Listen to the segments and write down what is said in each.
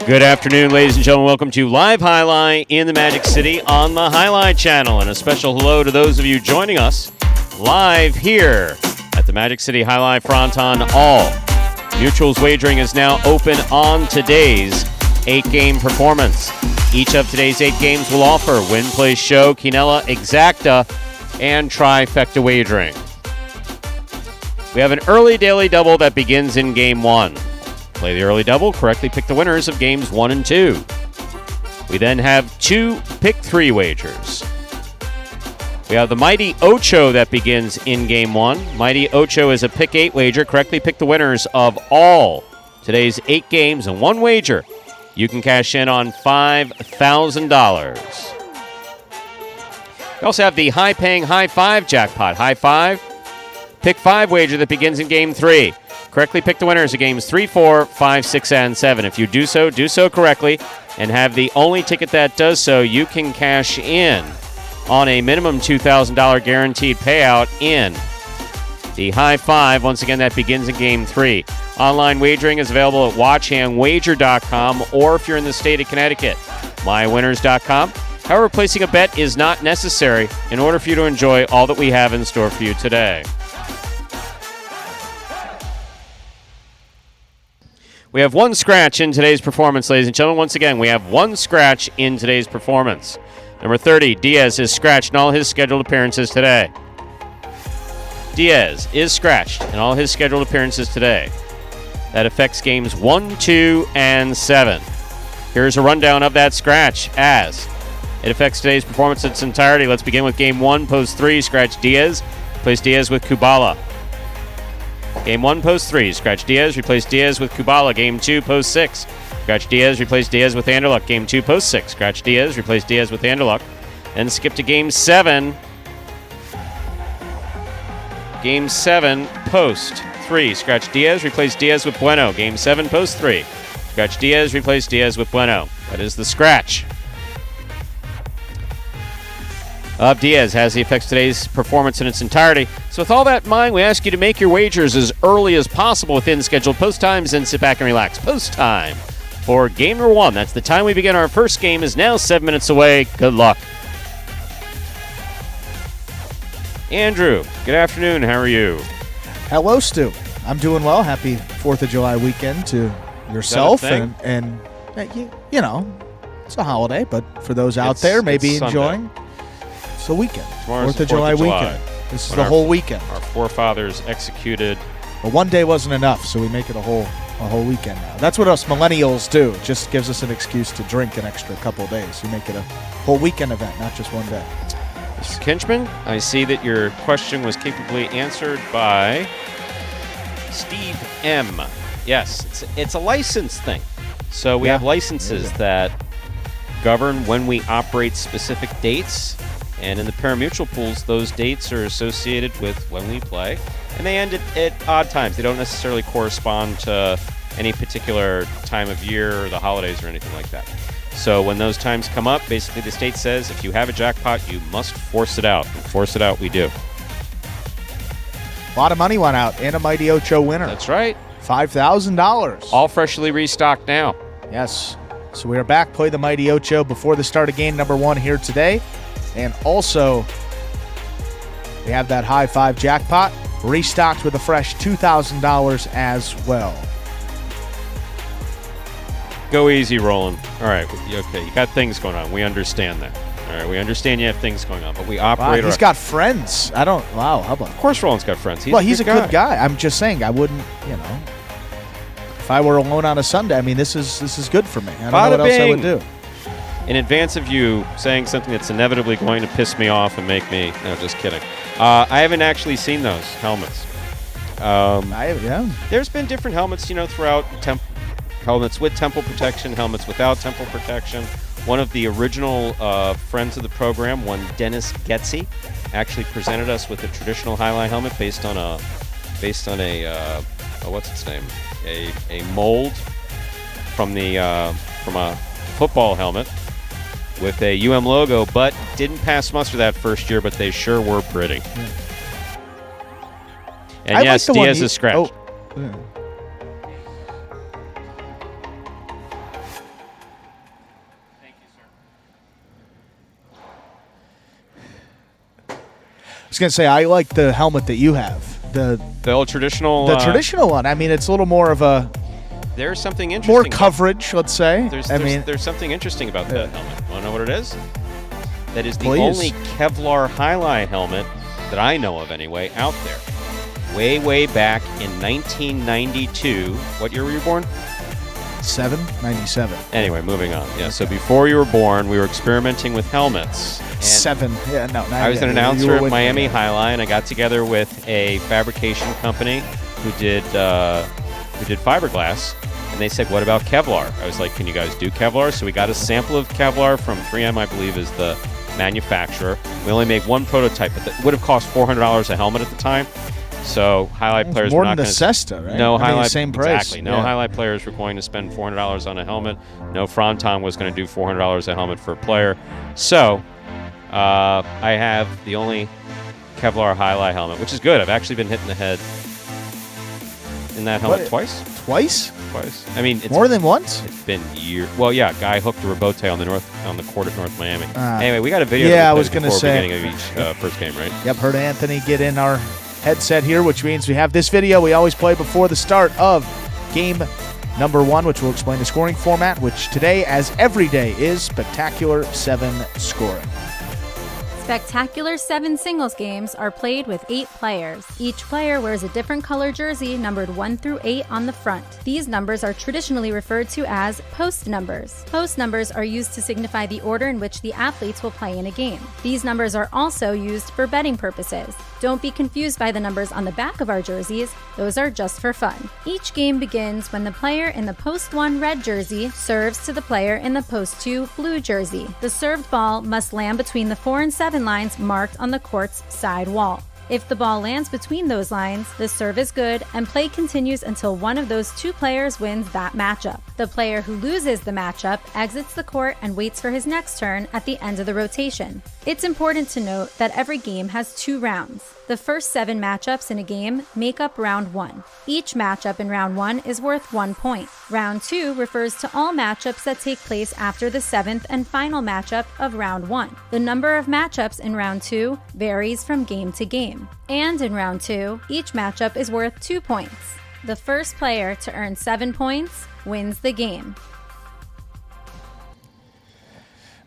Good afternoon, ladies and gentlemen. Welcome to Live Highline in the Magic City on the Highline channel. And a special hello to those of you joining us live here at the Magic City Highline Fronton All. Mutuals Wagering is now open on today's 8-game performance. Each of today's 8 games will offer Win, Play, Show, Quinella, Exacta, and Trifecta Wagering. We have an early daily double that begins in Game 1. Play the early double, correctly pick the winners of Games 1 and 2. We then have 2 Pick 3 wagers. We have the Mighty Ocho that begins in Game 1. Mighty Ocho is a Pick 8 wager. Correctly pick the winners of all today's 8 games and 1 wager. You can cash in on $5,000. We also have the high-paying High 5 jackpot. High 5, Pick 5 wager that begins in Game 3. Correctly pick the winners of Games 3, 4, 5, 6, and 7. If you do so correctly and have the only ticket that does so, you can cash in on a minimum $2,000 guaranteed payout in the High 5. Once again, that begins in Game 3. Online wagering is available at watchandwager.com, or if you're in the state of Connecticut, mywinners.com. However, placing a bet is not necessary in order for you to enjoy all that we have in store for you today. We have 1 scratch in today's performance, ladies and gentlemen. Once again, we have 1 scratch in today's performance. Number 30, Diaz is scratched in all his scheduled appearances today. Diaz is scratched in all his scheduled appearances today. That affects Games 1, 2, and 7. Here's a rundown of that scratch as it affects today's performance in its entirety. Let's begin with Game 1, Post 3, scratch Diaz. Replace Diaz with Kubala. Game 1, Post 3, scratch Diaz, replace Diaz with Kubala. Game 2, Post 6, scratch Diaz, replace Diaz with Anderluck. Game 2, Post 6, scratch Diaz, replace Diaz with Anderluck. Then skip to Game 7. Game 7, Post 3, scratch Diaz, replace Diaz with Bueno. Game 7, Post 3, scratch Diaz, replace Diaz with Bueno. That is the scratch of Diaz. Has the effects today's performance in its entirety. So with all that in mind, we ask you to make your wagers as early as possible within scheduled post times and sit back and relax. Post time for game number 1. That's the time we begin our first game is now 7 minutes away. Good luck. Andrew, good afternoon. How are you? Hello, Stu. I'm doing well. Happy 4th of July weekend to yourself and you know, it's a holiday, but for those out there maybe enjoying. It's a weekend. Tomorrow's 4th of July weekend. This is the whole weekend. Our forefathers executed. Well, one day wasn't enough, so we make it a whole weekend now. That's what us millennials do. It just gives us an excuse to drink an extra couple of days. We make it a whole weekend event, not just one day. Mr. Kinchman, I see that your question was capably answered by Steve M. Yes, it's a license thing. So we have licenses that govern when we operate specific dates. And in the pari-mutuel pools, those dates are associated with when we play. And they end at odd times. They don't necessarily correspond to any particular time of year or the holidays or anything like that. So when those times come up, basically the state says if you have a jackpot, you must force it out. And force it out, we do. A lot of money went out and a Mighty Ocho winner. That's right. $5,000. All freshly restocked now. Yes. So we are back. Play the Mighty Ocho before the start of game number 1 here today. And also, we have that High 5 jackpot restocked with a fresh $2,000 as well. Go easy, Roland. All right. Okay, you got things going on. We understand that. All right, we understand you have things going on, but we operate. Wow, he's got friends. How about? Of course, Roland's got friends. He's a good guy. I'm just saying, I wouldn't, if I were alone on a Sunday, I mean, this is good for me. I don't know what else I would do. In advance of you saying something that's inevitably going to piss me off and make me... No, just kidding. I haven't actually seen those helmets. There's been different helmets, throughout. Helmets with temple protection, helmets without temple protection. One of the original friends of the program, one Dennis Getzy, actually presented us with a traditional highline helmet based on a what's its name? A mold from a football helmet with a logo, but didn't pass muster that first year, but they sure were pretty. Yeah. And yes, Diaz is scratched. was going to say, I like the helmet that you have. The old traditional. The traditional one. I mean, it's a little more of a. There's something interesting. More coverage, let's say. There's something interesting about that helmet. Want to know what it is? That is the Please. only Kevlar highlight helmet that I know of anyway out there. Way back in 1992. What year were you born? 97. Anyway, moving on. Yeah, so before you were born, we were experimenting with helmets. And 7. Yeah, no. I was an announcer at Miami Highline. I got together with a fabrication company who did fiberglass, and they said, "What about Kevlar?" I was like, "Can you guys do Kevlar?" So we got a sample of Kevlar from 3M, I believe, is the manufacturer. We only made one prototype, but that would have cost $400 a helmet at the time. So highlight players more were not than going the Cesta, right? No, highlight, same price. Exactly. No highlight players were going to spend $400 on a helmet. No Fronton was going to do $400 a helmet for a player. So I have the only Kevlar highlight helmet, which is good. I've actually been hit in the head in that helmet twice. Twice? Twice. I mean, it's more than once. It's been years. Well, yeah, guy hooked a rebote on the court at North Miami. Anyway, we got a video. Yeah, I was going to say beginning of each first game, right? Yep. Heard Anthony get in our headset here, which means we have this video we always play before the start of game number 1, which will explain the scoring format, which today, as every day, is Spectacular 7 scoring. Spectacular 7 singles games are played with 8 players. Each player wears a different color jersey numbered 1 through 8 on the front. These numbers are traditionally referred to as post numbers. Post numbers are used to signify the order in which the athletes will play in a game. These numbers are also used for betting purposes. Don't be confused by the numbers on the back of our jerseys. Those are just for fun. Each game begins when the player in the post 1 red jersey serves to the player in the post 2 blue jersey. The served ball must land between the 4 and 7 lines marked on the court's side wall. If the ball lands between those lines, the serve is good and play continues until one of those 2 players wins that matchup. The player who loses the matchup exits the court and waits for his next turn at the end of the rotation. It's important to note that every game has 2 rounds. The first 7 matchups in a game make up round 1. Each matchup in round 1 is worth 1 point. Round 2 refers to all matchups that take place after the 7th and final matchup of round 1. The number of matchups in round 2 varies from game to game. And in round 2, each matchup is worth 2 points. The first player to earn 7 points wins the game.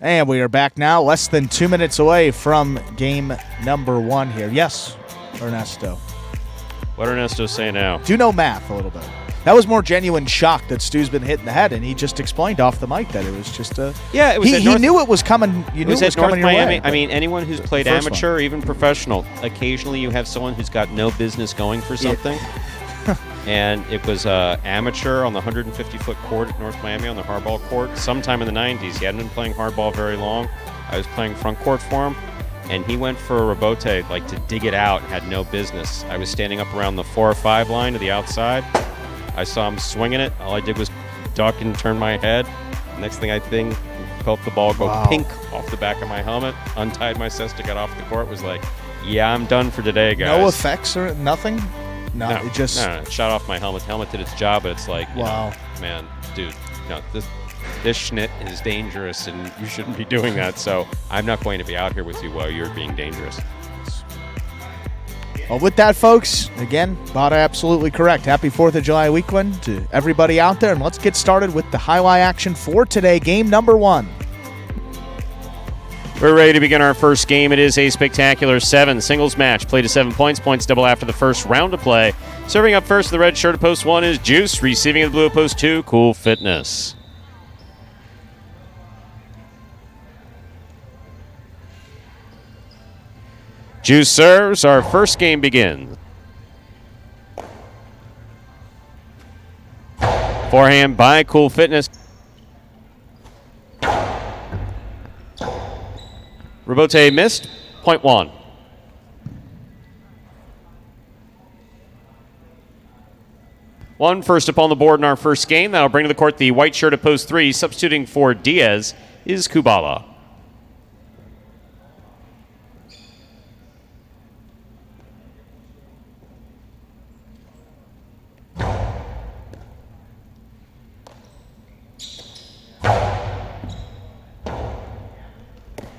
And we are back now, less than 2 minutes away from game number 1 here. Yes, Ernesto. What Ernesto say now? Do know math a little bit. That was more genuine shock that Stu's been hit in the head, and he just explained off the mic that it was just a. Yeah, it was. He knew it was coming. You knew it was coming your way. I mean, anyone who's played amateur, or even professional, occasionally you have someone who's got no business going for something. And it was amateur on the 150-foot court at North Miami on the hardball court. Sometime in the 90s, he hadn't been playing hardball very long. I was playing front court for him, and he went for a rebote, like to dig it out, had no business. I was standing up around the 4 or 5 line to the outside. I saw him swinging it. All I did was duck and turn my head. Next thing I felt the ball go pink off the back of my helmet, untied my Cesta, got off the court, was like, yeah, I'm done for today, guys. No effects or nothing? No, it just... No, it shot off my helmet. The helmet did its job, but it's like, wow. Man, dude, this schnitt is dangerous, and you shouldn't be doing that, so I'm not going to be out here with you while you're being dangerous. Well, with that, folks, again, Bada absolutely correct. Happy 4th of July weekend to everybody out there, and let's get started with the highlight action for today, game number 1. We're ready to begin our first game. It is a Spectacular 7 singles match. Play to 7 points. Points double after the first round of play. Serving up first, the red shirt at post 1 is Juice. Receiving at the blue at post 2, Cool Fitness. Juice serves. Our first game begins. Forehand by Cool Fitness. Rebote missed, point 1. One first up on the board in our first game. That'll bring to the court the white shirt at post 3. Substituting for Diaz is Kubala.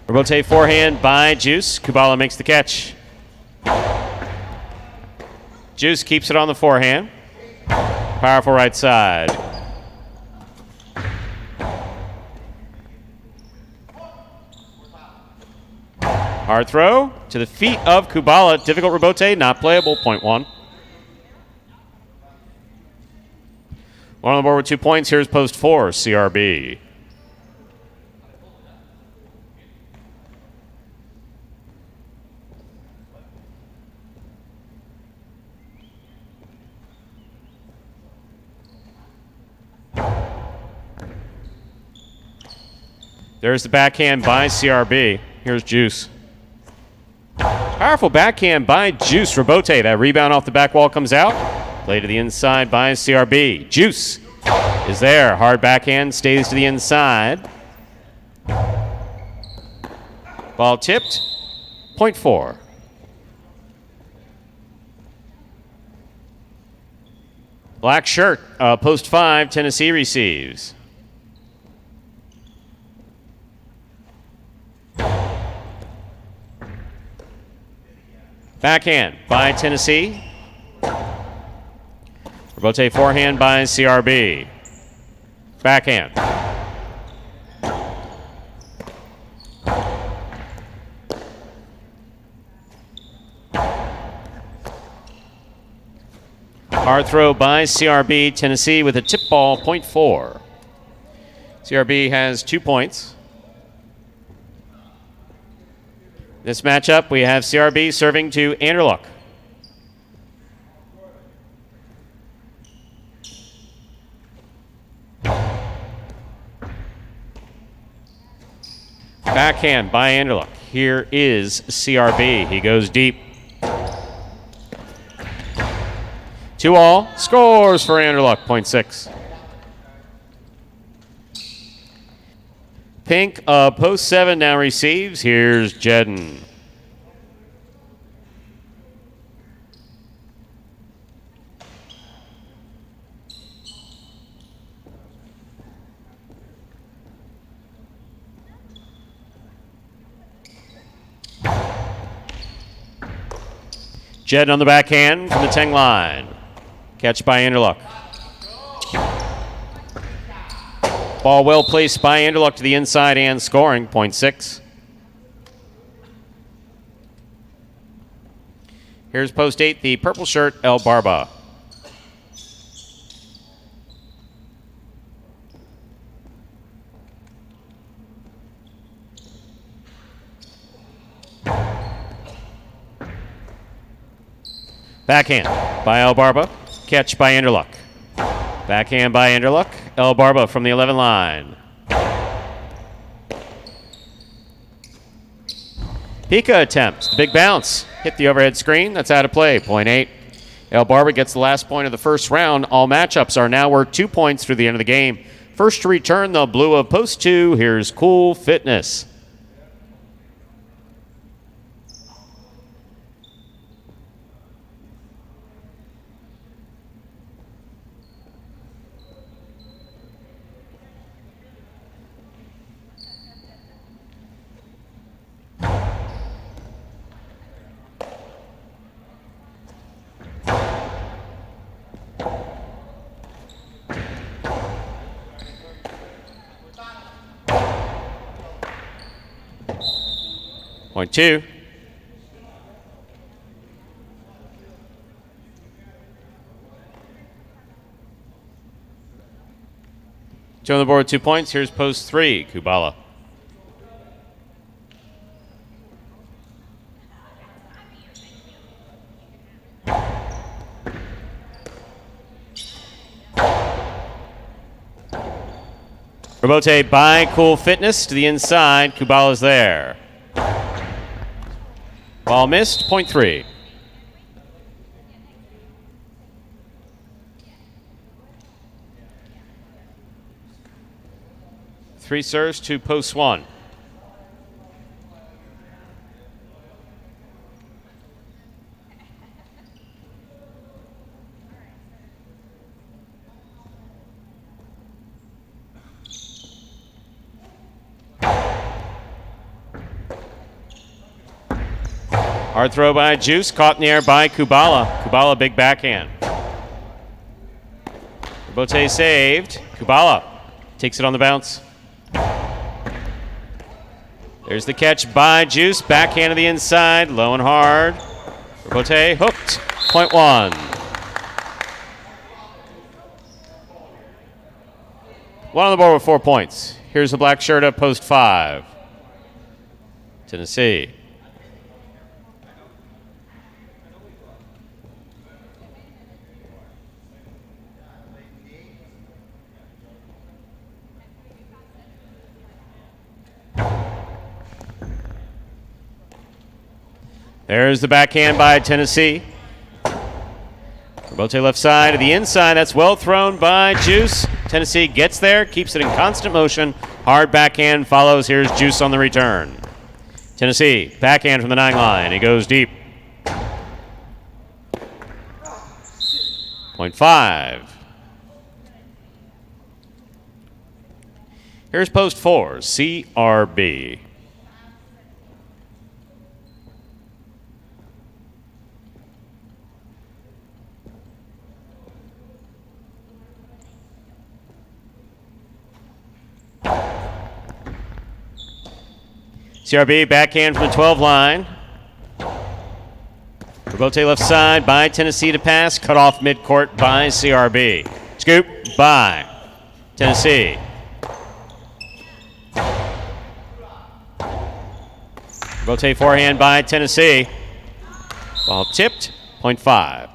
Rebote forehand by Juice. Kubala makes the catch. Juice keeps it on the forehand. Powerful right side. Hard throw to the feet of Kubala. Difficult rebote, not playable, point one. One on the board with 2 points. Here's post 4, CRB. There's the backhand by CRB. Here's Juice. Powerful backhand by Juice. Rebote. That rebound off the back wall comes out. Play to the inside by CRB. Juice is there. Hard backhand stays to the inside. Ball tipped. Point 4. Black shirt. Post 5. Tennessee receives. Backhand by Tennessee. Rebote forehand by CRB. Backhand. Hard throw by CRB. Tennessee with a tip ball, point 4. CRB has 2 points. This matchup, we have CRB serving to Anderluck. Backhand by Anderluck. Here is CRB. He goes deep. 2-all. Scores for Anderluck, point 6. Pink, post 7 now receives. Here's Jedden. Jedden on the backhand from the 10 line. Catch by Anderluck. Ball well placed by Anderluck to the inside and scoring, point 6. Here's post 8, the purple shirt, El Barba. Backhand by El Barba. Catch by Anderluck. Backhand by Anderluck. El Barba from the 11 line. Pika attempt. Big bounce. Hit the overhead screen. That's out of play. Point 8. El Barba gets the last point of the first round. All matchups are now worth 2 points through the end of the game. First to return the blue of post 2. Here's Cool Fitness. Point 2. Two on the board, 2 points. Here's post 3, Kubala. Rebote by Cool Fitness to the inside. Kubala's there. Ball missed, point 3. Three serves to post 1. Hard throw by Juice, caught in the air by Kubala. Kubala, big backhand. Bote saved. Kubala takes it on the bounce. There's the catch by Juice. Backhand to the inside. Low and hard. Bote hooked. Point one. One on the board with 4 points. Here's the black shirt at post 5. Tennessee. There's the backhand by Tennessee. Bote left side to the inside. That's well thrown by Juice. Tennessee gets there, keeps it in constant motion. Hard backhand follows. Here's Juice on the return. Tennessee, backhand from the 9 line. He goes deep. Point 5. Here's post 4, CRB. CRB backhand from the 12 line. Bote left side by Tennessee to pass. Cut off midcourt by CRB. Scoop by Tennessee. Bote forehand by Tennessee. Ball tipped. Point 5.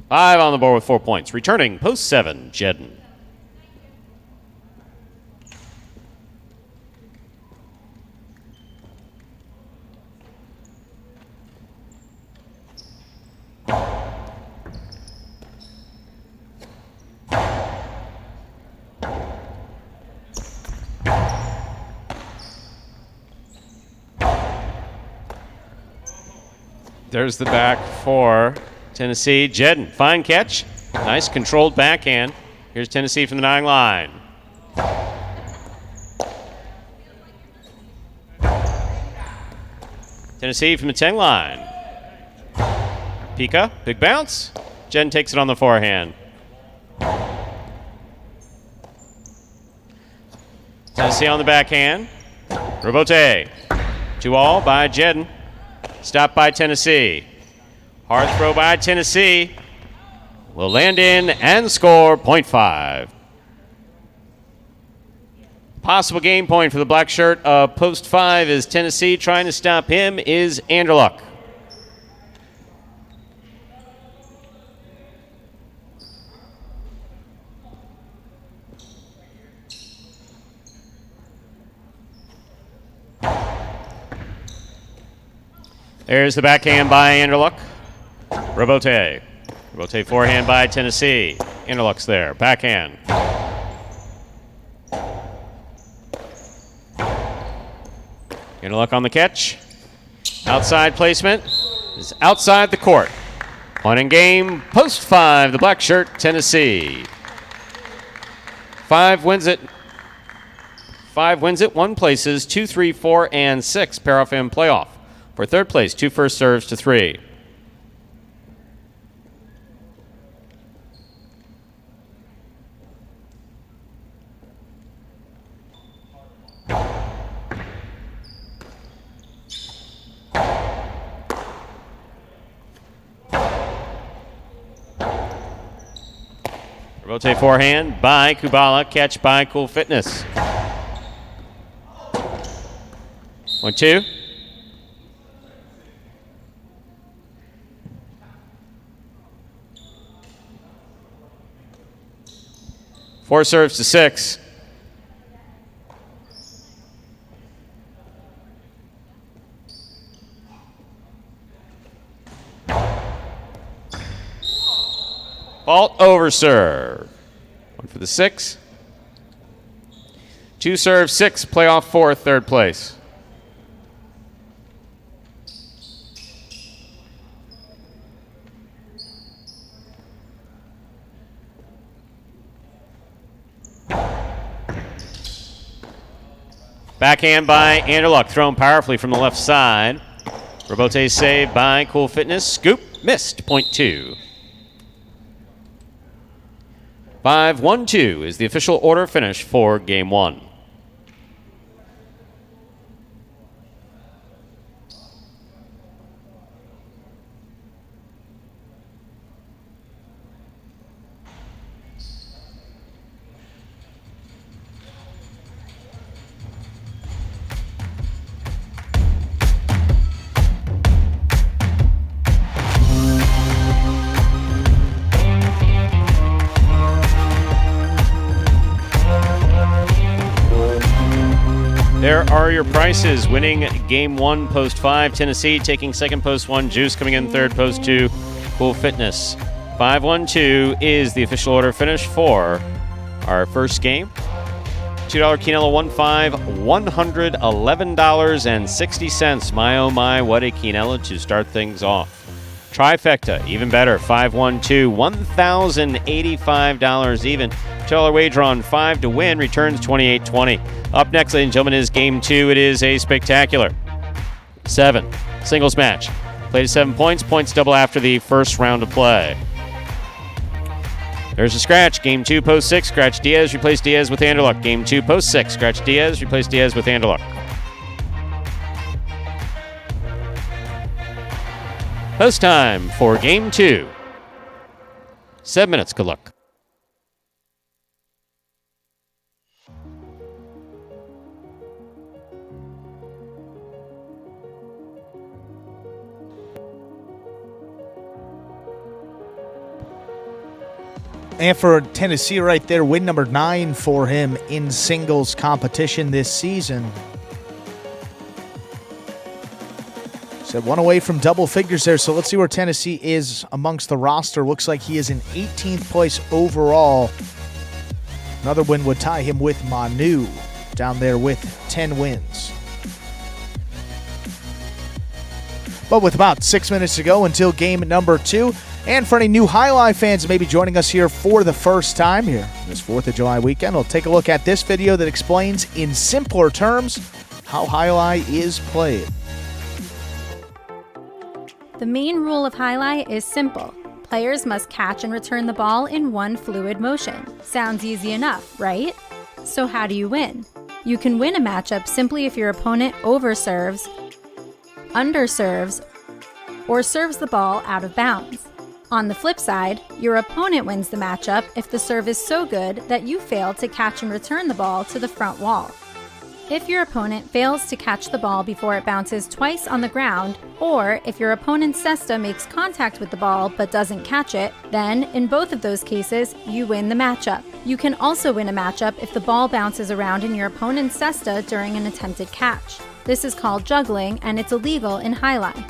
5 on the board with 4 points. Returning post 7, Jedden. There's the back for Tennessee. Jedden, fine catch. Nice controlled backhand. Here's Tennessee from the 9 line. Tennessee from the 10 line. Pika, big bounce. Jedden takes it on the forehand. Tennessee on the backhand. Robote. 2-all by Jedden. Stopped by Tennessee. Hard throw by Tennessee. Will land in and score point 5. Possible game point for the black shirt of post 5 is Tennessee. Trying to stop him is Anderluck. There's the backhand by Anderluck. Robote. Robote forehand by Tennessee. Anderluck's there. Backhand. Anderluck on the catch. Outside placement is outside the court. Point in game, post 5, the black shirt, Tennessee. 5 wins it. 5 wins it. 1 places 2, 3, 4, and 6. Pair off in playoff. For third place, 2 first serves to 3. Rotate forehand by Kubala, catch by Cool Fitness. 1-2. Four serves to 6. Fault over serve. 1 for the 6. 2 serve 6, playoff 4, third place. Backhand by Anderluck, thrown powerfully from the left side. Robote saved by Cool Fitness. Scoop, missed, point 2. 5-1-2 is the official order finish for Game 1. There are your prices. Winning Game 1, Post 5, Tennessee. Taking second, Post 1, Juice. Coming in third, Post 2, Cool Fitness. 5-1-2 is the official order finish for our first game. $2 Quinella 1-5, $111.60. My oh my, what a Quinella to start things off. Trifecta, even better, 5-1-2, $1,085 even. $2 wager on 5 to win, returns $28.20. Up next, ladies and gentlemen, is Game 2. It is a spectacular 7 singles match. Played 7 points. Points double after the first round of play. There's a scratch. Game 2, Post 6. Scratch Diaz, replace Diaz with Anderluck. Game 2, Post 6. Scratch Diaz, replace Diaz with Anderluck. Post time for Game 2. 7 minutes. Good luck. And for Tennessee right there, win number 9 for him in singles competition this season. Said one away from double figures there, so let's see where Tennessee is amongst the roster. Looks like he is in 18th place overall. Another win would tie him with Manu down there with 10 wins. But with about 6 minutes to go until game number 2, and for any new highline fans maybe joining us here for the first time here this 4th of July weekend, we'll take a look at this video that explains in simpler terms how highline is played. The main rule of highlight is simple. Players must catch and return the ball in one fluid motion. Sounds easy enough, right? So how do you win? You can win a matchup simply if your opponent overserves, underserves, or serves the ball out of bounds. On the flip side, your opponent wins the matchup if the serve is so good that you fail to catch and return the ball to the front wall. If your opponent fails to catch the ball before it bounces twice on the ground, or if your opponent's cesta makes contact with the ball but doesn't catch it, then in both of those cases, you win the matchup. You can also win a matchup if the ball bounces around in your opponent's cesta during an attempted catch. This is called juggling, and it's illegal in highline.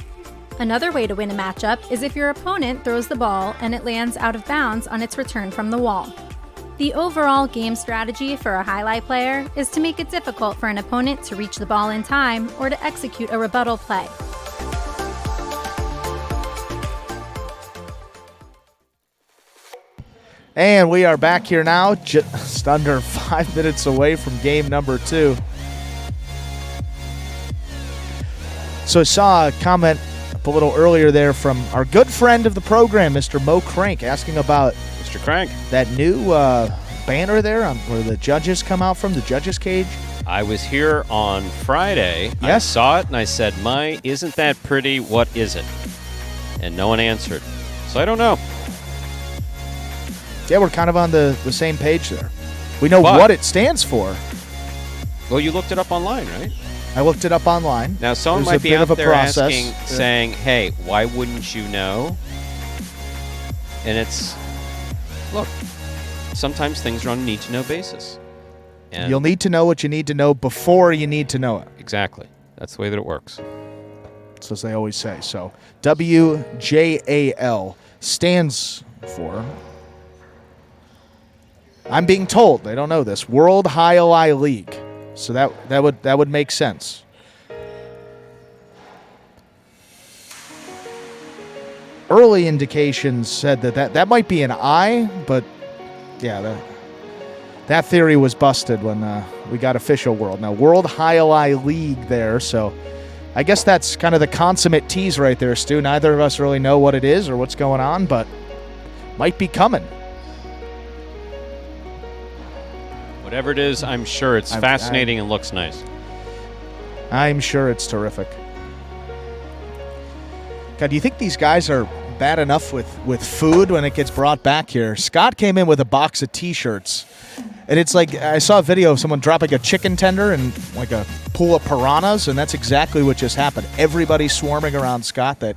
Another way to win a matchup is if your opponent throws the ball and it lands out of bounds on its return from the wall. The overall game strategy for a highlight player is to make it difficult for an opponent to reach the ball in time or to execute a rebuttal play. And we are back here now, just under 5 minutes away from game number 2. So I saw a comment a little earlier there from our good friend of the program, Mr. Mo Crank, asking about Mr. Crank, that new banner there where the judges come out from, the judges cage. I was here on Friday. Yes. I saw it and I said, "My, isn't that pretty? What is it?" And no one answered. So I don't know. Yeah, we're kind of on the same page there. We know But- what it stands for. Well, you looked it up online, right? I looked it up online. Now, someone There's might a be bit out of a there process. asking, saying, "Hey, why wouldn't you know?" And it's, look, sometimes things are on a need-to-know basis. And You'll need to know what you need to know before you need to know it. exactly. That's the way that it works. That's as they always say. So WJAL stands for, I'm being told, they don't know this, World Highlight League. So that would make sense. Early indications said that might be an I, but yeah, that theory was busted when we got official World. Now, World Highline League there, so I guess that's kind of the consummate tease right there, Stu. Neither of us really know what it is or what's going on, but might be coming. Whatever it is, I'm sure it's fascinating and looks nice. I'm sure it's terrific. God, do you think these guys are bad enough with food when it gets brought back here? Scott came in with a box of T-shirts, and it's like I saw a video of someone dropping a chicken tender and like a pool of piranhas, and that's exactly what just happened. Everybody's swarming around Scott that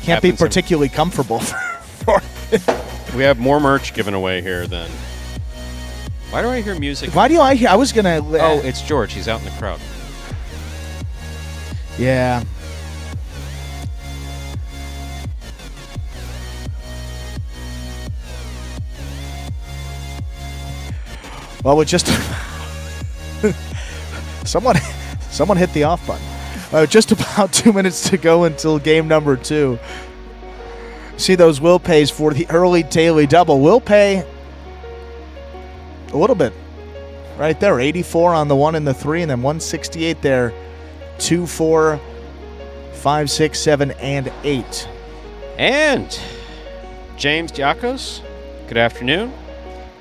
can't be particularly comfortable for We have more merch given away here then. Why do I hear music? Why do I hear? I was gonna. Oh, it's George. He's out in the crowd. Yeah. Well, with just someone hit the off button. Just about 2 minutes to go until game number 2. See those will pays for the early daily double. Will pay a little bit right there. 84 on the 1 and the 3, and then 168 there. 2, 4, 5, 6, 7, and 8. And James Diakos, good afternoon.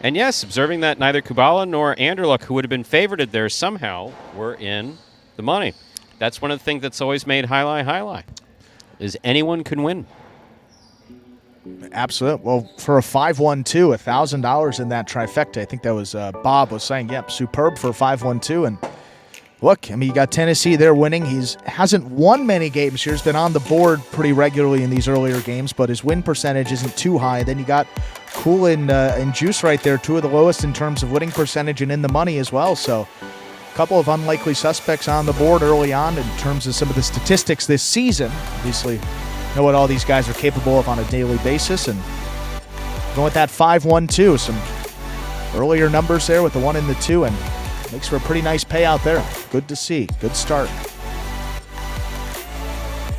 And yes, observing that neither Kubala nor Anderluck, who would have been favorited there somehow, were in the money. That's one of the things that's always made highlight, is anyone can win. Absolutely. Well, for a 5-1-2, $1,000 in that trifecta. I think that was Bob was saying, yep, superb for a 5-1-2. And look, I mean, you got Tennessee there winning. Hasn't won many games here. He's been on the board pretty regularly in these earlier games, but his win percentage isn't too high. Then you got Cool and Juice right there, 2 of the lowest in terms of winning percentage and in the money as well. So a couple of unlikely suspects on the board early on in terms of some of the statistics this season. Obviously, know what all these guys are capable of on a daily basis. And going with that 5-1-2, some earlier numbers there with the 1 and the 2, and makes for a pretty nice payout there. Good to see. Good start.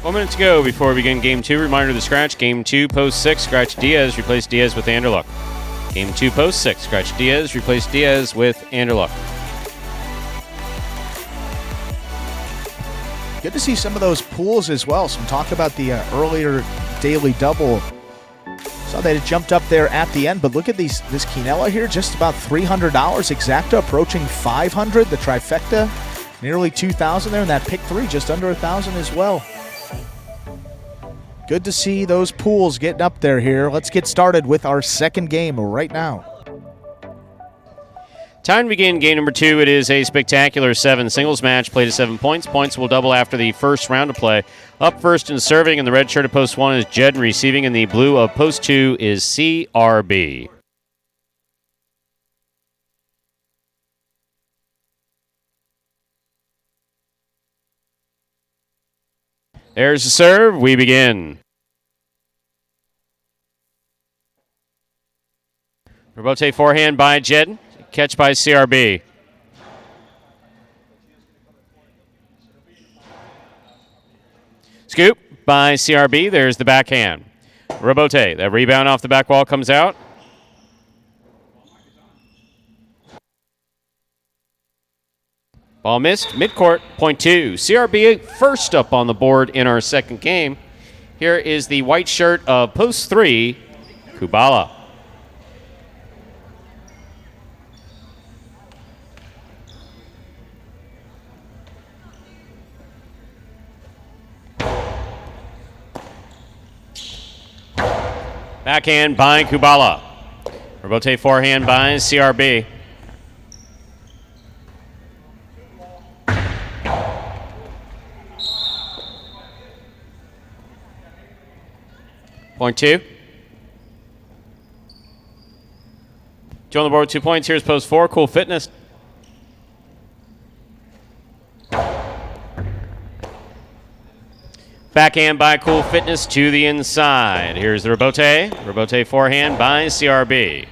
1 minute to go before we begin Game 2. Reminder to scratch. Game 2, post 6. Scratch Diaz. Replace Diaz with Anderluck. Game 2, post 6. Scratch Diaz. Replace Diaz with Anderluck. Good to see some of those pools as well. Some talk about the earlier daily double. Saw that it jumped up there at the end, but look at this Quinella here, just about $300. Exacta approaching $500. The trifecta, nearly $2,000 there, and that pick 3 just under $1,000 as well. Good to see those pools getting up there here. Let's get started with our second game right now. Time to begin game number 2. It is a spectacular 7 singles match, played at 7 points. Points will double after the first round of play. Up first and serving in the red shirt of post 1 is Jed, and receiving in the blue of post 2 is CRB. There's the serve. We begin. Robote forehand by Jed. Catch by CRB. Scoop by CRB. There's the backhand. Robote. That rebound off the back wall comes out. Ball missed. Midcourt. Point 2. CRB first up on the board in our second game. Here is the white shirt of post 3, Kubala. Backhand by Kubala. Robote forehand by CRB. Point 2. 2 on the board with 2 points. Here's post 4, Cool Fitness. Backhand by Cool Fitness to the inside. Here's the Robote. Robote forehand by CRB.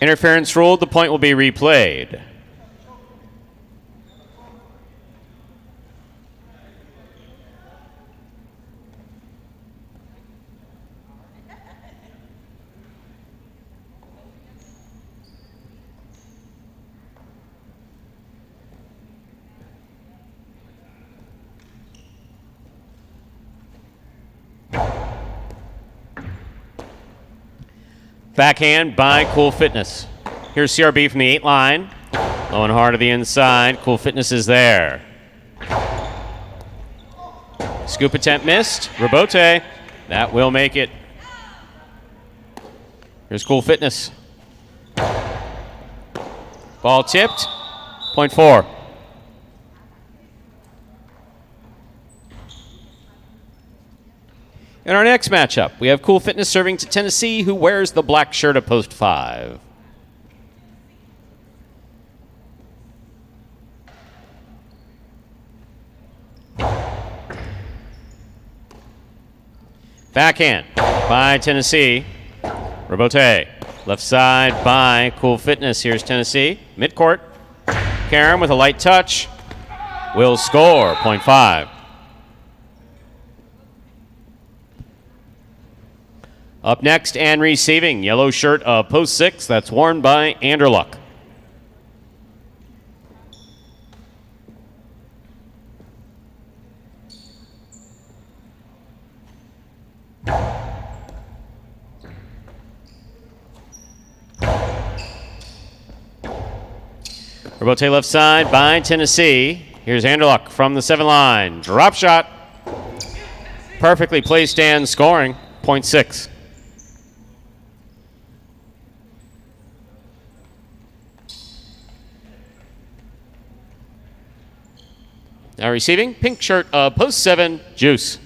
Interference ruled. The point will be replayed. Backhand by Cool Fitness. Here's CRB from the 8 line. Low and hard to the inside. Cool Fitness is there. Scoop attempt missed. Rabote. That will make it. Here's Cool Fitness. Ball tipped. Point 4. In our next matchup, we have Cool Fitness serving to Tennessee, who wears the black shirt at post 5. Backhand by Tennessee. Rabote. Left side by Cool Fitness. Here's Tennessee. Midcourt. Karam with a light touch. Will score. Point 5. Up next and receiving, yellow shirt of post 6. That's worn by Anderluck. Rabote left side by Tennessee. Here's Anderluck from the 7 line. Drop shot. Perfectly placed and scoring. Point 6. Now receiving, pink shirt of post 7, Juice.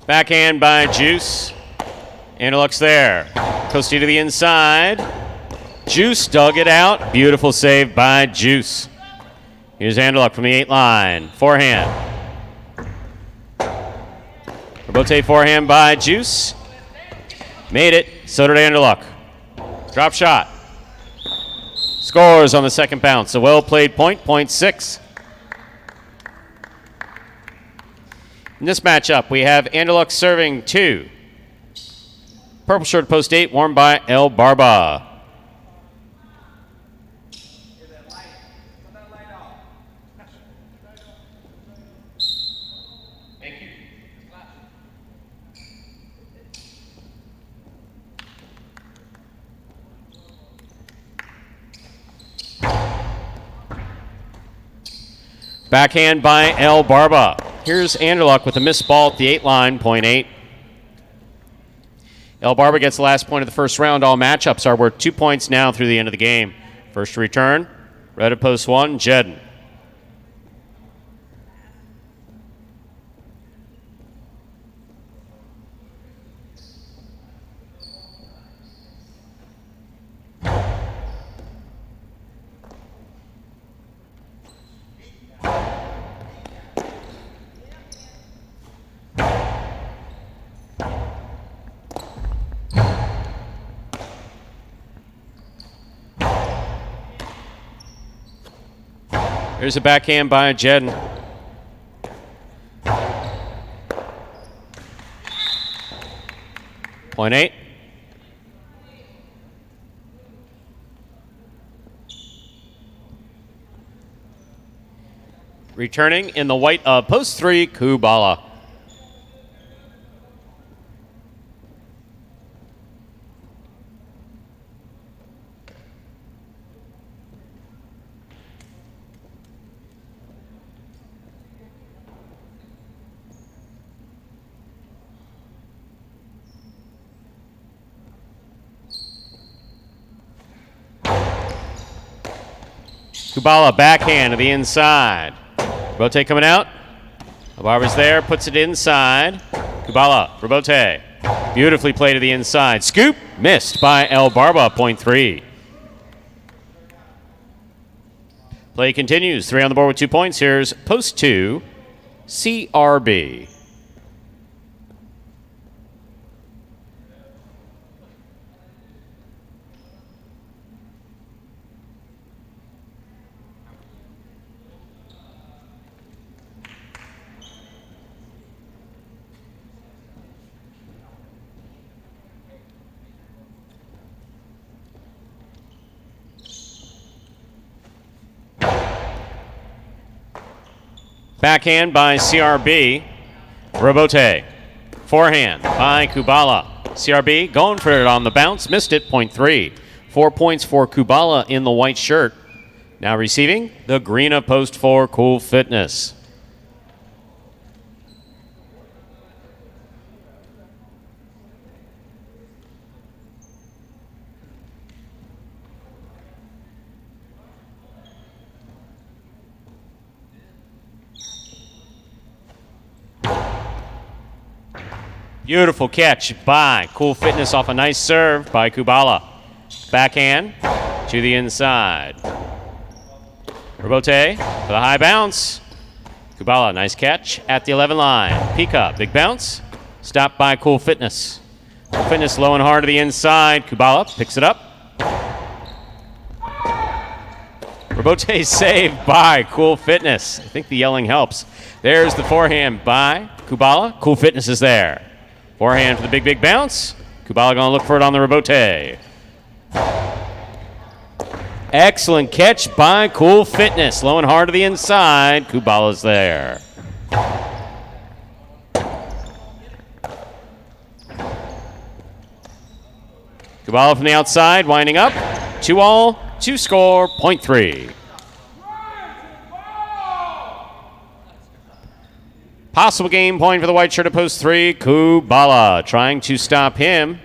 Backhand by Juice. Anderluck's there. Coastie to the inside. Juice dug it out. Beautiful save by Juice. Here's Anderluck from the 8 line. Forehand. Rabote forehand by Juice. Made it. So did Anderluck. Drop shot. Scores on the second bounce. A well-played point. Point 6. In this matchup, we have Anderluck serving 2. Purple shirt post 8, worn by El Barba. Backhand by El Barba. Here's Anderluck with a missed ball at the 8 line, point 8. El Barba gets the last point of the first round. All matchups are worth 2 points now through the end of the game. First return, red at post 1, Jedden. There's a backhand by Jedden. Point 8. Returning in the white of post 3, Kubala. Kubala backhand to the inside. Rabote coming out. Barba's there, puts it inside. Kubala, Rabote. Beautifully played to the inside. Scoop, missed by El Barba, point 3. Play continues. 3 on the board with 2 points. Here's post 2, CRB. Backhand by CRB. Robote. Forehand by Kubala. CRB going for it on the bounce. Missed it. Point 3. 4 points for Kubala in the white shirt. Now receiving the green of post 4, Cool Fitness. Beautiful catch by Cool Fitness off a nice serve by Kubala. Backhand to the inside. Robote for the high bounce. Kubala, nice catch at the 11 line. Pika, big bounce. Stopped by Cool Fitness. Cool Fitness low and hard to the inside. Kubala picks it up. Robote saved by Cool Fitness. I think the yelling helps. There's the forehand by Kubala. Cool Fitness is there. Forehand for the big, big bounce. Kubala going to look for it on the Robote. Excellent catch by Cool Fitness. Low and hard to the inside. Kubala's there. Kubala from the outside, winding up. 2-all to score, point 3. Possible game point for the white shirt at post 3. Kubala trying to stop him.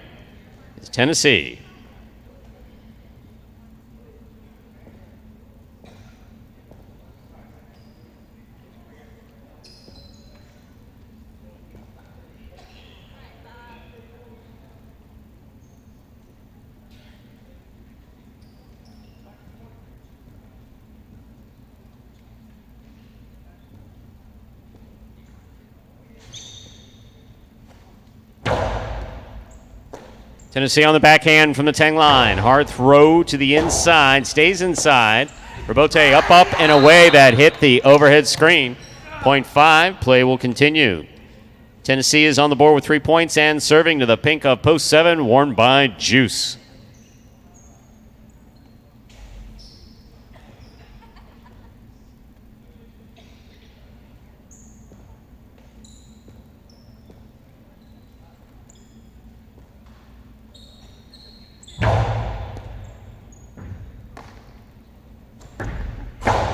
It's Tennessee. Tennessee on the backhand from the 10 line. Hard throw to the inside. Stays inside. Robote up, and away. That hit the overhead screen. Point 5. Play will continue. Tennessee is on the board with 3 points and serving to the pink of post 7, worn by Juice.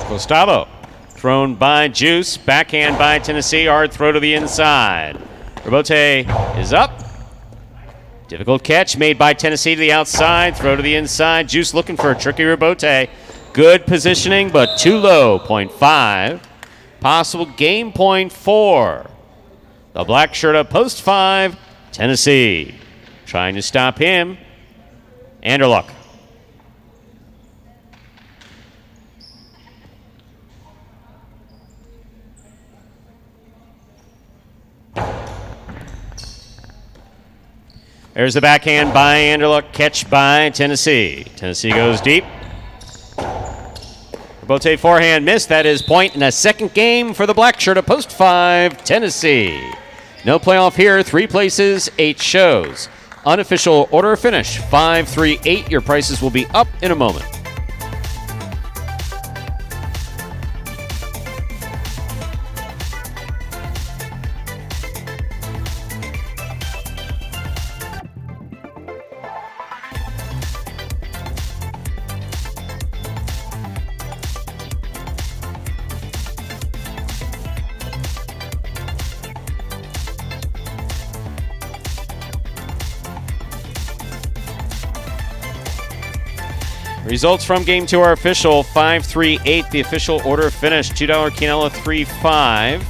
Gustavo, thrown by Juice, backhand by Tennessee, hard throw to the inside. Robote is up. Difficult catch made by Tennessee to the outside, throw to the inside. Juice looking for a tricky Robote. Good positioning, but too low, point 5. Possible game point 4. The black shirt up post 5, Tennessee. Trying to stop him. Anderluck. There's the backhand by Anderluck, catch by Tennessee. Tennessee goes deep. Robote forehand missed. That is point in a second game for the black shirt at post 5, Tennessee. No playoff here. 3 places, 8 shows. Unofficial order of finish, 5, 3, 8. Your prices will be up in a moment. Results from Game 2 are official. 5-3-8, the official order of finish. $2 Quinella 3-5.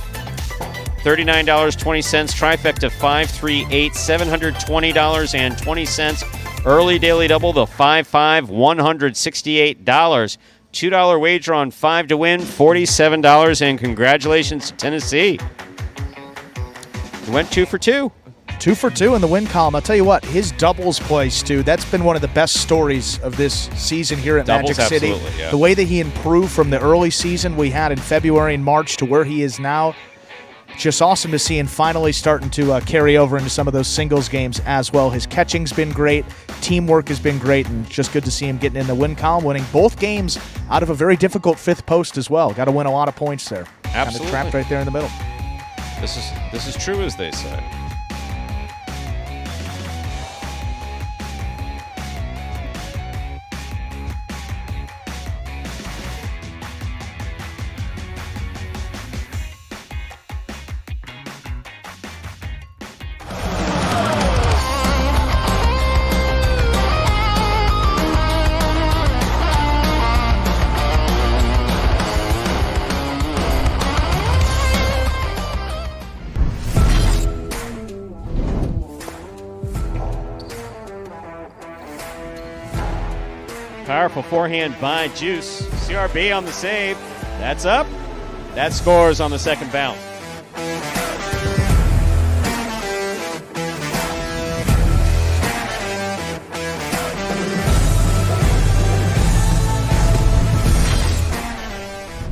$39.20. Trifecta 5-3-8. $720.20. Early daily double, the 5-5, $168. $2 wager on 5 to win, $47. And congratulations to Tennessee. We went 2 for 2. 2 for 2 in the win column. I'll tell you what, his doubles play, Stu, that's been one of the best stories of this season here at Doubles, Magic City. yeah. The way that he improved from the early season we had in February and March to where he is now, just awesome to see him finally starting to carry over into some of those singles games as well. His catching's been great, teamwork has been great, and just good to see him getting in the win column, winning both games out of a very difficult 5th post as well. Got to win a lot of points there. Absolutely. Kind of trapped right there in the middle. This is true, as they say. Powerful forehand by Juice. CRB on the save. That's up. That scores on the second bounce.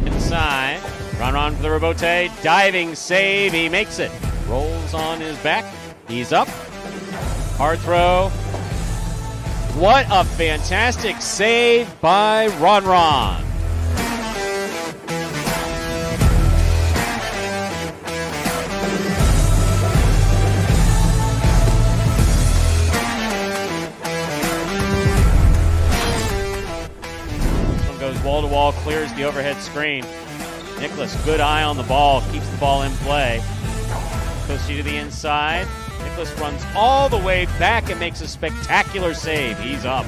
Inside. Ron for the rebote. Diving save. He makes it. Rolls on his back. He's up. Hard throw. What a fantastic save by Ron. This one goes wall to wall, clears the overhead screen. Nicholas, good eye on the ball, keeps the ball in play. Goes to the inside. Nicholas runs all the way back and makes a spectacular save. He's up.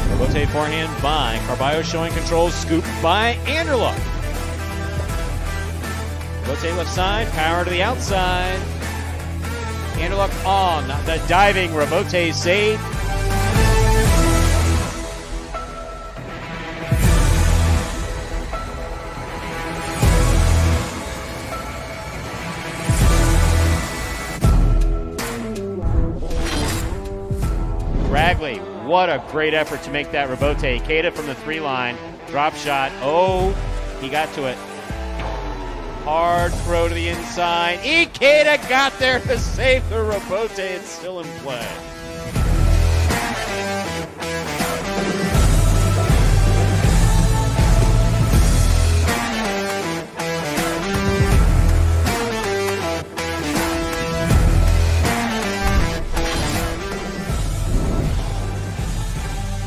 Rebote forehand by Carballo, showing control. Scoop by Anderluck. Rebote left side, power to the outside. Anderluck on the diving rebote save. Ragley, what a great effort to make that rebote. Ikeda from the 3-line, drop shot. Oh, he got to it. Hard throw to the inside. Ikeda got there to save the rebote. It's still in play.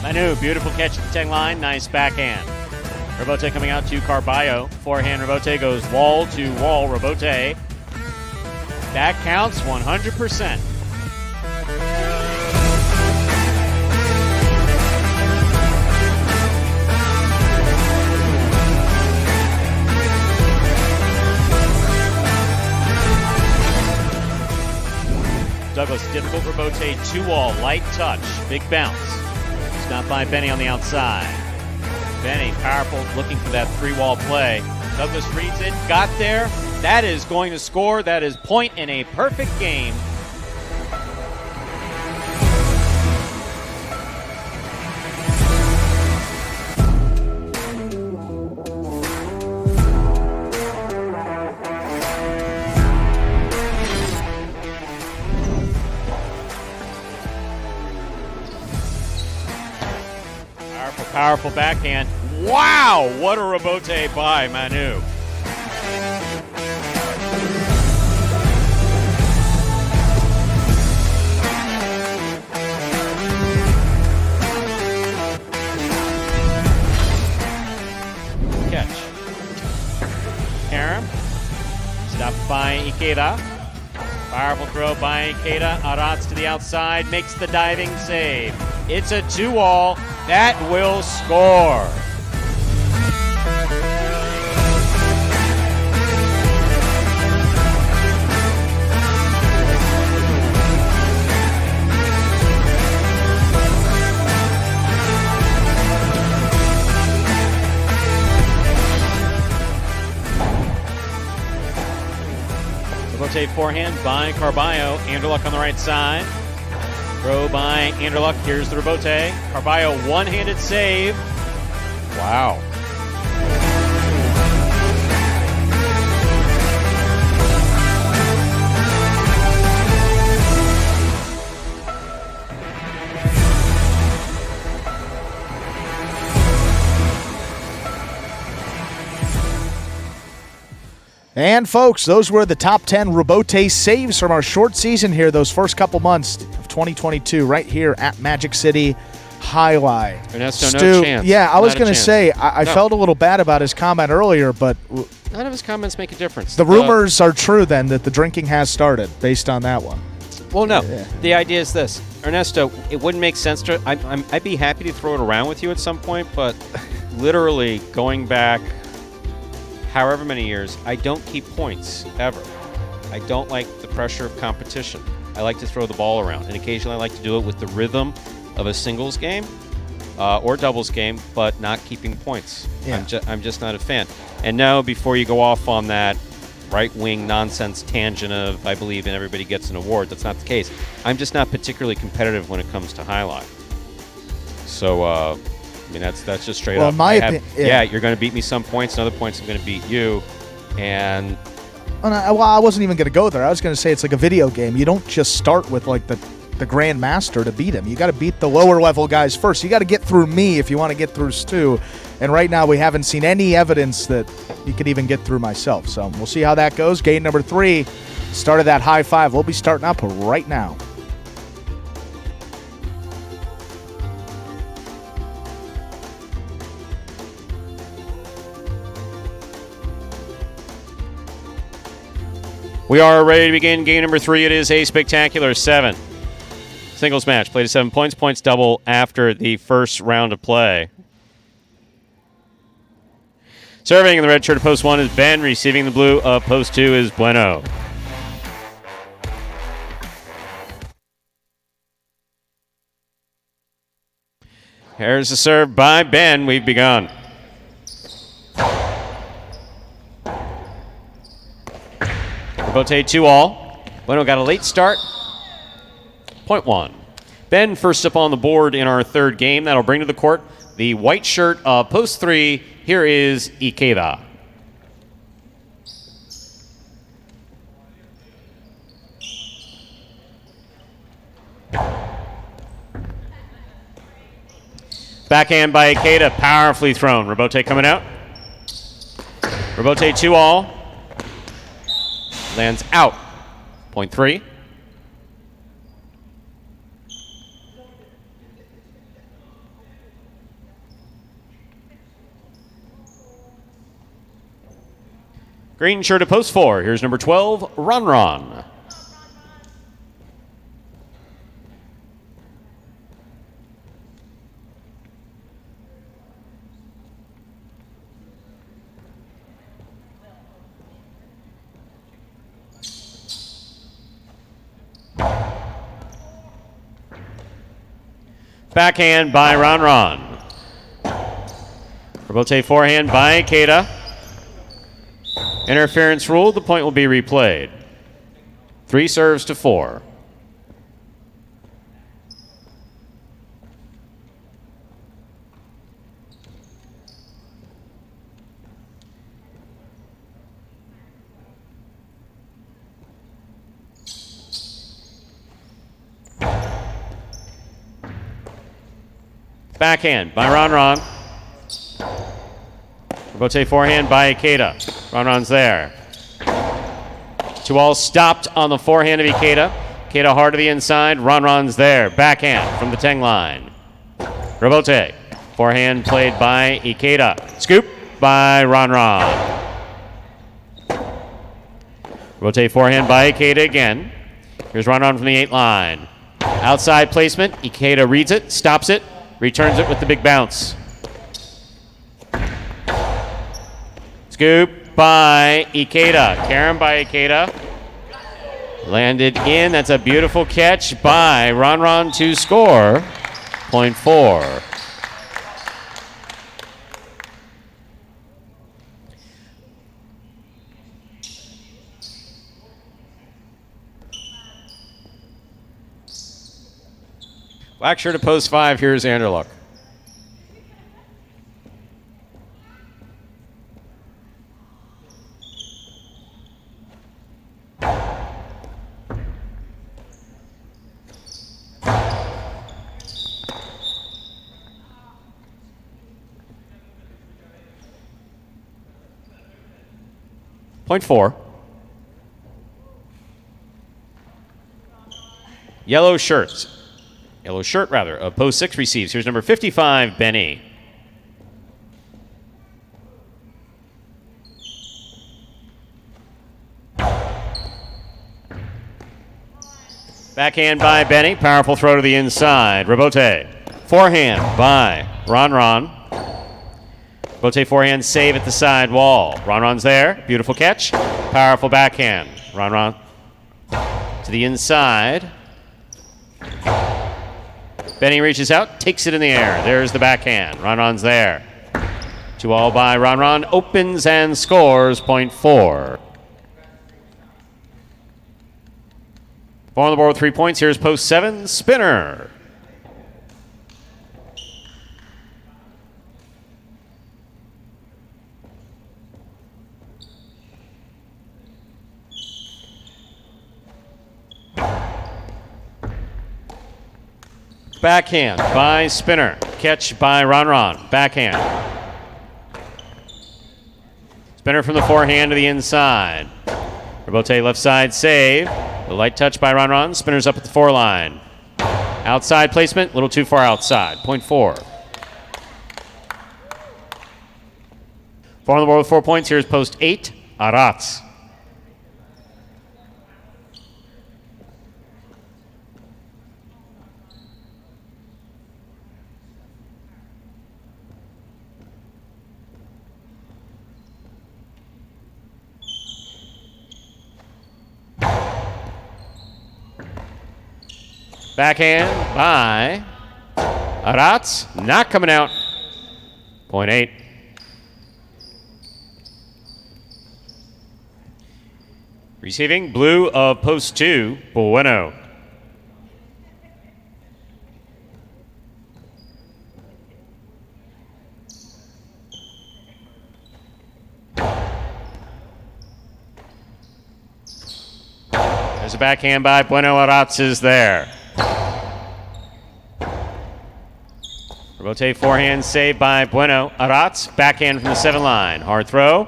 Manu, beautiful catch at the 10 line. Nice backhand. Rebote coming out to Carballo. Forehand rebote goes wall to wall rebote. That counts 100%. Douglas, difficult rebote, 2-wall, light touch, big bounce. Stopped by Benny on the outside. Benny, powerful, looking for that 3-wall play. Douglas reads it, got there. That is going to score. That is point in a perfect game. Powerful backhand. Wow, what a rebote by Manu. Catch. Karam. Stopped by Ikeda. Powerful throw by Ikeda. Arats to the outside. Makes the diving save. It's a 2-wall. That will score. Rebote forehand by Carballo. Anderluck on the right side. Throw by Anderluck. Here's the rebote. Carballo, one-handed save. Wow. And folks, those were the top 10 Rebote saves from our short season here, those first couple months of 2022, right here at Magic City Highline. Ernesto, no chance. Yeah, I was Not a going to chance. say, I No. felt a little bad about his comment earlier, but None of his comments make a difference. the rumors are true then that the drinking has started based on that one. Well, no. Yeah. The idea is this. Ernesto, it wouldn't make sense to... I'd be happy to throw it around with you at some point, but literally going back however many years, I don't keep points, ever. I don't like the pressure of competition. I like to throw the ball around, and occasionally I like to do it with the rhythm of a singles game or doubles game, but not keeping points. Yeah. I'm just not a fan. And now, before you go off on that right-wing nonsense tangent of I believe in everybody gets an award, that's not the case. I'm just not particularly competitive when it comes to highlight. So, I mean, that's just straight Well, up. in my Yeah, you're going to beat me some points, and other points I'm going to beat you. And Well, I wasn't even going to go there. I was going to say it's like a video game. You don't just start with like the Grand Master to beat him. You got to beat the lower level guys first. You got to get through me if you want to get through Stu. And right now we haven't seen any evidence that you could even get through myself. So we'll see how that goes. Game number 3, started that high 5. We'll be starting up right now. we are ready to begin game number 3. It is a spectacular 7. Singles match. Played to 7 points. Points double after the first round of play. Serving in the red shirt of post 1 is Ben. Receiving the blue of post 2 is Bueno. Here's the serve by Ben. We've begun. Rebote 2-all. Bueno got a late start. Point 1. Ben first up on the board in our third game. That'll bring to the court the white shirt of post 3. Here is Ikeda. Backhand by Ikeda, powerfully thrown. Rebote coming out. Rebote 2-all. Lands out. Point 3. Green shirt to post 4. Here's number 12, Ron. Backhand by Ron. Rebote forehand by Ikeda. Interference ruled. The point will be replayed. 3 serves to 4. Backhand by Ron. Rebote forehand by Ikeda. Ron's there. 2-all stopped on the forehand of Ikeda. Ikeda hard to the inside. Ron's there. Backhand from the Teng line. Rebote. Forehand played by Ikeda. Scoop by Ron. Rebote forehand by Ikeda again. Here's Ron from the 8 line. Outside placement. Ikeda reads it, stops it, returns it with the big bounce. Scoop by Ikeda. Karen by Ikeda. Landed in. That's a beautiful catch by Ron to score. Point 4. Black shirt to post 5. Here's Anderluck. Point 4. Yellow shirt, of post 6 receives. Here's number 55, Benny. Backhand by Benny. Powerful throw to the inside. Rebote. Forehand by Ron. Rebote forehand save at the side wall. Ron's there. Beautiful catch. Powerful backhand. Ron to the inside. Benny reaches out, takes it in the air. There's the backhand. Ron's there. 2-all by Ron. Opens and scores. Point 4. 4 on the board with 3 points. Here's post 7, Spinner. Backhand by Spinner. Catch by Ron. Backhand. Spinner from the forehand to the inside. Rebote left side save. The light touch by Ron. Spinner's up at the 4 line. Outside placement, a little too far outside. Point 4. 4 on the board with 4 points. Here's post 8, Arats. Backhand by Arats. Not coming out. Point 8. Receiving blue of post 2, Bueno. There's a backhand by Bueno. Arats is there. Rebote forehand save by Bueno. Arats, backhand from the 7 line. Hard throw.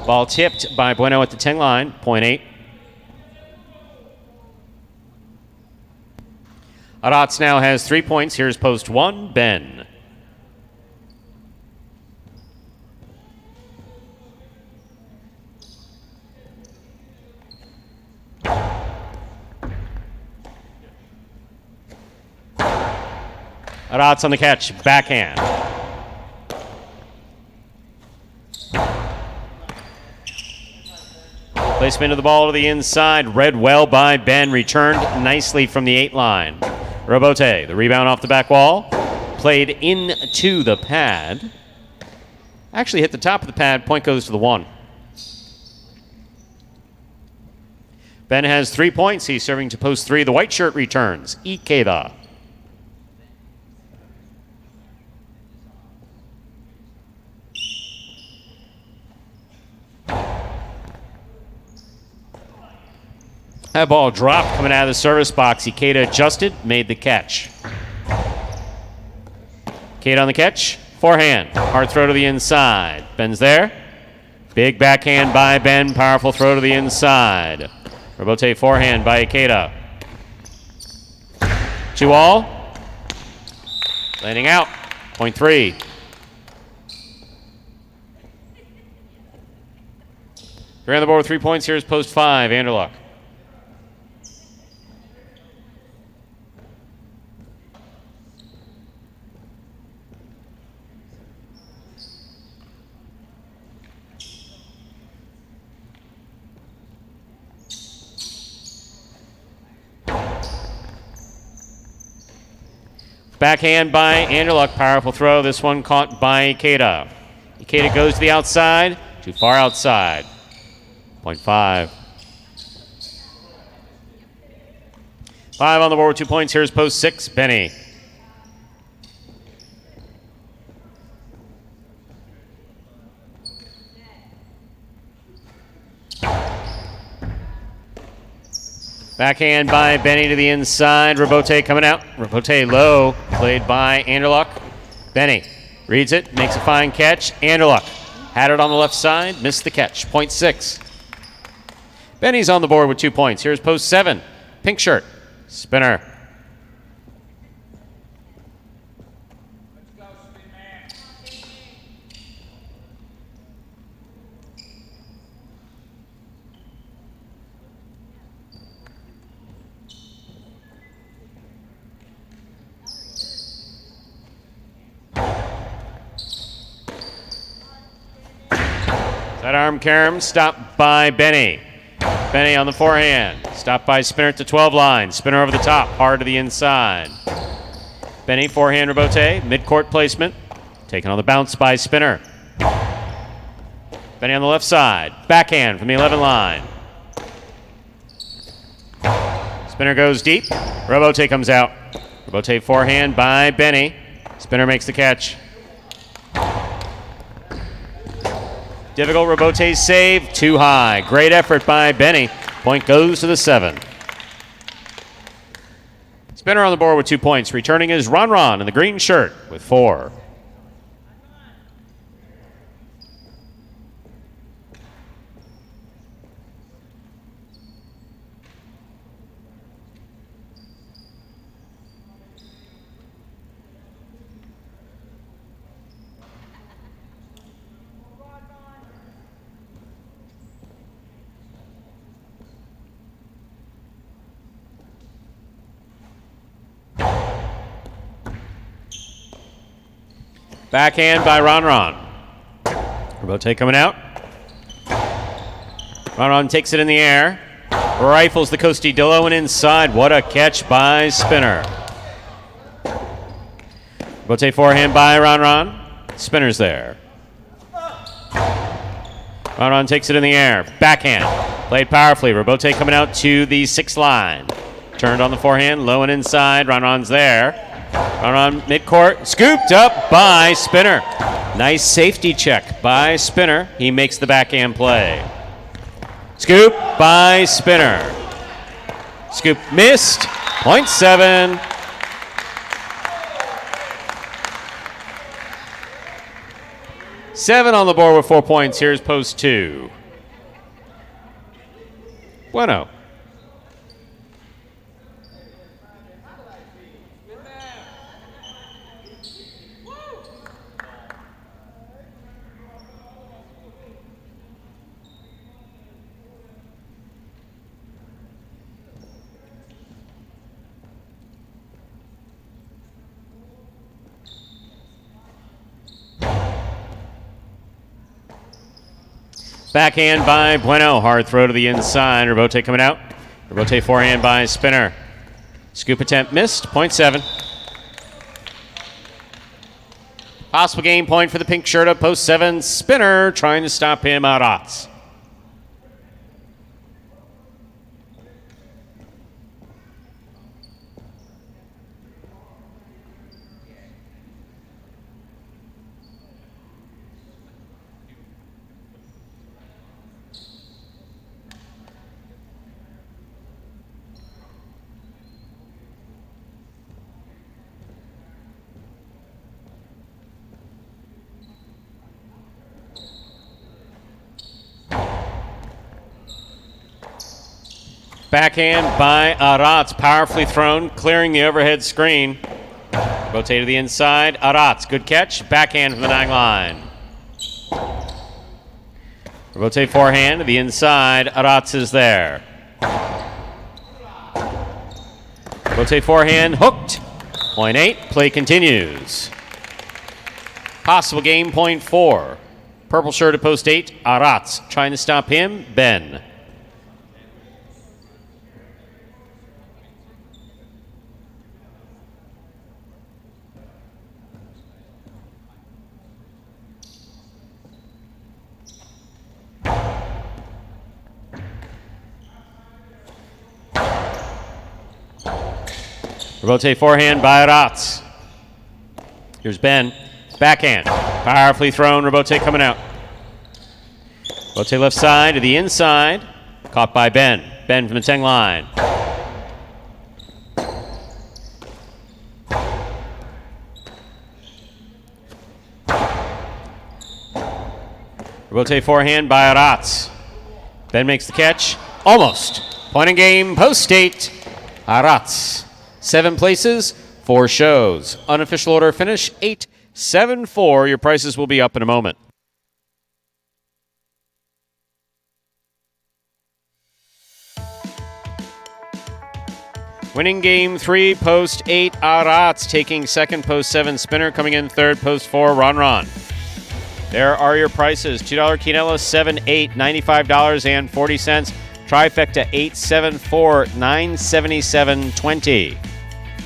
Ball tipped by Bueno at the 10 line. Point 8. Arats now has 3 points. Here's post 1, Ben. Arats on the catch, backhand. Placement of the ball to the inside, read well by Ben, returned nicely from the 8 line. Rebote, the rebound off the back wall, played into the pad. Actually hit the top of the pad, point goes to the 1. Ben has 3 points, he's serving to post 3. The white shirt returns, Ikeda. That ball dropped coming out of the service box. Ikeda adjusted, made the catch. Ikeda on the catch. Forehand. Hard throw to the inside. Ben's there. Big backhand by Ben. Powerful throw to the inside. Rebote forehand by Ikeda. 2-all. Landing out. Point 3. Three on the board with 3 points. Here's post 5, Anderluck. Backhand by Anderluck. Powerful throw. This one caught by Ikeda. Ikeda goes to the outside. Too far outside. Point 5. 5 on the board with 2 points. Here's post 6, Benny. Backhand by Benny to the inside. Rebote coming out. Rebote low. Played by Anderluck. Benny reads it. Makes a fine catch. Anderluck had it on the left side. Missed the catch. Point 6. Benny's on the board with 2 points. Here's post 7. Pink shirt. Spinner. That arm carom stopped by Benny. Benny on the forehand. Stopped by Spinner at the 12 line. Spinner over the top, hard to the inside. Benny, forehand rebote, mid-court placement. Taken on the bounce by Spinner. Benny on the left side. Backhand from the 11 line. Spinner goes deep. Rebote comes out. Rebote forehand by Benny. Spinner makes the catch. Difficult rebote save, too high. Great effort by Benny. Point goes to the 7. Spinner on the board with 2 points. Returning is Ron in the green shirt with 4. Backhand by Ron. Rebote coming out. Ron takes it in the air. Rifles the Costadillo and inside. What a catch by Spinner. Rebote forehand by Ron. Spinner's there. Ron takes it in the air. Backhand. Played powerfully. Rebote coming out to the 6th line. Turned on the forehand. Low and inside. Ron's there. Ron midcourt, scooped up by Spinner. Nice safety check by Spinner. He makes the backhand play. Scoop by Spinner. Scoop missed. Point 7. Seven on the board with 4 points. Here's post 2. Bueno. Backhand by Bueno. Hard throw to the inside. Rebote coming out. Rebote forehand by Spinner. Scoop attempt missed. Point 7. Possible game point for the pink shirt up. Post 7. Spinner trying to stop him out odds. Backhand by Aratz, powerfully thrown, clearing the overhead screen. Rotate to the inside, Aratz, good catch. Backhand from the 9 line. Rotate forehand to the inside, Aratz is there. Rotate forehand, hooked. Point 8, play continues. Possible game point 4. Purple shirt at post 8, Aratz, trying to stop him, Ben. Rotate forehand by Aratz. Here's Ben. Backhand. Powerfully thrown. Rebote coming out. Rebote left side to the inside. Caught by Ben. Ben from the 10 line. Rebote forehand by Aratz. Ben makes the catch. Almost. Point and game, post state, Arats. 7 places, 4 shows. Unofficial order finish, 8-7-4. Your prices will be up in a moment. Winning game 3, post 8, Arats. Taking second, post 7, Spinner. Coming in third, post 4, Ron. There are your prices. $2 Quinella, 7-8, $95.40. Trifecta, 8-7-4, $977.20.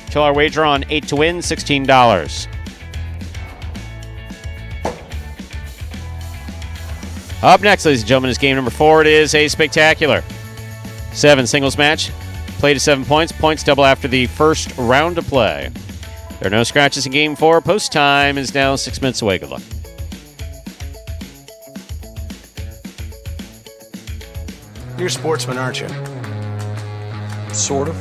$2 wager on 8 to win, $16. Up next, ladies and gentlemen, is game number 4. It is a spectacular 7 singles match. Play to 7 points. Points double after the first round of play. There are no scratches in game 4. Post time is now 6 minutes away. Good luck. You're a sportsman, aren't you? Sort of.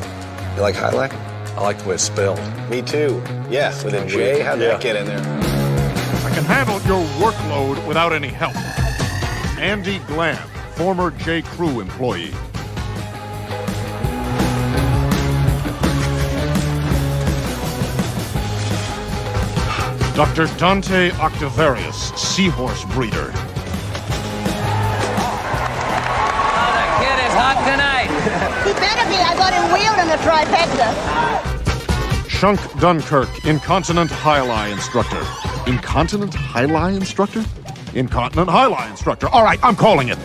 You like highlight? I like the way it's spelled. Me too. Yeah, with a J. How'd that get in there? I can handle your workload without any help. Andy Glam, former J. Crew employee. Dr. Dante Octavarius, seahorse breeder. Hot tonight. He better be. I got him wheeled in the trifecta. Shunk Dunkirk, incontinent highline instructor. Incontinent highline instructor? Incontinent highline instructor. All right, I'm calling it.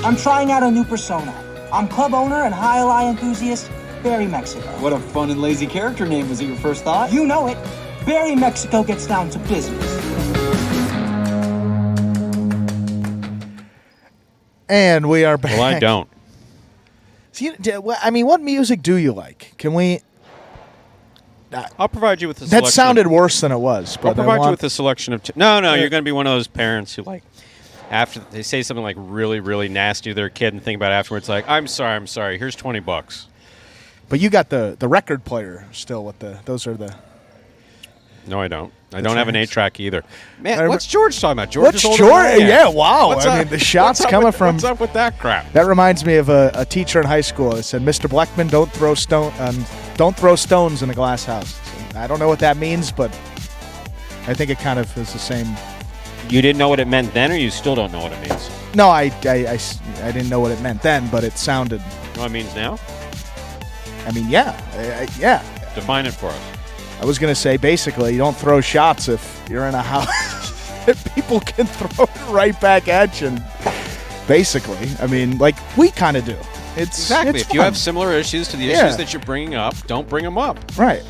I'm trying out a new persona. I'm club owner and highline enthusiast, Barry Mexico. What a fun and lazy character name. Was it your first thought? You know it. Barry Mexico gets down to business. And we are back. Well, I don't. See, I mean, what music do you like? Can we? I'll provide you with a selection. That sounded worse than it was. But I'll provide you with a selection of... No, you're going to be one of those parents who, like, after they say something, like, really, really nasty to their kid and think about it afterwards, like, I'm sorry, here's $20. But you got the record player still with those are the... No, I don't. I don't have an 8-track either. Man, what's George talking about? George What's is older George? than I am. Yeah, wow. What's I up? mean, the shots coming from... What's up with that crap? That reminds me of a teacher in high school that said, Mr. Bleckman, don't throw stones in a glass house. So I don't know what that means, but I think it kind of is the same. You didn't know what it meant then, or you still don't know what it means? No, I didn't know what it meant then, but it sounded... You know what it means now? I mean, yeah. Yeah. Define it for us. I was going to say, basically, you don't throw shots if you're in a house that people can throw it right back at you. Basically, I mean, like we kind of do. Exactly. It's if you fun. have similar issues to the issues that you're bringing up, don't bring them up. Right.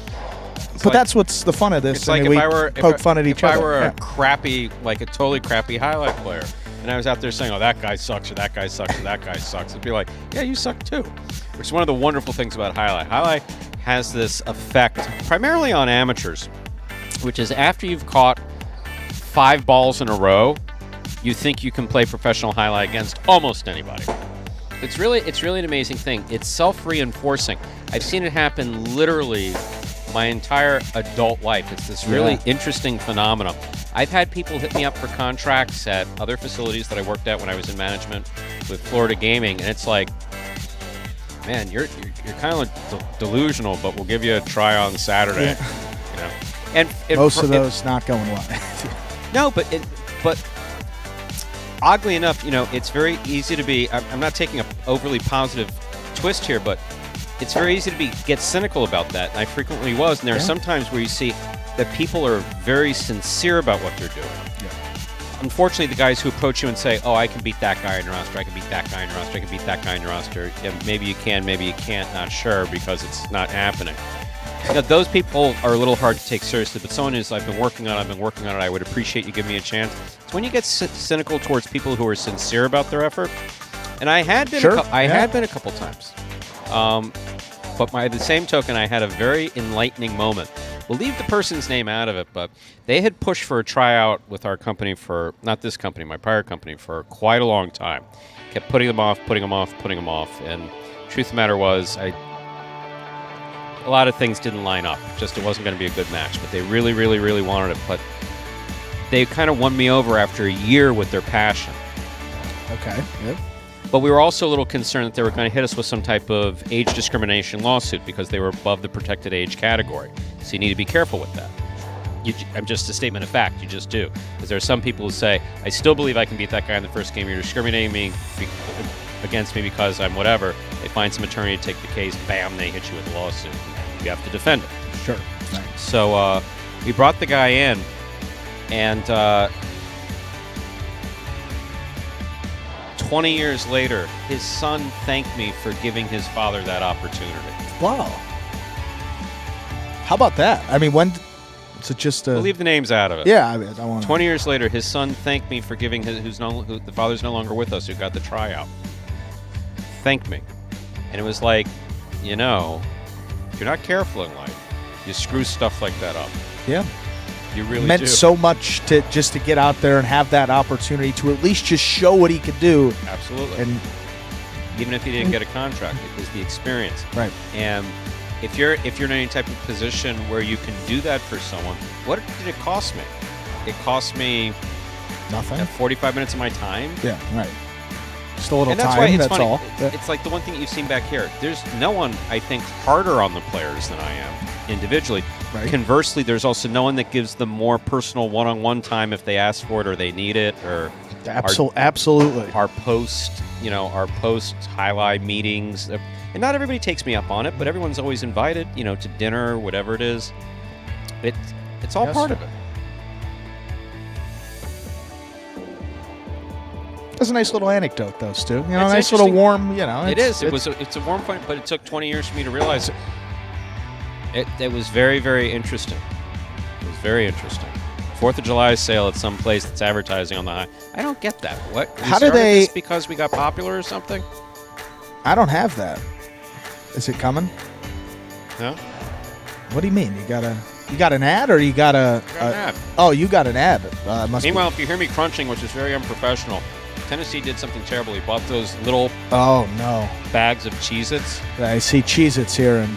It's but that's what's the fun of this. It's like we if I were poke fun at each other. If I were a crappy, like a totally crappy highlight player, and I was out there saying, "Oh, that guy sucks," or "That guy sucks," or "That guy sucks," it'd be like, "Yeah, you suck too." Which is one of the wonderful things about highlight. Highlight has this effect primarily on amateurs, which is after you've caught 5 balls in a row, you think you can play professional highlight against almost anybody. It's really an amazing thing. It's self-reinforcing. I've seen it happen literally my entire adult life. It's this really interesting phenomenon. I've had people hit me up for contracts at other facilities that I worked at when I was in management with Florida Gaming, and it's like, man, you're kind of delusional, but we'll give you a try on Saturday. You know, and most of those not going well. No, but oddly enough, you know, it's very easy to be. I'm not taking an overly positive twist here, but it's very easy to get cynical about that, and I frequently was. And there are some times where you see that people are very sincere about what they're doing. Unfortunately, the guys who approach you and say, "Oh, I can beat that guy in your roster. I can beat that guy in your roster. I can beat that guy in your roster." Yeah, maybe you can, maybe you can't. Not sure because it's not happening. You know, those people are a little hard to take seriously. But someone who's I've been working on it. I would appreciate you giving me a chance. It's when you get cynical towards people who are sincere about their effort. And I had been, had been a couple times. But by the same token, I had a very enlightening moment. We'll leave the person's name out of it, but they had pushed for a tryout with our company for, not this company, my prior company, for quite a long time. Kept putting them off. And truth of the matter was, a lot of things didn't line up. Just it wasn't going to be a good match, but they really, really, really wanted it. But they kind of won me over after a year with their passion. Okay. Yep. But we were also a little concerned that they were going to hit us with some type of age discrimination lawsuit because they were above the protected age category. So you need to be careful with that. I'm just a statement of fact. You just do. Because there are some people who say, I still believe I can beat that guy in the first game. You're discriminating against me because I'm whatever. They find some attorney to take the case. Bam, they hit you with a lawsuit. You have to defend it. Sure. So we brought the guy in, and 20 years later, his son thanked me for giving his father that opportunity. Wow. How about that? I mean, when... Is it just we'll leave the names out of it. Yeah, I mean, I don't want 20 years later, his son thanked me for giving who the father's no longer with us, who got the tryout. Thanked me. And it was like, if you're not careful in life, you screw stuff like that up. Yeah. You really meant do. so much to get out there and have that opportunity to at least just show what he could do. Absolutely. And even if he didn't get a contract, it was the experience. Right. And if you're in any type of position where you can do that for someone, what did it cost me? It cost me nothing. 45 minutes of my time. Yeah, right. Just a little and that's time. Why it's that's funny. all. It's like the one thing you've seen back here. There's no one, I think, harder on the players than I am individually. Right. Conversely, there's also no one that gives them more personal one-on-one time if they ask for it or they need it, or absolutely. Our post highlight meetings. And not everybody takes me up on it, but everyone's always invited, to dinner, whatever it is. It's all part of it. That's a nice little anecdote, though, Stu. It's nice little warm. It is. It's a warm point, but it took 20 years for me to realize it. It was very, very interesting. It was very interesting. 4th of July sale at some place that's advertising on the high. I don't get that. What? How do they? This because we got popular or something? I don't have that. Is it coming? No. What do you mean? You got an ad, or you got an ad? Oh, you got an ad. Meanwhile, if you hear me crunching, which is very unprofessional, Tennessee did something terrible. He bought those little bags of Cheez-Its. I see Cheez-Its here, and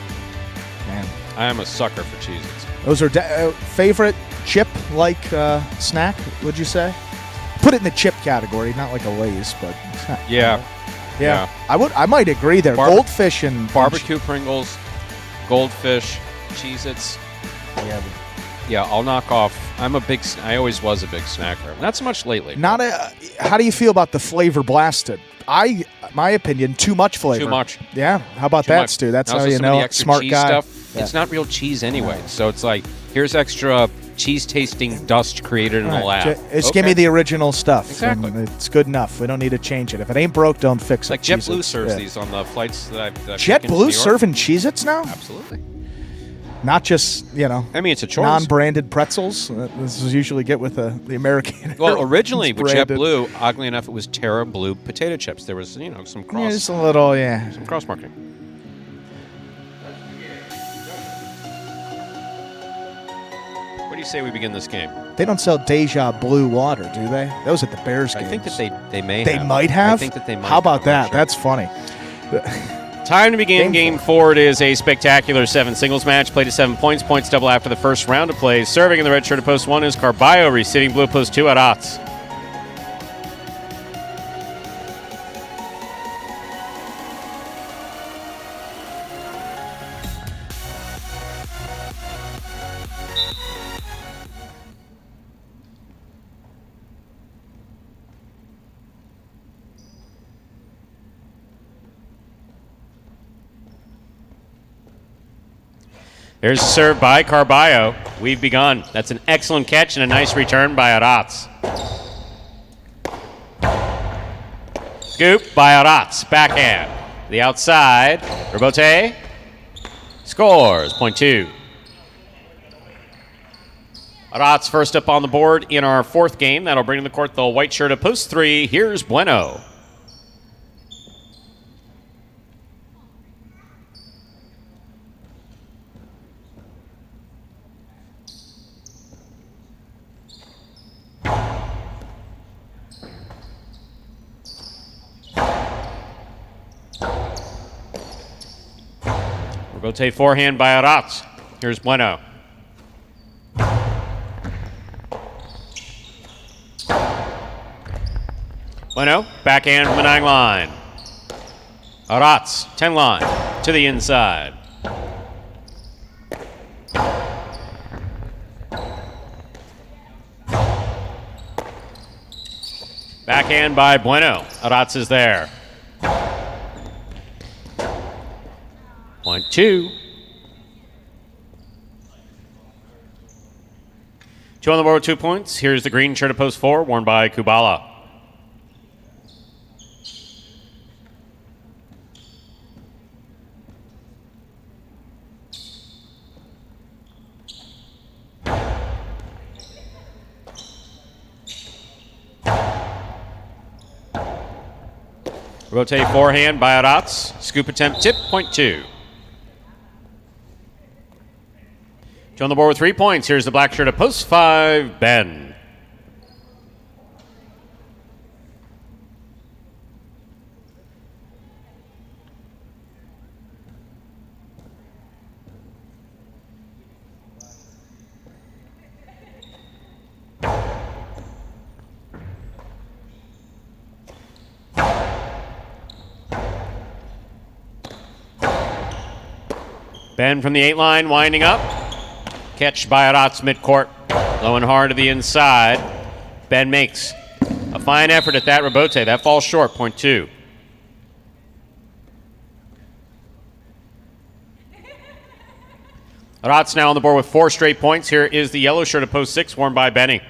man, I am a sucker for Cheez-Its. Those are favorite chip-like snack, would you say? Put it in the chip category, not like a Lay's, but yeah. I might agree there. Goldfish and barbecue Pringles, Goldfish, Cheez-Its. Yeah, I'll knock off. I always was a big snacker. Not so much lately. How do you feel about the flavor blasted? My opinion, too much flavor. Too much. Yeah. How about that, Stu? That's how you know smart guy. Stuff, it's not real cheese anyway. So it's like, here's extra cheese-tasting dust created in a lab. Just give me the original stuff. Exactly. It's good enough. We don't need to change it. If it ain't broke, don't fix it. Like JetBlue serves these on the flights that I've JetBlue serving Cheez-Its now? Absolutely. Not just, I mean, it's a choice. Non-branded pretzels. This is usually get with the American. Well, originally with JetBlue, oddly enough, it was Terra Blue potato chips. There was, some cross. Yeah, just a little, some cross marketing. What do you say we begin this game? They don't sell Deja Blue water, do they? That was at the Bears game. I think that they may They have. might have? I think that they might. How about that? Sure. That's funny. Time to begin Game 4. It is a spectacular 7 singles match. Played to 7 points. Points double after the first round of play. Serving in the red shirt at post 1 is Carballo. Receiving blue post 2 at Otts. There's a serve by Carballo. We've begun. That's an excellent catch and a nice return by Aratz. Scoop by Aratz. Backhand. The outside. Robote scores. Point 2. Aratz first up on the board in our 4th game. That'll bring to the court the white shirt of post 3. Here's Bueno. Rotate forehand by Aratz. Here's Bueno. Bueno, backhand from the 9 line. Aratz, 10 line, to the inside. Backhand by Bueno. Aratz is there. Point 2. 2 on the board with 2 points. Here's the green shirt at post 4, worn by Kubala. Rotate forehand by Aratz. Scoop attempt tip, point 2. 2 on the board with 3 points. Here's the black shirt at post 5, Ben. Ben from the 8 line, winding up. Catch by Aratz midcourt. Low and hard to the inside. Ben makes a fine effort at that rebote. That falls short, point 2. Aratz now on the board with 4 straight points. Here is the yellow shirt at post 6, worn by Benny.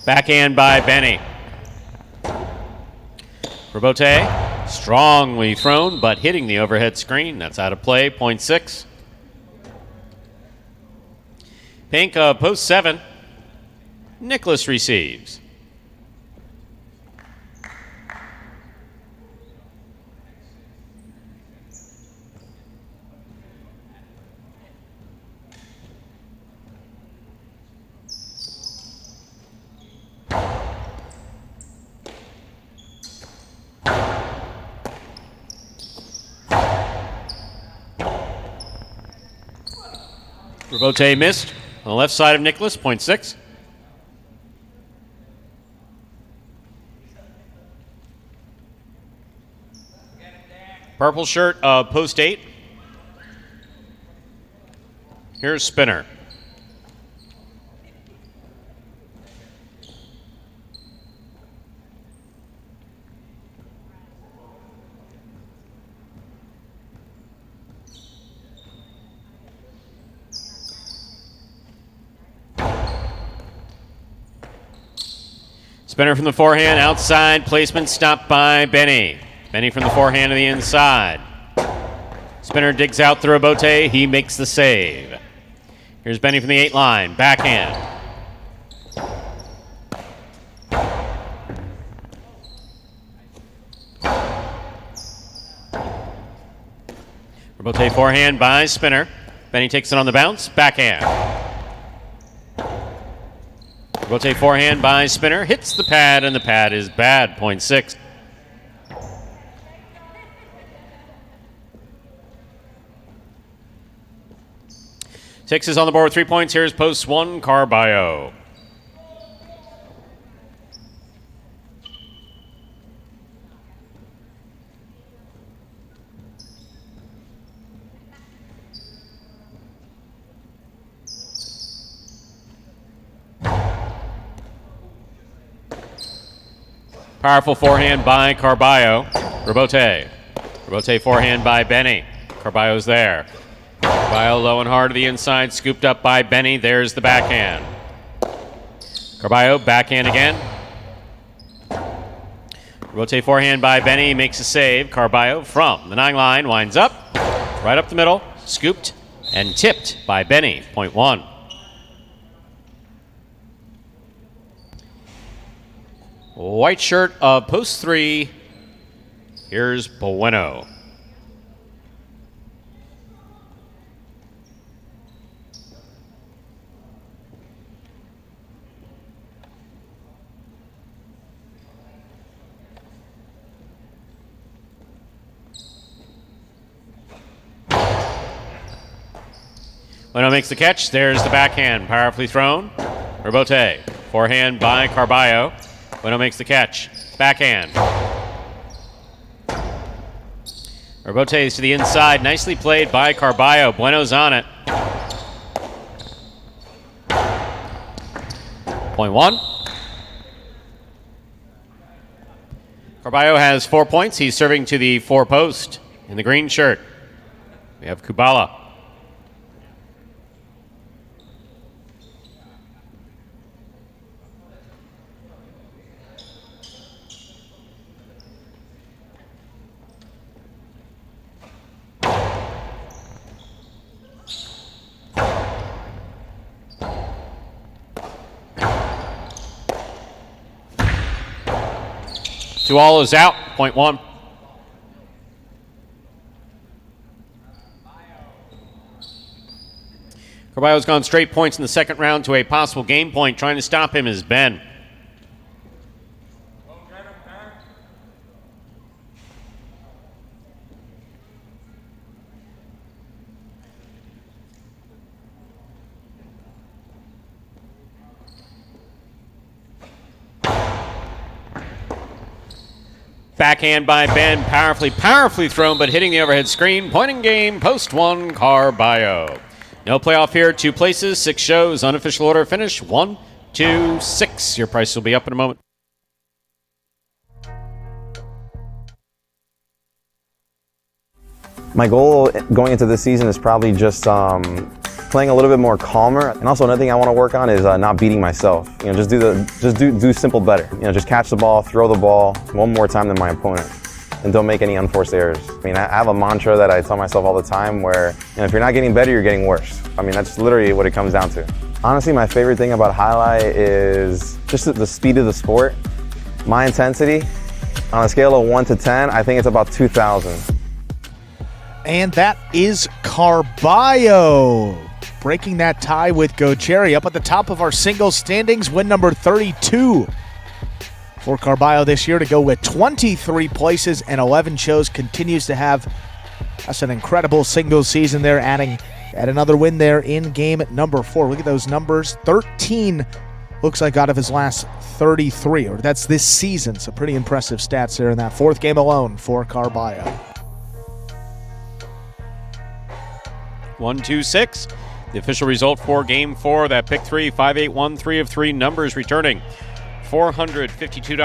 Backhand by Benny. Rebote, strongly thrown, but hitting the overhead screen. That's out of play, point 6. Pink, post 7. Nicholas receives. Rebote missed on the left side of Nicholas, point 6. Purple shirt, post 8. Here's Spinner. Spinner from the forehand, outside placement, stopped by Benny. Benny from the forehand to the inside. Spinner digs out the rebote, he makes the save. Here's Benny from the 8 line, backhand. Rebote forehand by Spinner. Benny takes it on the bounce, backhand. Rotate forehand by Spinner, hits the pad, and the pad is bad, point 6. Six is on the board with 3 points. Here's post 1, Carballo. Powerful forehand by Carballo. Rebote. Rebote forehand by Benny. Carballo's there. Carballo low and hard to the inside, scooped up by Benny. There's the backhand. Carballo, backhand again. Rebote forehand by Benny, makes a save. Carballo from the 9 line, winds up, right up the middle, scooped and tipped by Benny, point 1. White shirt of post 3. Here's Bueno. Bueno makes the catch. There's the backhand. Powerfully thrown. Rebote. Forehand by Carballo. Bueno makes the catch. Backhand. Rebote is to the inside. Nicely played by Carballo. Bueno's on it. Point one. Carballo has 4 points. He's serving to the 4-post in the green shirt. We have Kubala. Two all is out. Point one. Carballo's gone straight points in the second round to a possible game point. Trying to stop him is Ben. Backhand by Ben, powerfully thrown, but hitting the overhead screen. Pointing game, post one, Carballo. No playoff here, 2 places, 6 shows. Unofficial order finish, 1, 2, 6. Your price will be up in a moment. My goal going into this season is probably just playing a little bit more calmer, and also another thing I want to work on is not beating myself. You know, just do simple better. You know, just catch the ball, throw the ball one more time than my opponent, and don't make any unforced errors. I mean, I have a mantra that I tell myself all the time where, you know, if you're not getting better, you're getting worse. I mean, that's literally what it comes down to. Honestly, my favorite thing about highlight is just the speed of the sport. My intensity, on a scale of 1 to 10, I think it's about 2,000. And that is Carballo, breaking that tie with Gocherry. Up at the top of our singles standings, win number 32 for Carballo this year to go with 23 places and 11 shows. Continues to have that's an incredible singles season there, adding another win there in game number 4. Look at those numbers. 13 looks like out of his last 33, or that's this season. So pretty impressive stats there in that 4th game alone for Carballo. 1, 2, 6. The official result for Game 4, that pick 3, 5-8-1, 3 of 3 numbers returning. $452.80, $2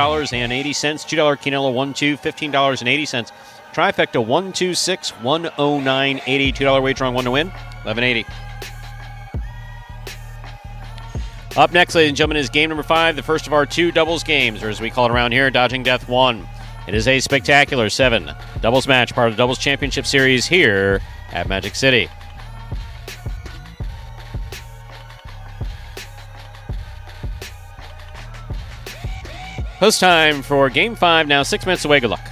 Quinella 1-2, $15.80. Trifecta 126, 109.80. $2 wager on 1 to win, $11.80. Up next, ladies and gentlemen, is game number 5, the first of our 2 doubles games, or as we call it around here, Dodging Death 1. It is a spectacular 7 doubles match, part of the Doubles Championship Series here at Magic City. Post time for Game 5, now 6 minutes away. Good luck.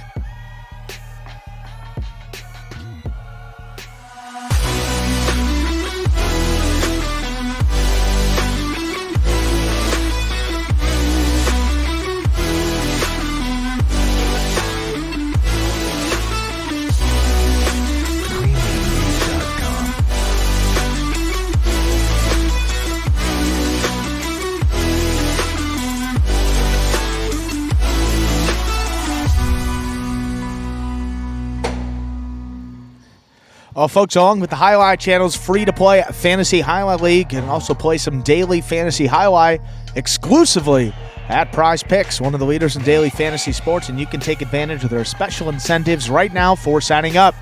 Folks, along with the Highlight channel's free-to-play Fantasy Highlight League, and also play some daily Fantasy Highlight exclusively at Prize Picks, one of the leaders in daily fantasy sports, and you can take advantage of their special incentives right now for signing up.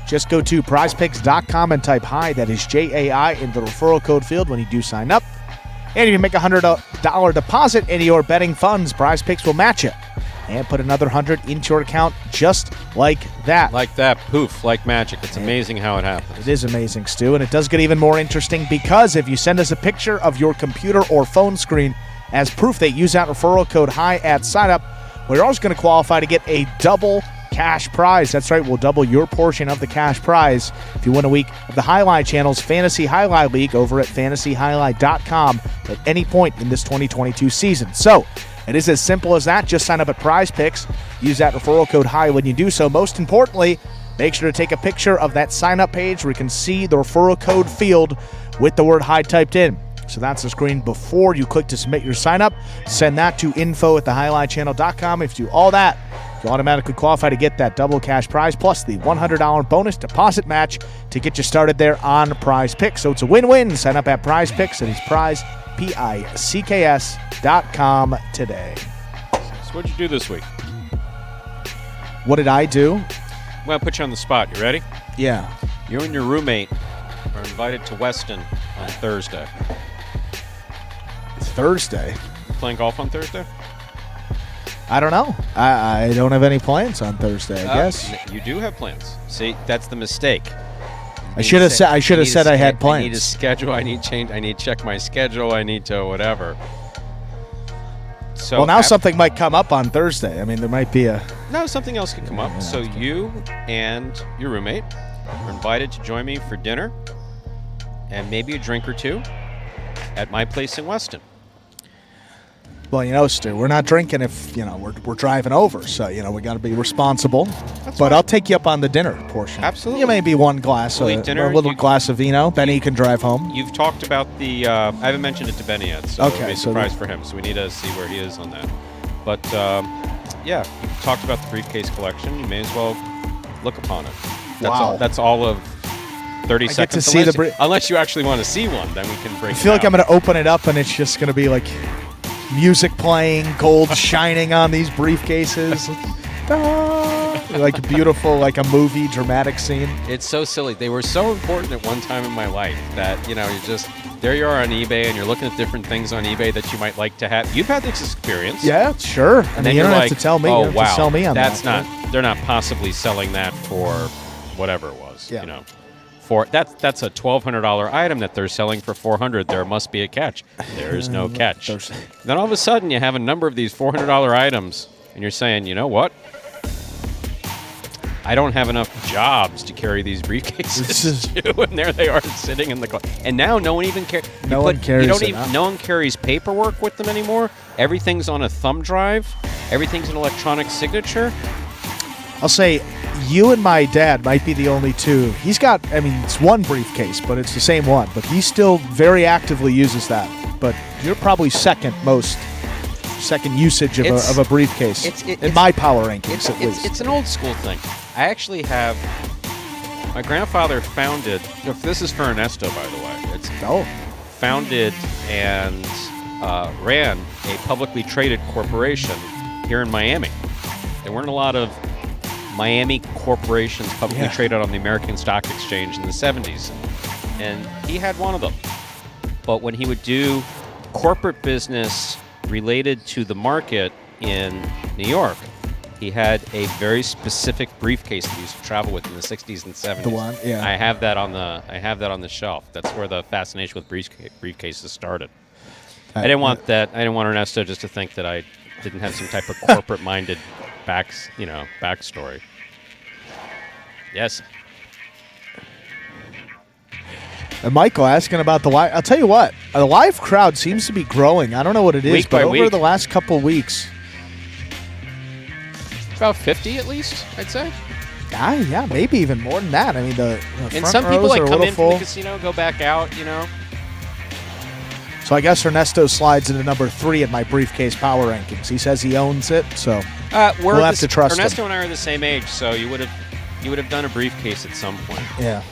Just go to prizepicks.com and type HI, that is J-A-I, in the referral code field when you do sign up. And if you make a $100 deposit into your betting funds, Prize Picks will match it and put another $100 into your account just like that. Like that, poof, like magic. It's amazing how it happens. It is amazing, Stu, and it does get even more interesting because if you send us a picture of your computer or phone screen as proof that you use that referral code HI at sign-up, we're also going to qualify to get a double cash prize. That's right, we'll double your portion of the cash prize if you win a week of the Highlight Channel's Fantasy Highlight League over at fantasyhighlight.com at any point in this 2022 season. So, it is as simple as that. Just sign up at Prize Picks. Use that referral code HI when you do so. Most importantly, make sure to take a picture of that sign-up page where you can see the referral code field with the word high typed in. So that's the screen before you click to submit your sign up. Send that to info@thehighlinechannel.com. If you do all that, you automatically qualify to get that double cash prize plus the $100 bonus deposit match to get you started there on Prize Picks. So it's a win-win. Sign up at Prize Picks. It is Prize, PICKS.com today. So what'd you do this week? What did I do? Well, I'll put you on the spot. You ready? Yeah. You and your roommate are invited to Weston on Thursday. Thursday? Playing golf on Thursday? I don't know. I don't have any plans on Thursday, I guess. You do have plans. See, that's the mistake. I should have said I had plans. I need a schedule. I need change. I need to check my schedule. I need to whatever. So well, now something might come up on Thursday. I mean, there might be something else could come up. So you and your roommate are invited to join me for dinner and maybe a drink or two at my place in Weston. Well, Stu, we're not drinking if, we're driving over. So, we got to be responsible. But fine. I'll take you up on the dinner portion. Absolutely. Maybe one glass, We'll eat dinner. a little glass of vino. Benny can drive home. You've talked about the, I haven't mentioned it to Benny yet, so it'll be a surprise for him. So we need to see where he is on that. But, you've talked about the briefcase collection. You may as well look upon it. That's all of 30 seconds. To see unless you actually want to see one, then we can break it I feel like out. I'm going to open it up and it's just going to be like music playing, gold shining on these briefcases. Like beautiful, like a movie dramatic scene. It's so silly. They were so important at one time in my life that, there you are on eBay and you're looking at different things on eBay that you might like to have. You've had this experience. Yeah, sure. And then you you're don't like, have to tell me. oh, you don't have to sell me on that's that. They're not possibly selling that for whatever it was, Yeah. That's a $1,200 item that they're selling for $400. There must be a catch. There is no catch. Then all of a sudden you have a number of these $400 items and you're saying, you know what? I don't have enough jobs to carry these briefcases too, and there they are sitting in the and now no one even cares. No one carries No one carries paperwork with them anymore. Everything's on a thumb drive. Everything's an electronic signature. I'll say you and my dad might be the only two. He's got, it's one briefcase, but it's the same one. But he still very actively uses that. But you're probably second usage of a briefcase in my power rankings, at least. It's an old school thing. I actually have, my grandfather founded, this is for Ernesto, by the way. It's founded and ran a publicly traded corporation here in Miami. There weren't a lot of Miami corporations publicly traded on the American Stock Exchange in the 70s. And he had one of them. But when he would do corporate business related to the market in New York, he had a very specific briefcase that he used to travel with in the 60s and 70s. The one, yeah. I have that on the shelf. That's where the fascination with briefcases started. I didn't want Ernesto just to think that I didn't have some type of corporate-minded backstory. Yes. And Michael asking about the live. I'll tell you what, the live crowd seems to be growing. I don't know what it is, Week but by over week. the last couple weeks, About 50 at least, I'd say. yeah, maybe even more than that. The And front some people rows are a come little in full. from the casino, go back out, So I guess Ernesto slides into number 3 at my briefcase power rankings. He says he owns it, so we'll have to trust Ernesto him. and I are the same age, so you would have done a briefcase at some point. Yeah.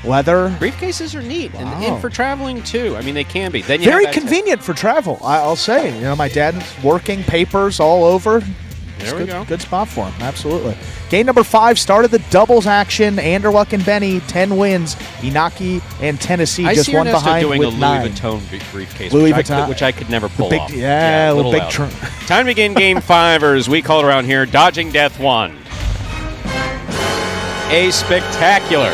Leather. Briefcases are neat, Wow. and for traveling too. They can be. Then you Very have that convenient for travel, I'll say. My dad's working, papers all over. There we go. Good spot for him, absolutely. Game number 5 started the doubles action. Anderluck and Benny, 10 wins. Inaki and Tennessee I just see one Ernesto behind doing with a Louis 9. Vuitton briefcase, Louis Vuitton. which I could never pull big, off. Yeah, a little big loud. trunk. Time to begin Game 5, or as we call it around here, Dodging Death 1. A spectacular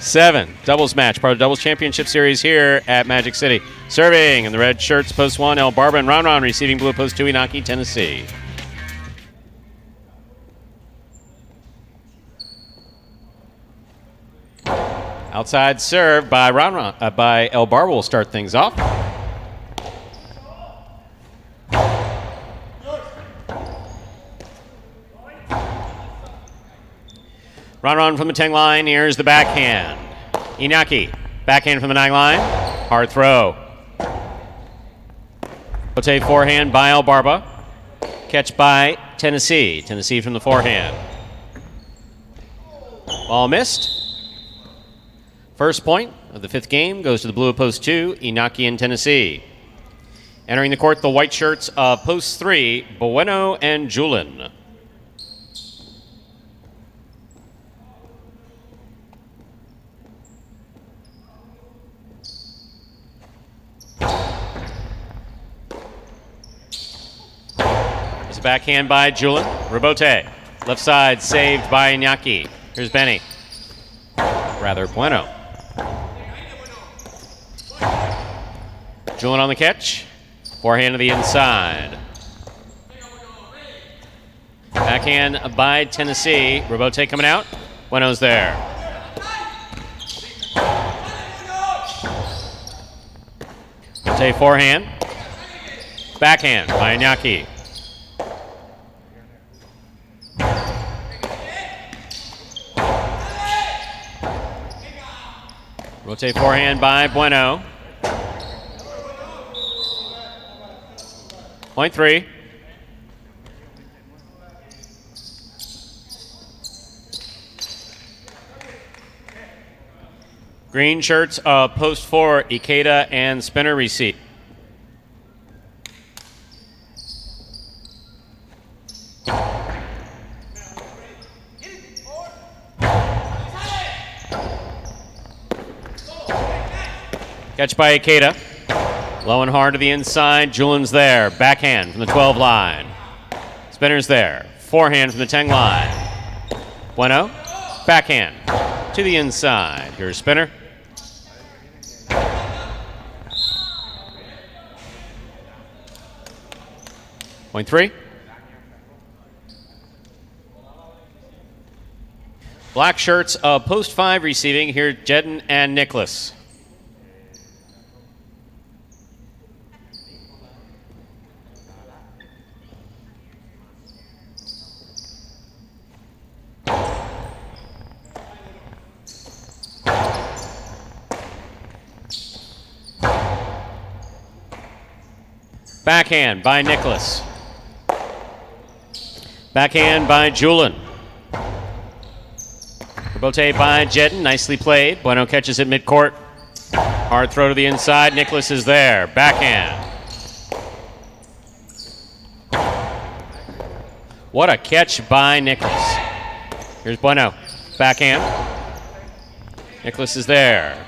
7 doubles match, part of the Doubles Championship Series here at Magic City. Serving in the red shirts, post 1, El Barba and Ron Ron. Receiving blue, post 2, Inaki, Tennessee. Outside serve by by El Barba will start things off. Run from the 10 line. Here's the backhand. Inaki. Backhand from the 9 line. Hard throw. Rotate forehand by Albarba. Catch by Tennessee. Tennessee from the forehand. Ball missed. First point of the 5th game goes to the blue of post 2, Inaki and Tennessee. Entering the court, the white shirts of post 3, Bueno and Julin. There's a backhand by Julin. Robote. Left side saved by Inaki. Here's Benny. Rather, Bueno. Julin on the catch. Forehand to the inside. Backhand by Tennessee. Robote coming out. Bueno's there. Robote forehand. Backhand by Inaki. Rotate forehand by Bueno. Point 3. Green shirts post 4, Ikeda and Spinner receive. Catch by Ikeda. Low and hard to the inside. Julin's there. Backhand from the 12 line. Spinner's there. Forehand from the 10 line. Bueno. Backhand to the inside. Here's Spinner. Point 3. Black shirts post 5 receiving. Here, Jedden and Nicholas. Backhand by Nicholas. Backhand by Julin. Robote by Jedden. Nicely played. Bueno catches it midcourt. Hard throw to the inside. Nicholas is there. Backhand. What a catch by Nicholas. Here's Bueno. Backhand. Nicholas is there.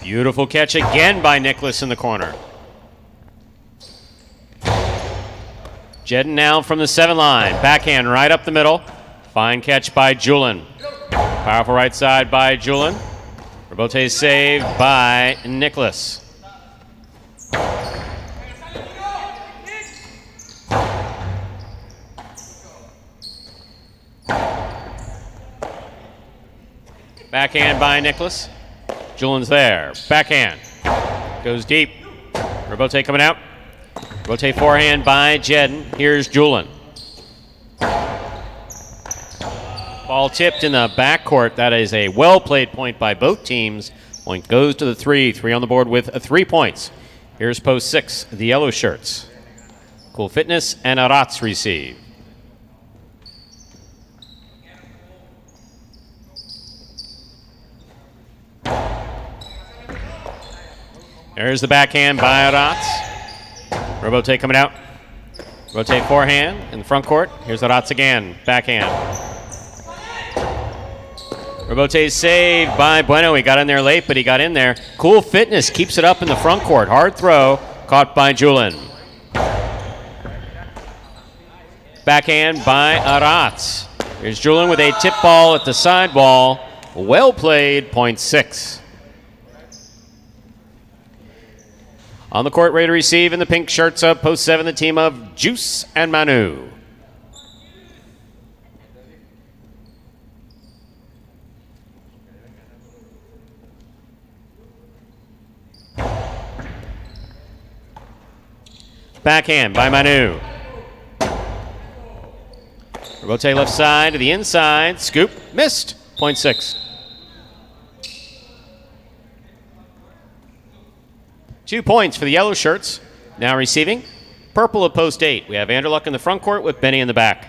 Beautiful catch again by Nicholas in the corner. Jedden now from the 7 line. Backhand right up the middle. Fine catch by Julin. Powerful right side by Julin. Robote saved by Nicholas. Backhand by Nicholas. Julin's there. Backhand. Goes deep. Robote coming out. Rotate forehand by Jedden. Here's Julin. Ball tipped in the backcourt. That is a well-played point by both teams. Point goes to the 3. 3 on the board with 3 points. Here's post 6, the yellow shirts. Cool Fitness and Arats receive. There's the backhand by Arats. Robote coming out. Rotate forehand in the front court. Here's Arats again. Backhand. Robote saved by Bueno. He got in there late, but he got in there. Cool Fitness keeps it up in the front court. Hard throw. Caught by Julin. Backhand by Arats. Here's Julin with a tip ball at the side wall. Well played. Point 6. On the court, ready to receive in the pink shirts of post 7, the team of Juice and Manu. Backhand by Manu. Robote left side to the inside. Scoop. Missed. Point 6. 2 points for the yellow shirts. Now receiving. Purple at post 8. We have Anderluck in the front court with Benny in the back.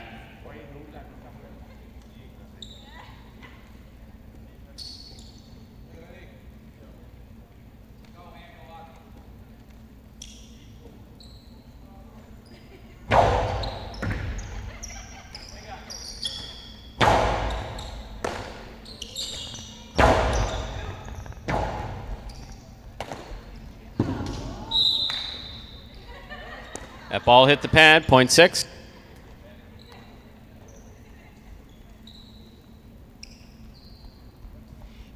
That ball hit the pad, point 6.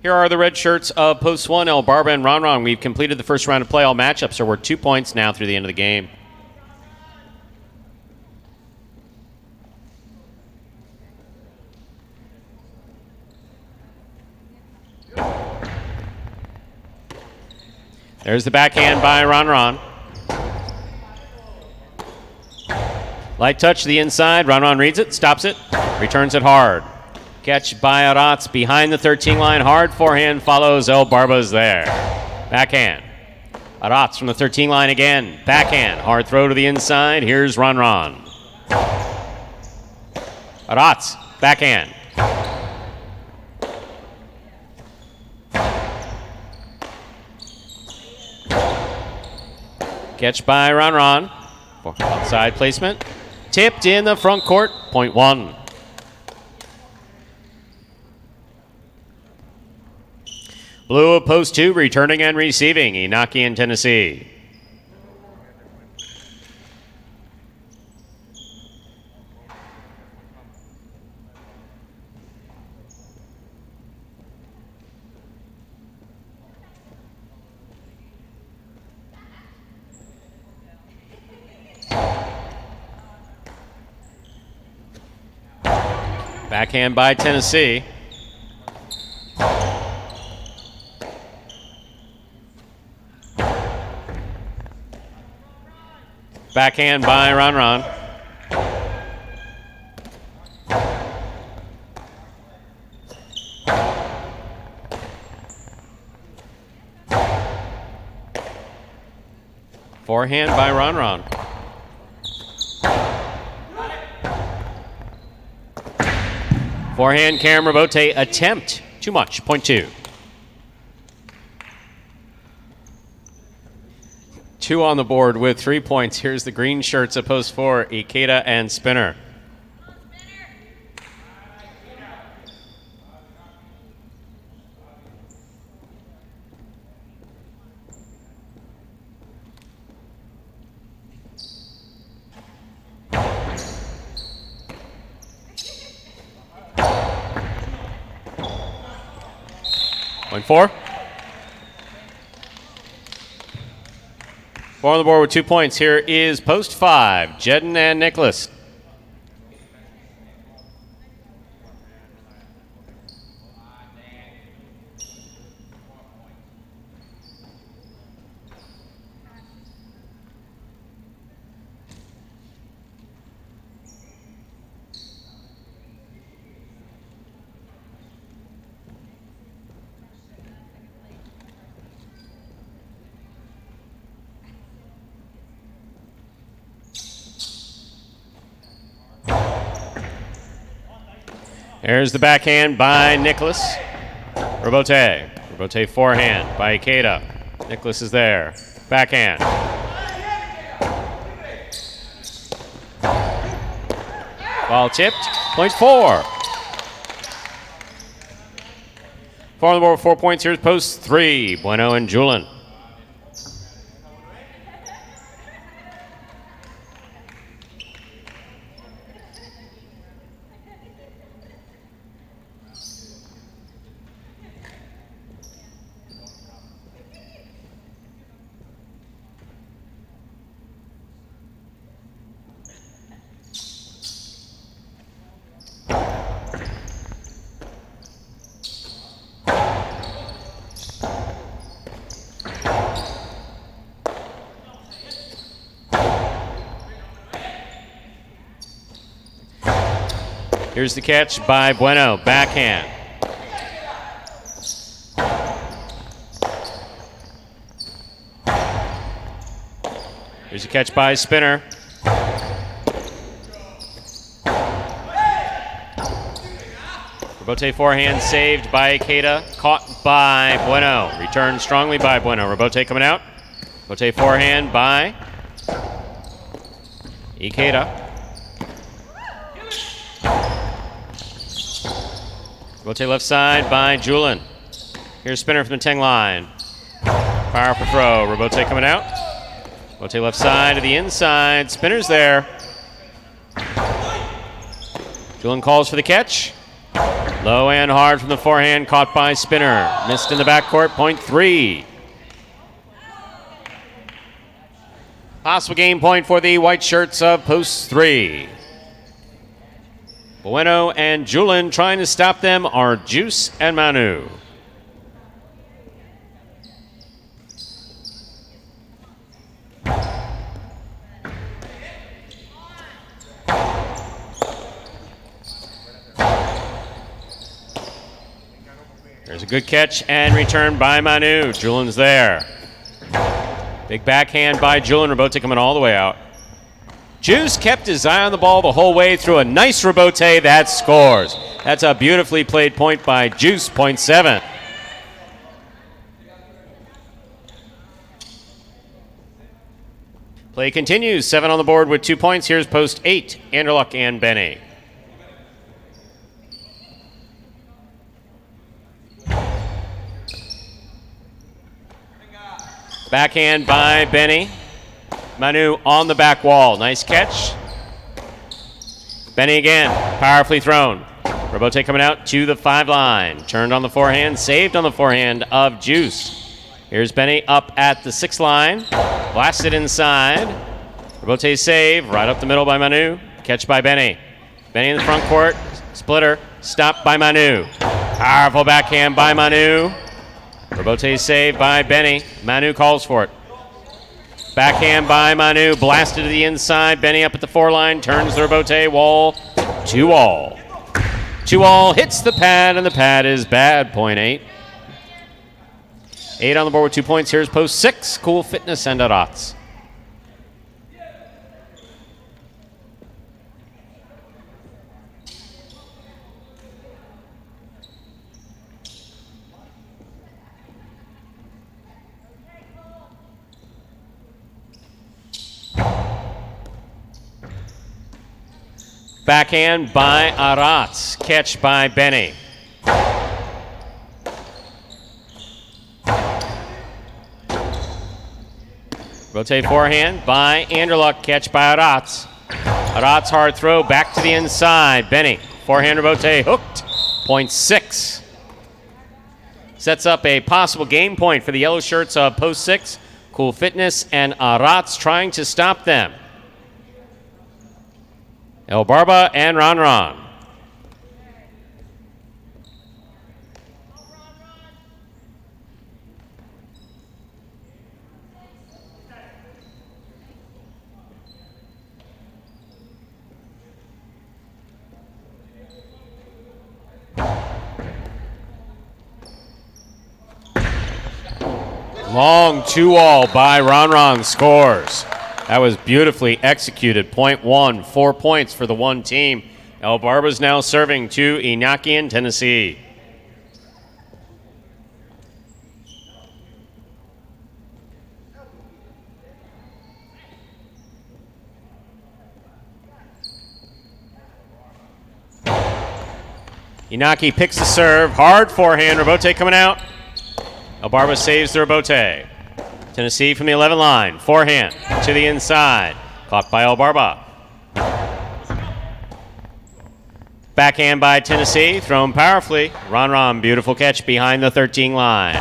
Here are the red shirts of Post 1, El Barba and Ron Ron. We've completed the first round of play. All matchups are worth 2 points now through the end of the game. There's the backhand by Ron Ron. Light touch to the inside. Ron Ron reads it, stops it, returns it hard. Catch by Aratz behind the 13 line. Hard forehand follows. El Barba's there. Backhand. Aratz from the 13 line again. Backhand. Hard throw to the inside. Here's Ron Ron. Aratz. Backhand. Catch by Ron Ron. Outside placement. Tipped in the front court. Point 1. Blue of post 2, returning and receiving. Inaki in Tennessee. Backhand by Tennessee. Backhand by Ron Ron. Forehand by Ron Ron. Forehand, Cam Robote attempt. Too much. Point 2. 2 on the board with 3 points. Here's the green shirts at post 4, Ikeda and Spinner. Point 4. 4 on the board with 2 points. Here is post 5, Jedden and Nicholas. There's the backhand by Nicholas. Robote. Robote forehand by Ikeda. Nicholas is there. Backhand. Ball tipped. Point 4. 4 on the board with 4 points. Here's post 3, Bueno and Julin. Here's the catch by Bueno. Backhand. Here's a catch by Spinner. Rebote forehand saved by Ikeda. Caught by Bueno. Returned strongly by Bueno. Rebote coming out. Rebote forehand by Ikeda. Rebote left side by Julin. Here's Spinner from the 10 line. Powerful throw. Rebote coming out. Rebote left side to the inside. Spinner's there. Julin calls for the catch. Low and hard from the forehand, caught by Spinner. Missed in the backcourt, point 3. Possible game point for the white shirts of post 3. Bueno and Julin trying to stop them are Juice and Manu. There's a good catch and return by Manu. Julin's there. Big backhand by Julin. Rebote coming all the way out. Juice kept his eye on the ball the whole way through a nice rebote that scores. That's a beautifully played point by Juice, point 7. Play continues. 7 on the board with 2 points. Here's post 8. Anderluck and Benny. Backhand by Benny. Manu on the back wall. Nice catch. Benny again. Powerfully thrown. Rebote coming out to the 5 line. Turned on the forehand. Saved on the forehand of Juice. Here's Benny up at the 6 line. Blasted inside. Rebote save. Right up the middle by Manu. Catch by Benny. Benny in the front court. Splitter. Stopped by Manu. Powerful backhand by Manu. Rebote saved by Benny. Manu calls for it. Backhand by Manu. Blasted to the inside. Benny up at the 4 line. Turns the rebote. Wall. 2-all. 2-all. Hits the pad, and the pad is bad. Point 8. 8 on the board with 2 points. Here's post 6. Cool Fitness and Arats. Backhand by Arats. Catch by Benny. Rotate forehand by Anderluck. Catch by Arats. Arats hard throw back to the inside. Benny. Forehand rebote hooked. Point 6. Sets up a possible game point for the yellow shirts of post 6. Cool Fitness and Arats trying to stop them. El Barba and Ron. Long 2-all by Ron scores. That was beautifully executed. Point 1, 4 points for the one team. El Barba's now serving to Inaki in Tennessee. Inaki picks the serve. Hard forehand. Rebote coming out. El Barba saves the rebote. Tennessee from the 11 line. Forehand to the inside. Caught by El Barba. Backhand by Tennessee. Thrown powerfully. Ron, beautiful catch behind the 13 line.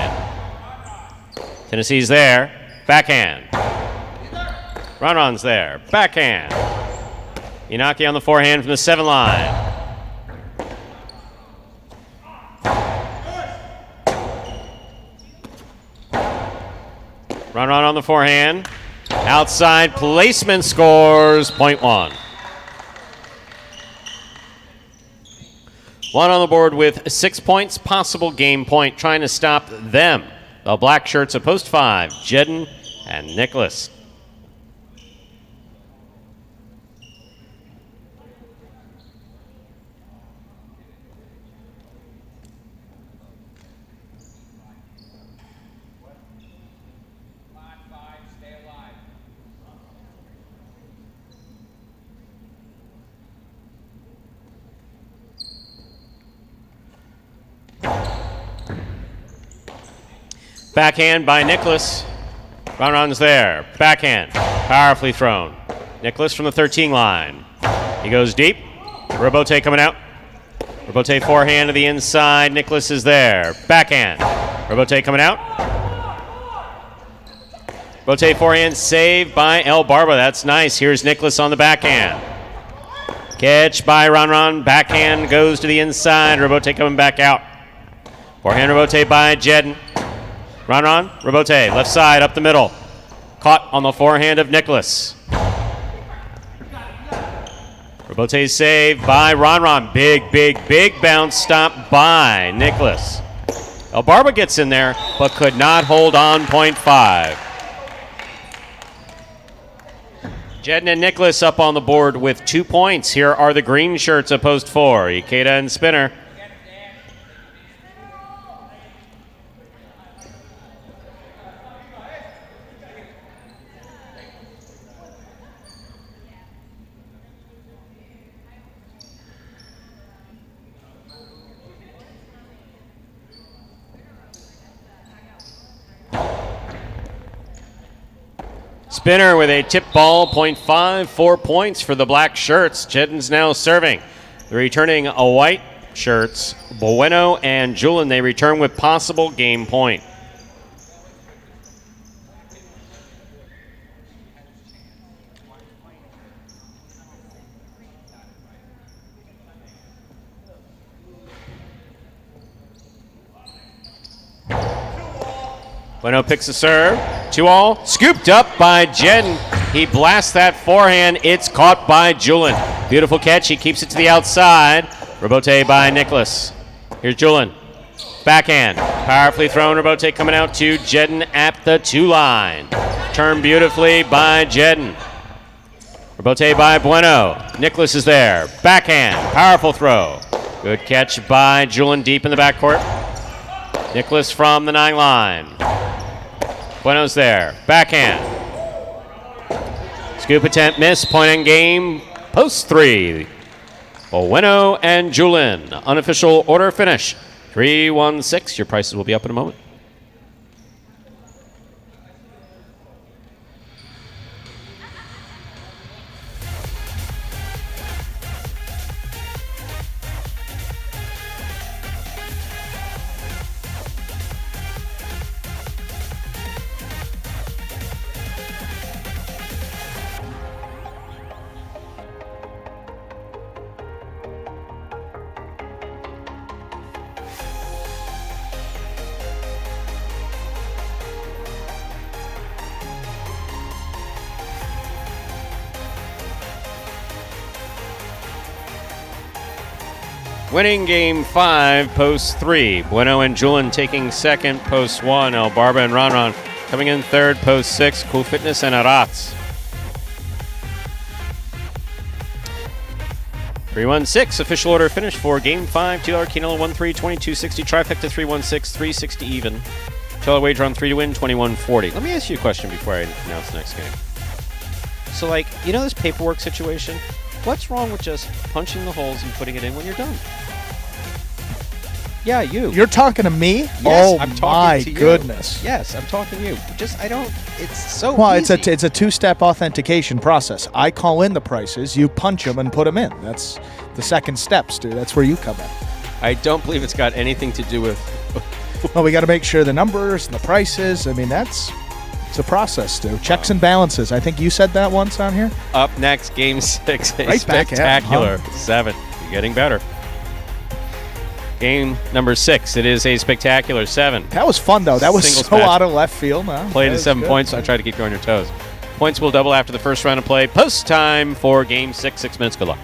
Tennessee's there. Backhand. Ron's there. Backhand. Inaki on the forehand from the 7 line. Ron on the forehand. Outside placement scores. Point 1. One on the board with 6 points, possible game point, trying to stop them. The black shirts of post 5, Jedden and Nicholas. Backhand by Nicholas. Ronron's there. Backhand. Powerfully thrown. Nicholas from the 13 line. He goes deep. Robote coming out. Robote forehand to the inside. Nicholas is there. Backhand. Robote coming out. Robote forehand saved by El Barba. That's nice. Here's Nicholas on the backhand. Catch by Ronron. Backhand goes to the inside. Robote coming back out. Forehand Robote by Jedden. Ronron, Robote, left side, up the middle. Caught on the forehand of Nicholas. Robote saved by Ronron. Big bounce stop by Nicholas. El Barba gets in there, but could not hold on point 5. Jedden and Nicholas up on the board with 2 points. Here are the green shirts of post 4, Ikeda and Spinner. Spinner with a tip ball, 0.5, 4 points for the black shirts. Jedden's now serving. The returning white shirts, Bueno and Julin, they return with possible game point. Bueno picks a serve. 2-all. Scooped up by Jedden. He blasts that forehand. It's caught by Julin. Beautiful catch. He keeps it to the outside. Robote by Nicholas. Here's Julin. Backhand. Powerfully thrown. Robote coming out to Jedden at the 2 line. Turned beautifully by Jedden. Robote by Bueno. Nicholas is there. Backhand. Powerful throw. Good catch by Julin deep in the backcourt. Nicholas from the 9 line. Bueno's there. Backhand. Scoop attempt miss. Point in game. Post 3. Bueno and Julin. Unofficial order finish. 3-1-6. Your prices will be up in a moment. Winning game 5, post 3. Bueno and Julin taking second, post 1. El Barba and Ronron coming in third, post 6. Cool Fitness and Arats. 3-1-6, official order finish for game 5. $2 Kino 1-3, 22.60. Trifecta 3-1-6, 3.60 even. $2 wager on 3 to win, 21.40. Let me ask you a question before I announce the next game. So, like, you know this paperwork situation? What's wrong with just punching the holes and putting it in when you're done? Yeah, you. You're talking to me? Yes, oh, I'm talking my to you. goodness. Yes, I'm talking to you. Just, I don't, it's so well, easy. it's a two-step authentication process. I call in the prices, you punch them and put them in. That's the second step, Stu. That's where you come in. I don't believe it's got anything to do with... Well, we got to make sure the numbers and the prices, I mean, it's a process, Stu. Checks and balances. I think you said that once on here. Up next, game 6. A Right back at 'em, spectacular 7. You're getting better. Game number 6. It is a spectacular 7. That was fun, though. That was Singles so match. out of left field. No, Played that at was 7 good. points. I tried to keep you on your toes. Points will double after the first round of play. Post time for game 6. 6 minutes. Good luck.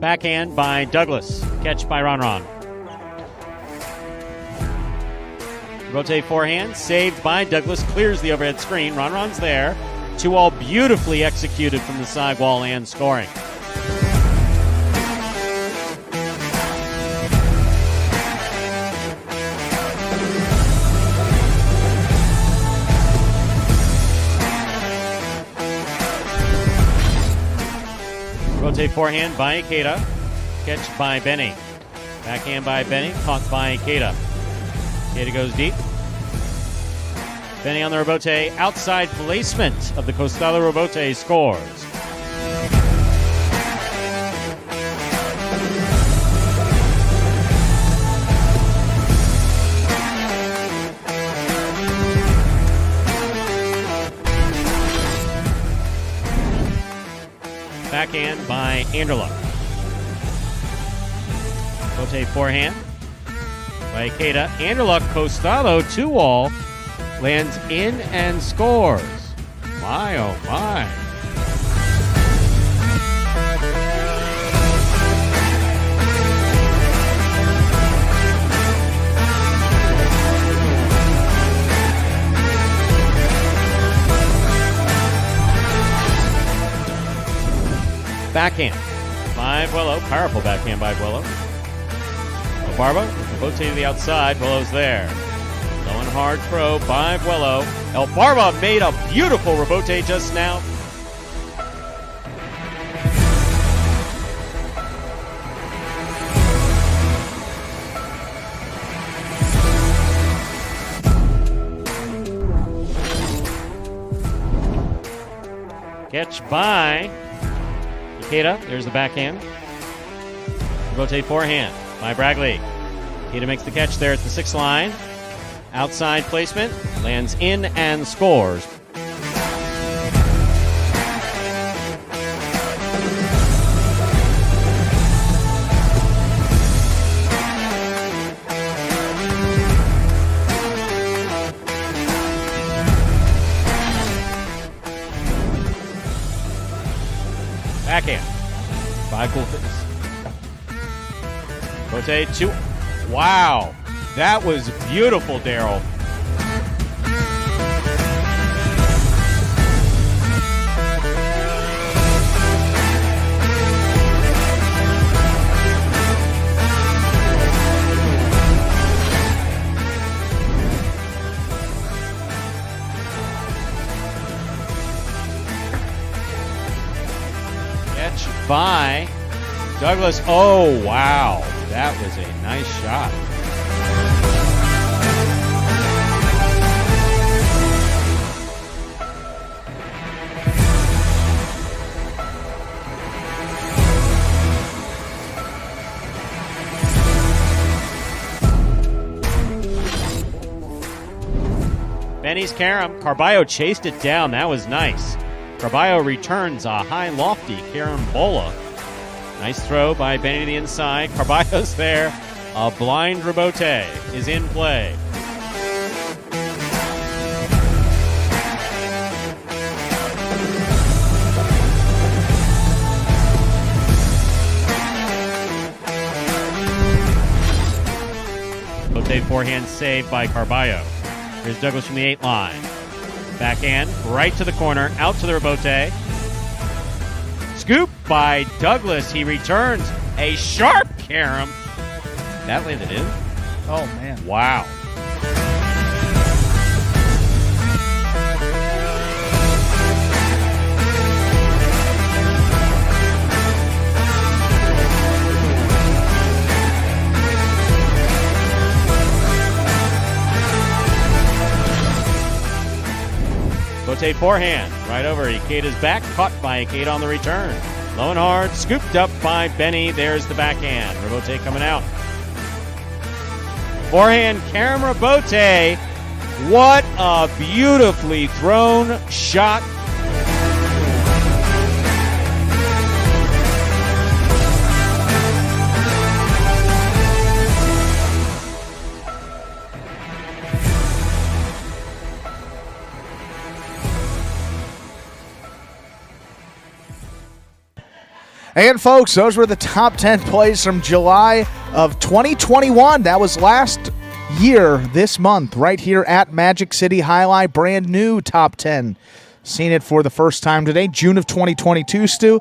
Backhand by Douglas. Catch by Ron. Rotate forehand, saved by Douglas, clears the overhead screen. Ron's there. 2-all beautifully executed from the sidewall and scoring. Rotate forehand by Ikeda. Catch by Benny. Backhand by Benny, caught by Ikeda. Ikeda goes deep. Benny on the rebote, outside placement of the Costado rebote, scores. Backhand by Anderluck. Rotate forehand by Ikeda. Anderluck, Costado, 2-all. Lands in and scores. My, oh my. Backhand by Buello. Powerful backhand by Buello. Barba, both to the outside. Buello's there. Low and hard throw by Buello. El Barba made a beautiful rebote just now. Catch by Ikeda. There's the backhand. Rotate forehand by Bragley. Ikeda makes the catch there at the 6 line. Outside placement. Lands in and scores. Backhand by Cool Fitness. Rotate 2. Wow. That was beautiful, Daryl. Catch by Douglas. Oh, wow. That was a nice shot. Benny's carom. Carballo chased it down. That was nice. Carballo returns a high, lofty carambola. Nice throw by Benny to the inside. Carballo's there. A blind rebote is in play. Rebote forehand save by Carballo. Here's Douglas from the 8 line. Backhand, right to the corner, out to the rebote. Scoop by Douglas. He returns a sharp carom. That landed in. Oh, man. Wow. Rotate forehand, right over Ikeda's back, caught by Ikeda on the return. Low and hard, scooped up by Benny. There's the backhand. Rebote coming out. Forehand, carom rebote. What a beautifully thrown shot. And folks, those were the top 10 plays from July of 2021. That was last year, this month, right here at Magic City Highlight. Brand new top 10. Seen it for the first time today, June of 2022, Stu.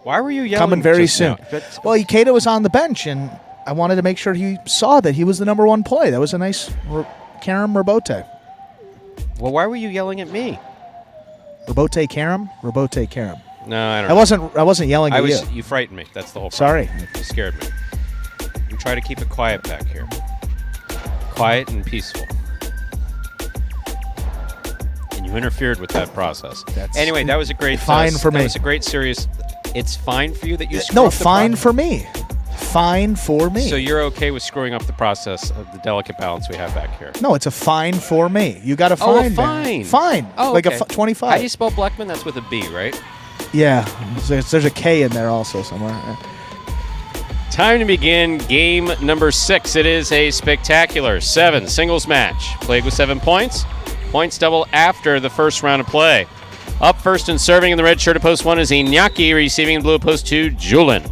Why were you yelling? Coming very just soon. now? Well, Ikeda was on the bench, and I wanted to make sure he saw that he was the number one play. That was a nice Karam Robote. Well, why were you yelling at me? Robote Karam? Robote Karam. No, I don't know. I wasn't yelling at you. You frightened me. That's the whole Sorry. problem. You scared me. You try to keep it quiet back here. Quiet and peaceful. And you interfered with that process. Anyway, that was a great fine for me. That was a great series. It's fine for you that you screwed No, up the fine for me. Fine for me. So you're okay with screwing up the process of the delicate balance we have back here? No, it's a fine for me. You got a fine. Oh, a man. fine. Fine. Oh, like okay. a 25. How do you spell Bleckman? That's with a B, right? Yeah. There's a K in there also somewhere. Time to begin game number 6. It is a spectacular 7 singles match. Played with 7 points. Points double after the first round of play. Up first and serving in the red shirt at post 1 is Iñaki, receiving in blue at post 2, Julian.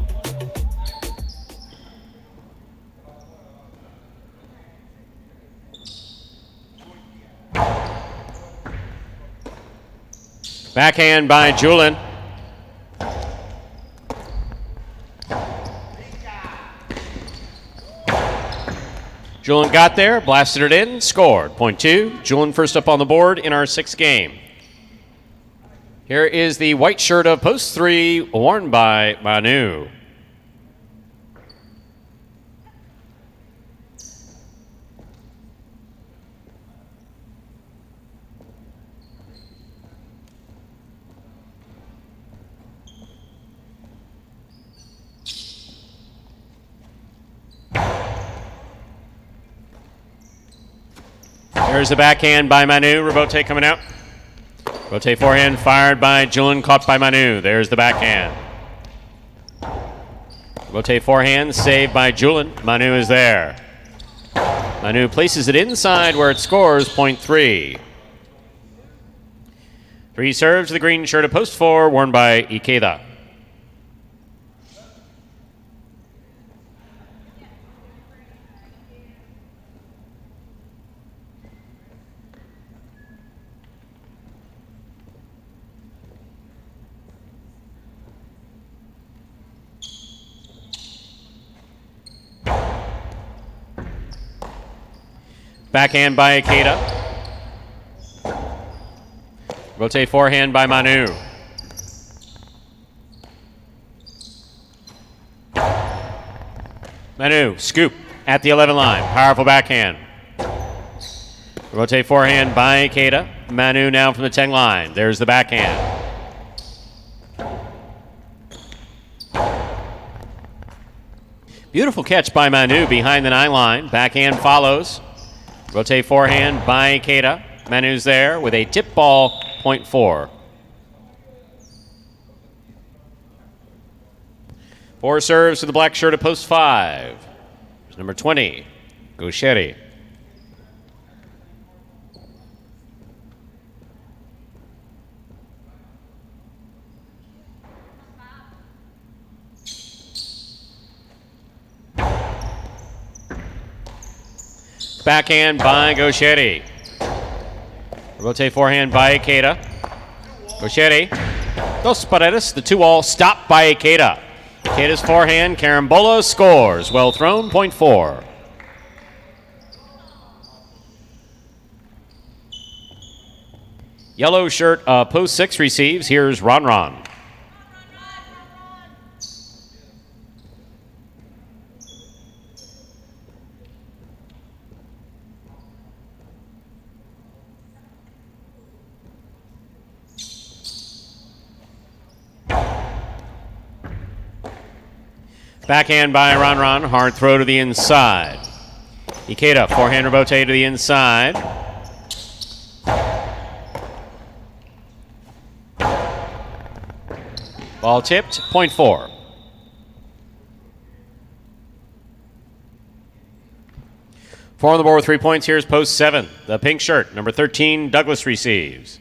Backhand by Julian. Julian got there, blasted it in, scored. Point 2. Julian first up on the board in our 6th game. Here is the white shirt of post 3, worn by Manu. There's the backhand by Manu. Robote coming out. Robote forehand fired by Julian, caught by Manu. There's the backhand. Robote forehand saved by Julian. Manu is there. Manu places it inside where it scores, point 3. 3 serves to the green shirt of post 4, worn by Ikeda. Backhand by Ikeda. Rotate forehand by Manu. Manu, scoop at the 11 line. Powerful backhand. Rotate forehand by Ikeda. Manu now from the 10 line. There's the backhand. Beautiful catch by Manu behind the 9 line. Backhand follows. Rotate forehand by Ikeda. Manu's there with a tip ball, point 4. 4 serves to the black shirt of post 5. There's number 20, Gaucheri. Backhand by Gaucheri. Rotate forehand by Ikeda. Gaucheri. Dos Paredes, the 2-all stopped by Ikeda. Ikeda's forehand, Carambola scores. Well thrown, point 4. Yellow shirt, post 6 receives. Here's Ron. Backhand by Ron. Hard throw to the inside. Ikeda, forehand Robote to the inside. Ball tipped, point 4. Four on the board with 3 points. Here's post 7. The pink shirt, number 13, Douglas receives.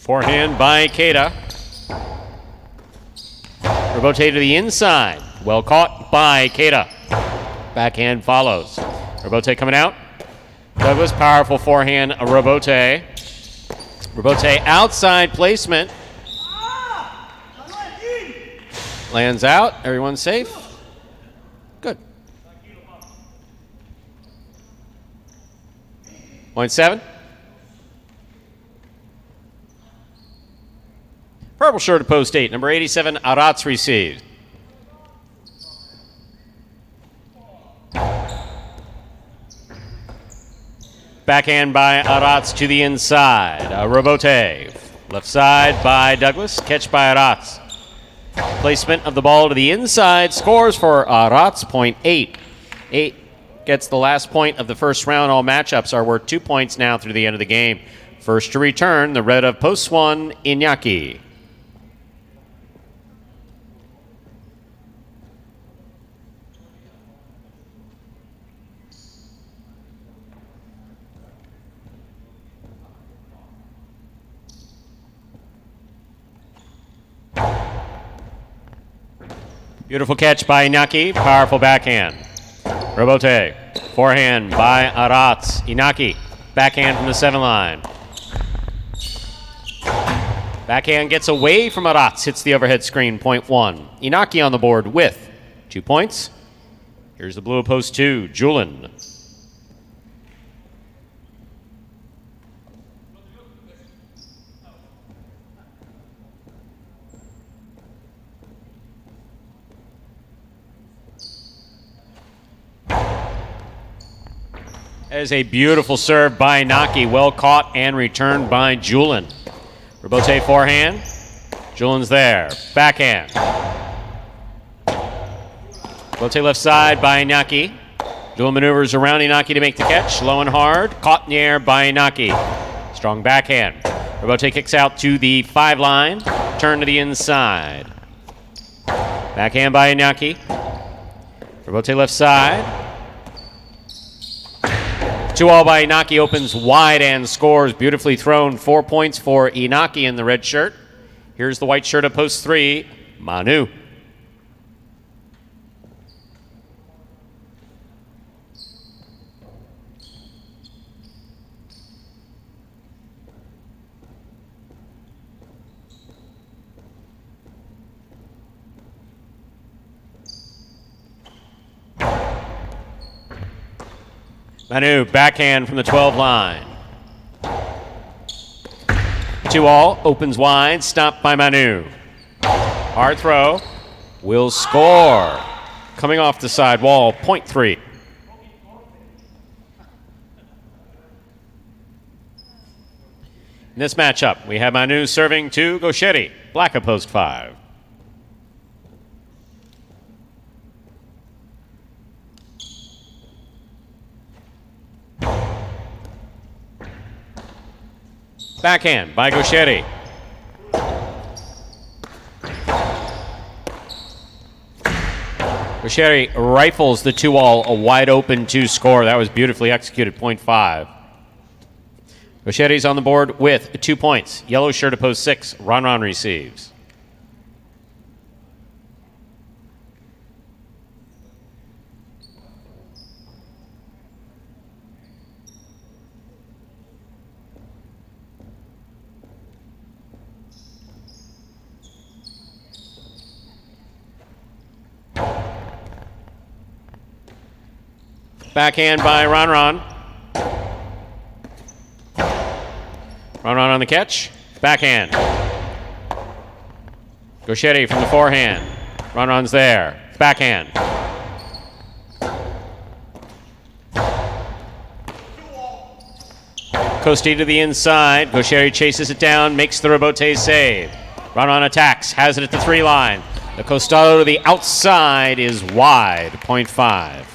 Forehand by Keita. Rebote to the inside. Well caught by Keita. Backhand follows. Rebote coming out. Douglas, powerful forehand, a Rebote. Rebote outside placement. Lands out. Everyone's safe. Good. 0.7. Purple shirt to post 8. Number 87, Arats receives. Backhand by Arats to the inside. Rebote. Left side by Douglas. Catch by Arats. Placement of the ball to the inside. Scores for Arats, 0.8. 8 gets the last point of the first round. All matchups are worth 2 points now through the end of the game. First to return, the red of post 1, Iñaki. Beautiful catch by Inaki. Powerful backhand. Rebote. Forehand by Arats. Inaki. Backhand from the 7 line. Backhand gets away from Arats. Hits the overhead screen. 0.1. Inaki on the board with 2 points. Here's the blue of post 2. Julin. That is a beautiful serve by Naki. Well caught and returned by Julin. Rebote forehand. Julin's there. Backhand. Rebote left side by Inaki. Julin maneuvers around Inaki to make the catch. Low and hard. Caught in the air by Inaki. Strong backhand. Rebote kicks out to the 5 line. Turn to the inside. Backhand by Inaki. Rebote left side. 2-all by Inaki, opens wide and scores. Beautifully thrown. 4 points for Inaki in the red shirt. Here's the white shirt at post 3, Manu. Manu, backhand from the 12 line. 2-all, opens wide, stopped by Manu. Hard throw, will score. Coming off the side wall, 0.3. In this matchup, we have Manu serving to Gaucheri, black of post 5. Backhand by Gaucheri. Gaucheri rifles the 2-all, a wide open 2 score. That was beautifully executed, 0.5. Gaucheri's on the board with 2 points. Yellow shirt at post 6, Ron receives. Backhand by Ron. Ron on the catch. Backhand. Gaucheri from the forehand. Ron's there. Backhand. Costi to the inside. Gaucheri chases it down, makes the Rebote save. Ron attacks, has it at the 3 line. The Costado to the outside is wide, 0.5.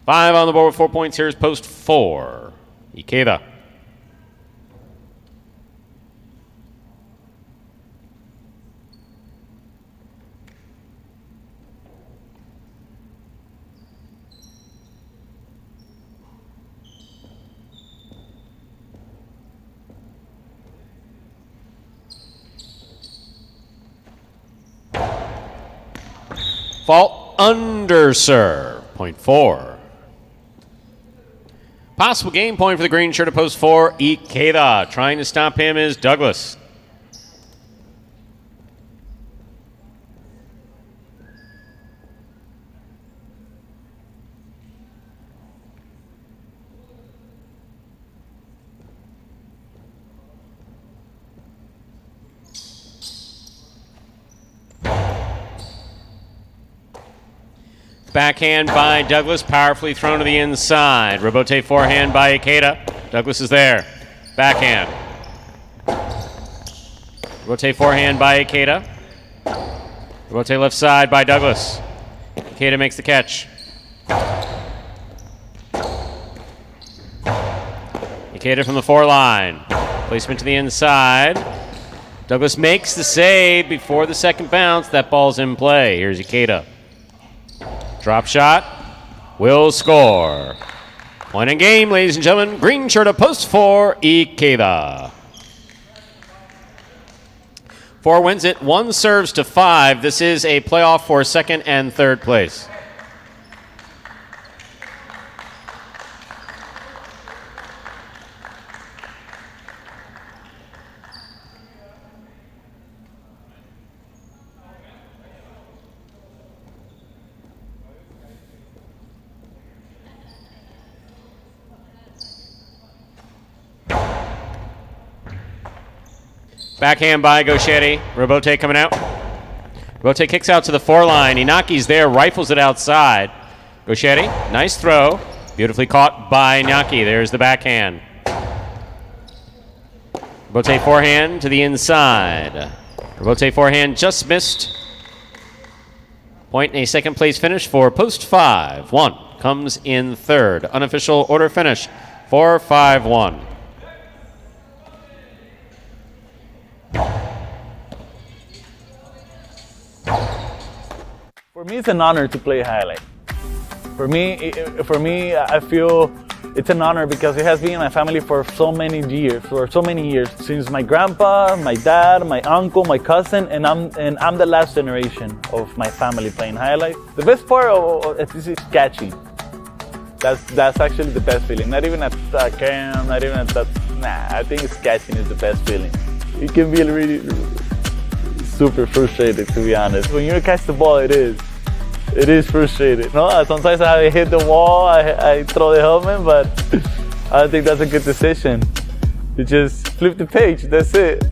5 on the board with 4 points. Here's post 4. Ikeda. Fault under serve. Point 4. Possible game point for the green shirt at post 4. Ikeda. Trying to stop him is Douglas. Backhand by Douglas, powerfully thrown to the inside. Rebote forehand by Ikeda. Douglas is there. Backhand. Rebote forehand by Ikeda. Rebote left side by Douglas. Ikeda makes the catch. Ikeda from the 4 line. Placement to the inside. Douglas makes the save before the second bounce. That ball's in play. Here's Ikeda. Drop shot. Will score. Point in game, ladies and gentlemen. Green shirt at post 4, Ikeda. 4 wins it. 1 serves to 5. This is a playoff for second and third place. Backhand by Gauchetti. Rebote coming out. Rebote kicks out to the 4 line. Inaki's there, rifles it outside. Gauchetti, nice throw. Beautifully caught by Inaki. There's the backhand. Rebote forehand to the inside. Rebote forehand just missed. Point and a second place finish for post 5. 1 comes in third. Unofficial order finish 4-5-1. For me, it's an honor to play highlight. For me, I feel it's an honor because it has been in my family for so many years. Since my grandpa, my dad, my uncle, my cousin, and I'm the last generation of my family playing highlight. The best part of it is catching. That's actually the best feeling. Not even at cam, not even at that. Nah, I think it's catching is the best feeling. It can be really super frustrated, to be honest. When you catch the ball, it is frustrating. No, sometimes I hit the wall, I throw the helmet, but I think that's a good decision. You just flip the page, that's it.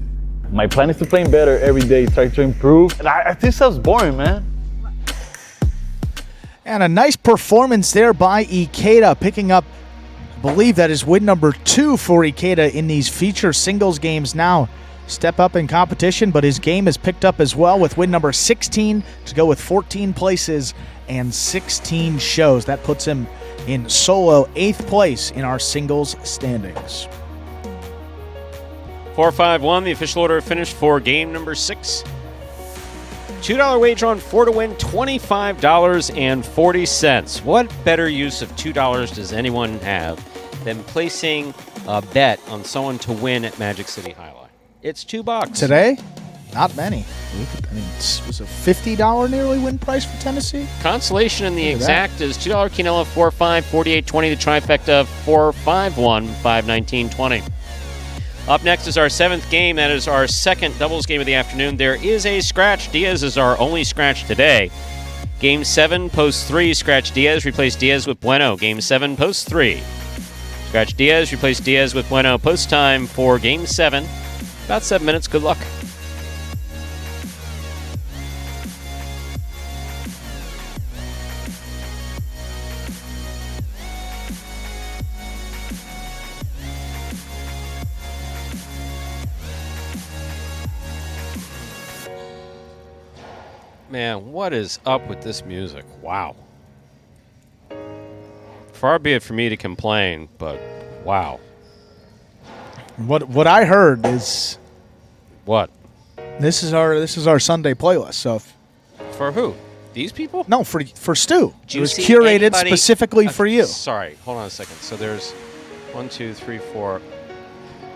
My plan is to play better every day, try to improve. And I think sounds boring, man. And a nice performance there by Ikeda, picking up, I believe that is win number 2 for Ikeda in these feature singles games now. Step up in competition, but his game is picked up as well with win number 16 to go with 14 places and 16 shows. That puts him in solo 8th place in our singles standings. 4-5-1, the official order finished for game number 6. $2 wager on 4 to win, $25.40. What better use of $2 does anyone have than placing a bet on someone to win at Magic City Highline? It's $2. Today? Not many. It was a $50 nearly win price for Tennessee. Consolation in the exact is $2 Quinella, 4-5, 48-20. The trifecta, 4-5-1, 5-19-20. Up next is our 7th game. That is our second doubles game of the afternoon. There is a scratch. Diaz is our only scratch today. Game 7, post 3, scratch Diaz, replace Diaz with Bueno. Game 7, post 3. Scratch Diaz, replace Diaz with Bueno. Post time for Game 7. About 7 minutes. Good luck. Man, what is up with this music? Wow. Far be it for me to complain, but wow. What I heard is what? This is our Sunday playlist. So for who? These people? No, for Stu. It was curated specifically for you. Sorry, hold on a second. So there's 1, 2, 3, 4.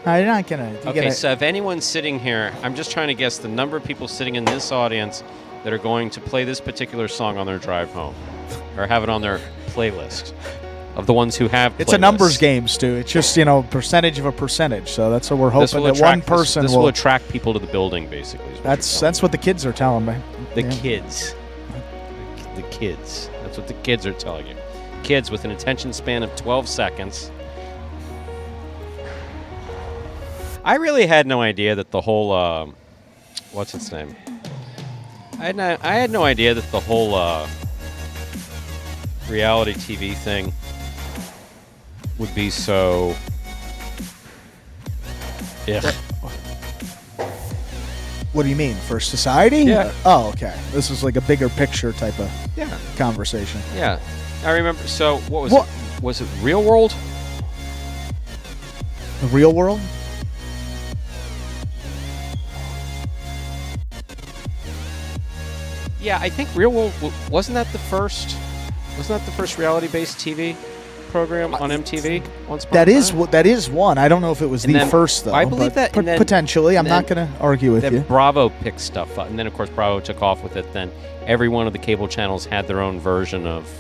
No, you're not gonna. Okay, so if anyone's sitting here, I'm just trying to guess the number of people sitting in this audience that are going to play this particular song on their drive home or have it on their playlist of the ones who have It's a numbers game, Stu. It's just, percentage of a percentage. So that's what we're hoping that one person will attract people to the building, basically. That's what the kids are telling me. The kids. The kids. That's what the kids are telling you. Kids with an attention span of 12 seconds. I really had no idea that the whole, what's its name? I had no idea that the whole reality TV thing would be so. Yeah. What do you mean, for society? Yeah. Oh, okay. This is like a bigger picture type of conversation. Yeah. I remember. So what was it? Was it Real World? The Real World? Yeah, I think Real World wasn't that the first reality-based TV program on MTV once upon a time? That is one. I don't know if it was the first though. I believe that potentially. I'm not going to argue with you. Bravo picked stuff up, and then of course Bravo took off with it. Then every one of the cable channels had their own version of.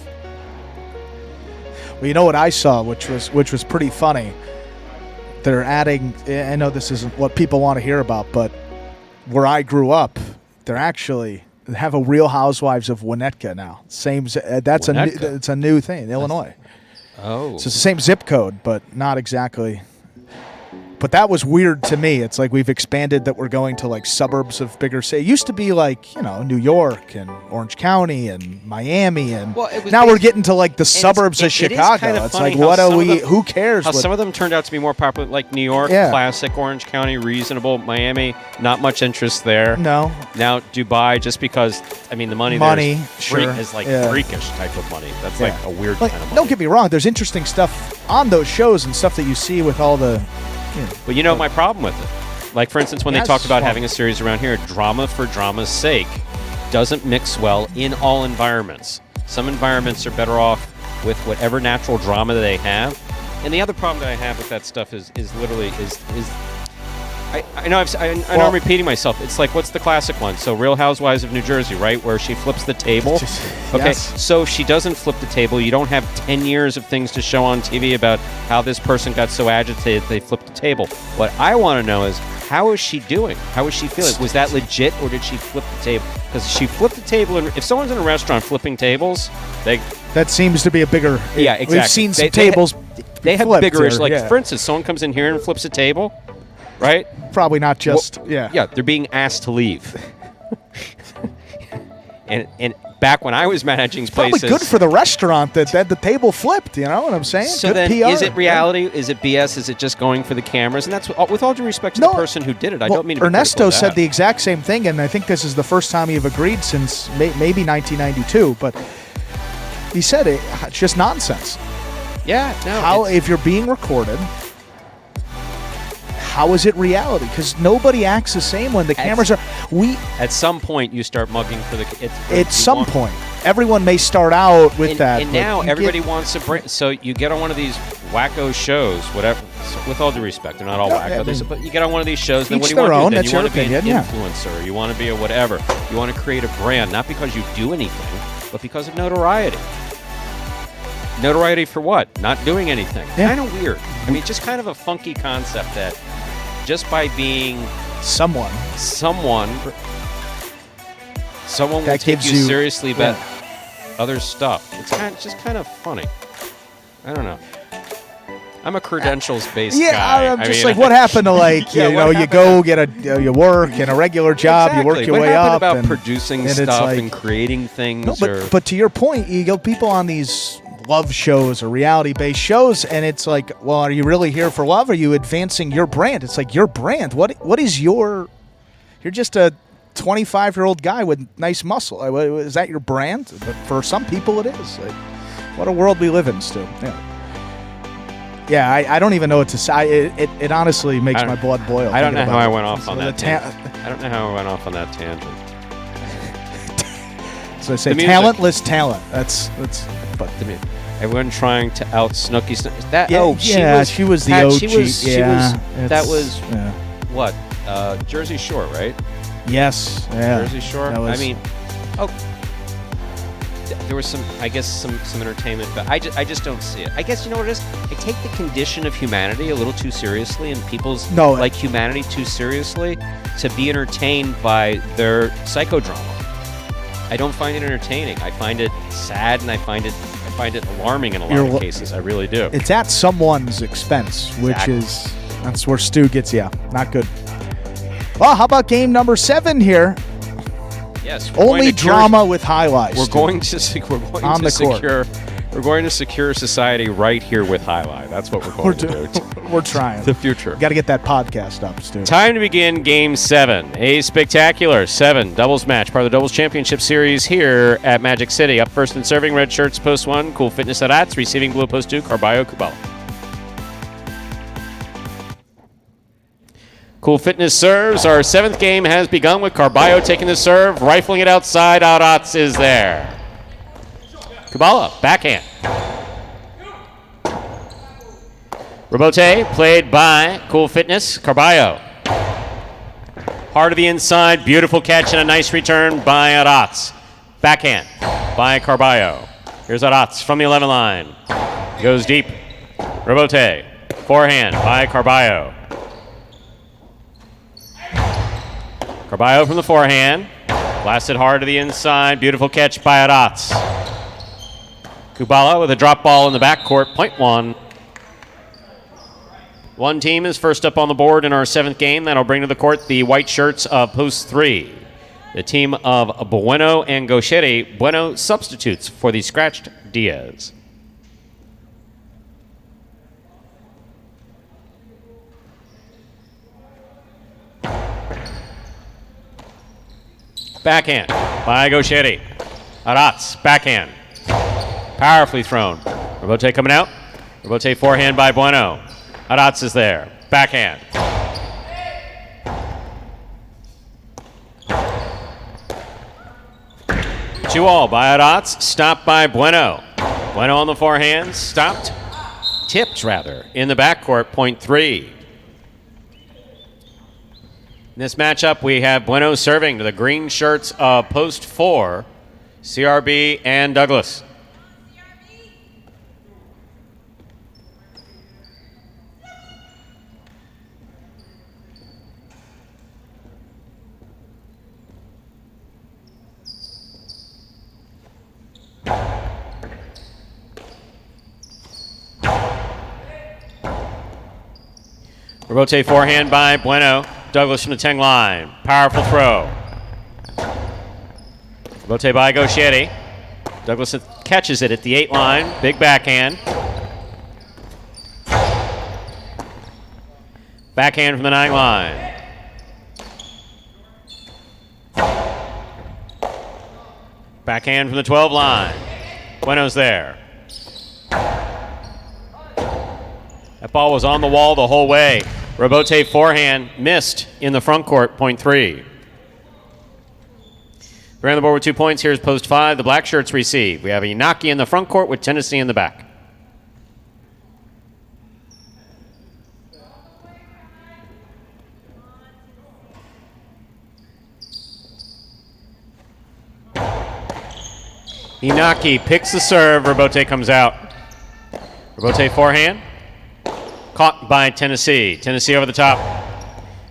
Well, you know what I saw, which was pretty funny. They're adding. I know this isn't what people want to hear about, but where I grew up, they're actually have a Real Housewives of Winnetka now. Same. That's it's a new thing in Illinois. Oh. So it's the same zip code, but not exactly. But that was weird to me. It's like we've expanded that we're going to like suburbs of bigger cities. It used to be like, New York and Orange County and Miami. And now we're getting to like the suburbs of Chicago. It's like, what are we, who cares? Some of them turned out to be more popular, like New York, classic, Orange County, reasonable, Miami, not much interest there. No. Now Dubai, just because, the money there is like freakish type of money. That's like a weird kind of money. Don't get me wrong. There's interesting stuff on those shows and stuff that you see with all the... But my problem with it. Like, for instance, when they talked about having a series around here, drama for drama's sake doesn't mix well in all environments. Some environments are better off with whatever natural drama they have. And the other problem that I have with that stuff is I know I'm repeating myself. It's like, what's the classic one? So Real Housewives of New Jersey, right? Where she flips the table. Okay, so if she doesn't flip the table, you don't have 10 years of things to show on TV about how this person got so agitated they flipped the table. What I want to know is, how is she doing? How is she feeling? Was that legit, or did she flip the table? Because she flipped the table, and if someone's in a restaurant flipping tables, that seems to be a bigger... Yeah, exactly. We've seen some tables they have bigger issues. Like, for instance, someone comes in here and flips a table, right? Probably not just... Yeah, they're being asked to leave. and back when I was managing places... Probably good for the restaurant that the table flipped, you know what I'm saying? So good then, PR. Is it reality? Is it BS? Is it just going for the cameras? And that's, with all due respect to the person who did it, I don't mean to be Ernesto critical of that. said the exact same thing, and I think this is the first time you've agreed since maybe 1992, but he said it's just nonsense. Yeah, no. If you're being recorded... How is it reality? Because nobody acts the same when the cameras are... At some point, you start mugging for the... At some point. Everyone may start out with that. And now everybody wants to bring... So you get on one of these wacko shows, whatever... So with all due respect, they're not all wacko. But you get on one of these shows, then what do you want to do? Then you want to be an influencer. You want to be a whatever. You want to create a brand, not because you do anything, but because of notoriety. Notoriety for what? Not doing anything. Kind of weird. Just kind of a funky concept that... Just by being someone will take you seriously about other stuff. It's just kind of funny. I don't know. I'm a credentials-based guy. I'm just what happened to you go get you work in a regular job, you work your way up. What happened about producing stuff and creating things? No, but to your point, you get people on these love shows or reality-based shows, and it's like, well, are you really here for love? Are you advancing your brand? It's like, your brand. What is your... You're just a 25-year-old guy with nice muscle. Is that your brand? But for some people, it is. Like, what a world we live in, Stu. Yeah, I don't even know what to say. It honestly makes my blood boil. I don't know how I went off on that tangent. I don't know how I went off on that tangent. So I say talentless talent. That's. But everyone trying to out Snooki. She was the OG. That was what? Jersey Shore, right? Yes. Yeah. Jersey Shore. Oh, there was some, I guess, some entertainment, but I just don't see it. I guess you know what it is. I take the condition of humanity a little too seriously, and people's like humanity too seriously to be entertained by their psychodrama. I don't find it entertaining. I find it sad, and I find it alarming in a lot of cases. I really do. It's at someone's expense, which that's where Stu gets you. Not good. Well, how about game number 7 here? Yes. Only drama with highlights. We're going to secure society right here with highlight. That's what we're going to do. We're trying. The future. Got to get that podcast up, Stu. Time to begin Game 7, a spectacular 7 doubles match, part of the Doubles Championship Series here at Magic City. Up first and serving, red shirts, post 1, Cool Fitness at Ats, receiving blue, post 2, Carballo Kubala. Cool Fitness serves. Our 7th game has begun with Carballo taking the serve, rifling it outside. Arats is there. Kubala, backhand. Robote played by Cool Fitness. Carballo. Hard to the inside. Beautiful catch and a nice return by Arats. Backhand by Carballo. Here's Arats from the 11 line. Goes deep. Robote. Forehand by Carballo. Carballo from the forehand. Blasted hard to the inside. Beautiful catch by Arats. Kubala with a drop ball in the backcourt. Point 1. One team is first up on the board in our 7th game. That'll bring to the court the white shirts of post 3. The team of Bueno and Gaucheri. Bueno substitutes for the scratched Diaz. Backhand by Gaucheri. Arats, backhand. Powerfully thrown. Robote coming out. Robote forehand by Bueno. Arats is there. Backhand. 2-all by Arats. Stopped by Bueno. Bueno on the forehand. Stopped. Tipped, rather, in the backcourt. Point 3. In this matchup, we have Bueno serving to the green shirts of post 4, CRB and Douglas. Robote forehand by Bueno. Douglas from the 10 line. Powerful throw. Robote by Gaucheri. Douglas catches it at the 8 line. Big backhand. Backhand from the 9 line. Backhand from the 12 line. Bueno's there. That ball was on the wall the whole way. Robote forehand missed in the front court, point 3. We're on the board with 2 points. Here's post 5. The black shirts receive. We have Inaki in the front court with Tennessee in the back. Inaki picks the serve. Robote comes out. Robote forehand. Caught by Tennessee. Tennessee over the top.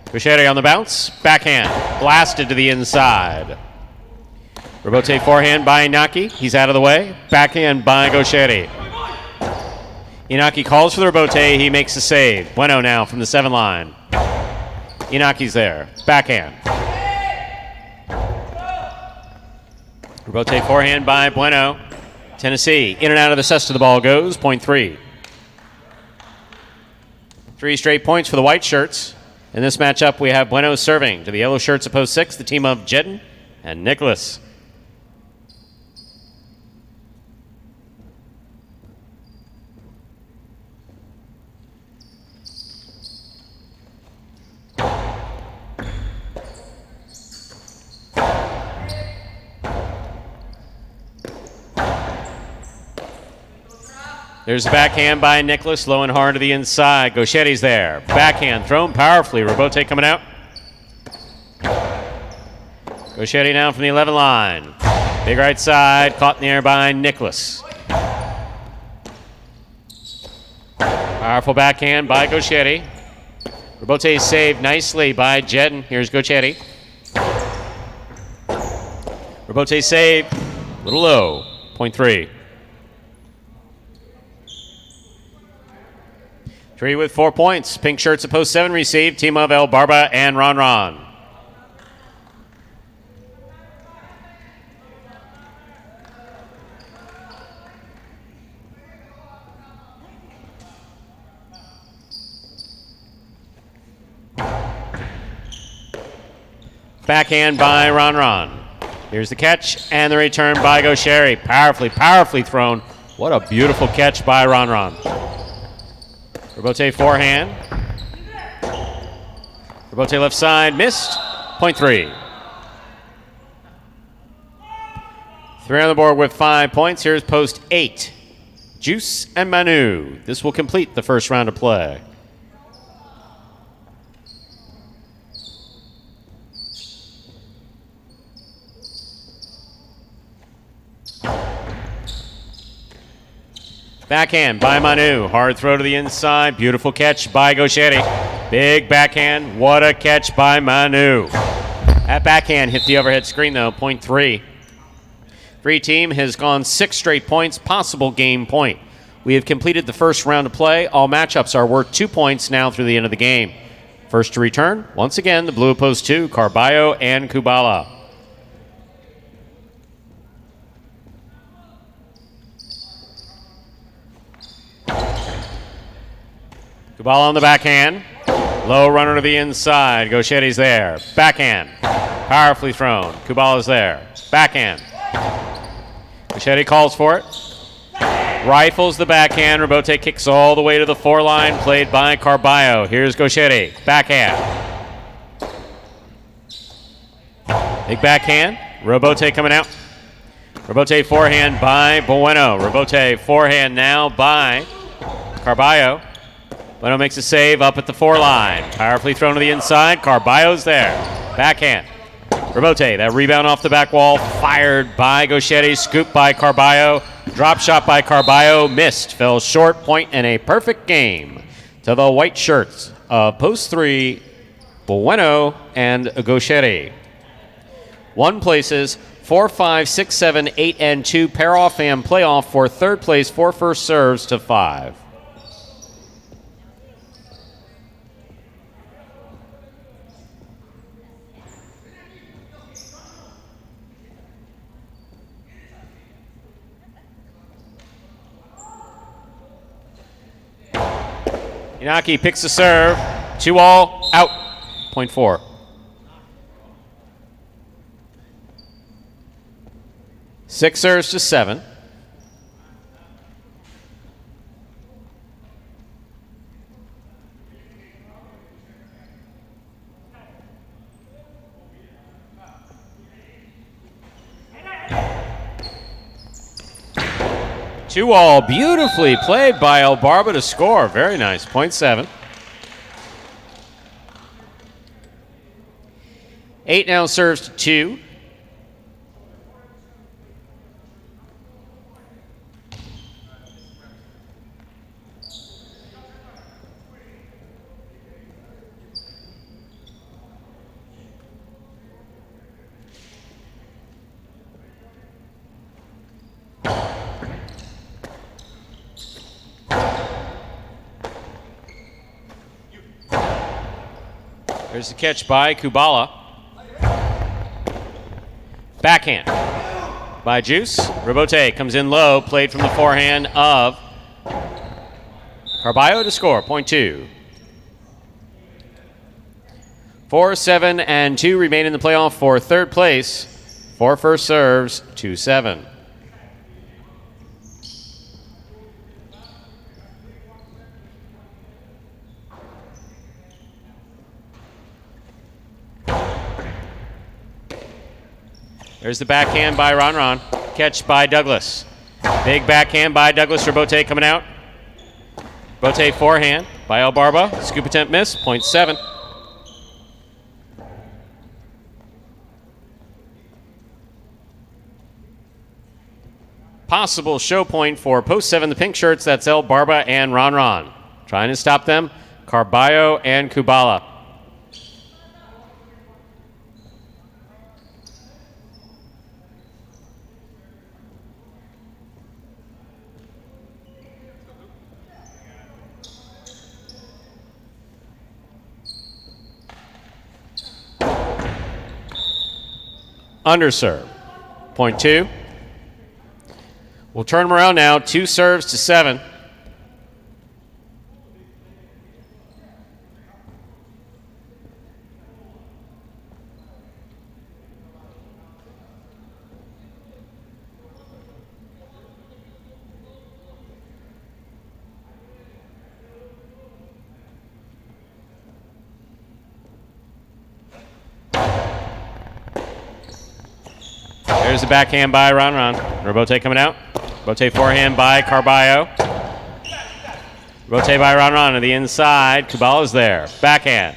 Gaucheri on the bounce. Backhand. Blasted to the inside. Robote forehand by Inaki. He's out of the way. Backhand by Gaucheri. Inaki calls for the Robote. He makes the save. Bueno now from the 7 line. Inaki's there. Backhand. Robote forehand by Bueno. Tennessee in and out of the center of the ball goes. Point 3. 3 straight points for the white shirts. In this matchup, we have Bueno serving to the yellow shirts of post 6, the team of Jedden and Nicholas. There's a backhand by Nicholas, low and hard to the inside. Gaucheri's there. Backhand thrown powerfully. Robote coming out. Gaucheri now from the 11 line. Big right side, caught in the air by Nicholas. Powerful backhand by Gauchetti. Robote saved nicely by Jedden. Here's Gauchetti. Robote save, a little low, 0.3. Tree with 4 points. Pink shirts at post 7 received. Team of El Barba and Ron Ron. Backhand by Ron Ron. Here's the catch and the return by Gauchetti. Powerfully thrown. What a beautiful catch by Ron Ron. Robote forehand. Robote left side, missed. 0.3. 3 on the board with 5 points. Here's post 8. Juice and Manu. This will complete the first round of play. Backhand by Manu. Hard throw to the inside. Beautiful catch by Gauchetti. Big backhand. What a catch by Manu. That backhand hit the overhead screen, though. 0.3. Free team has gone 6 straight points. Possible game point. We have completed the first round of play. All matchups are worth 2 points now through the end of the game. First to return, once again, the blue of post 2, Carballo and Kubala. Kubala on the backhand. Low runner to the inside. Gauchetti's there. Backhand. Powerfully thrown. Kubala's there. Backhand. Gauchetti calls for it. Rifles the backhand. Robote kicks all the way to the 4 line. Played by Carballo. Here's Gauchetti. Backhand. Big backhand. Robote coming out. Robote forehand by Bueno. Robote forehand now by Carballo. Bueno makes a save up at the 4 line. Powerfully thrown to the inside. Carballo's there. Backhand. Robote, that rebound off the back wall. Fired by Gauchetti. Scooped by Carballo. Drop shot by Carballo. Missed. Fell short. Point and a perfect game to the white shirts of post 3, Bueno and Gauchetti. 1 places 4, 5, 6, 7, 8, and 2 pair off and playoff for third place. 4 first serves to 5. Inaki picks the serve. 2 all, out. 0.4. Six serves to 7. Two all, beautifully played by El Barba to score. Very nice, 0.7. 8 now serves to 2. There's the catch by Kubala. Backhand by Juice. Robote comes in low, played from the forehand of Carballo to score, 0.2. 4, 7, and 2 remain in the playoff for third place. 4 first serves to 7. There's the backhand by Ron Ron. Catch by Douglas. Big backhand by Douglas. Robote coming out. Robote forehand by El Barba. Scoop attempt miss. 0.7. possible show point for post 7, the pink shirts. That's El Barba and Ron Ron. Trying to stop them, Carballo and Kubala. Underserve. Point 2. We'll turn them around now. 2 serves to 7. There's the backhand by Ron Ron. Robote coming out. Robote forehand by Carballo. Robote by Ron Ron to the inside. Kubala's there. Backhand.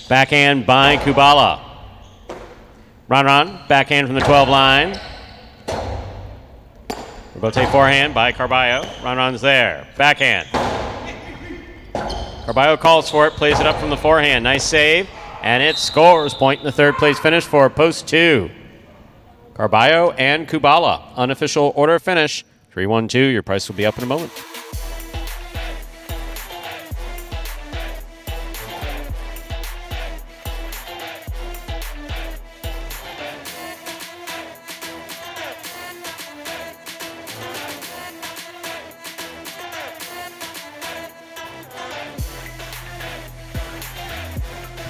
Backhand by Kubala. Ron Ron, backhand from the 12 line. Robote forehand by Carballo. Ron Ron's there. Backhand. Carballo calls for it, plays it up from the forehand. Nice save, and it scores. Point in the third place finish for post 2. Carballo and Kubala. Unofficial order finish. 3-1-2. Your price will be up in a moment.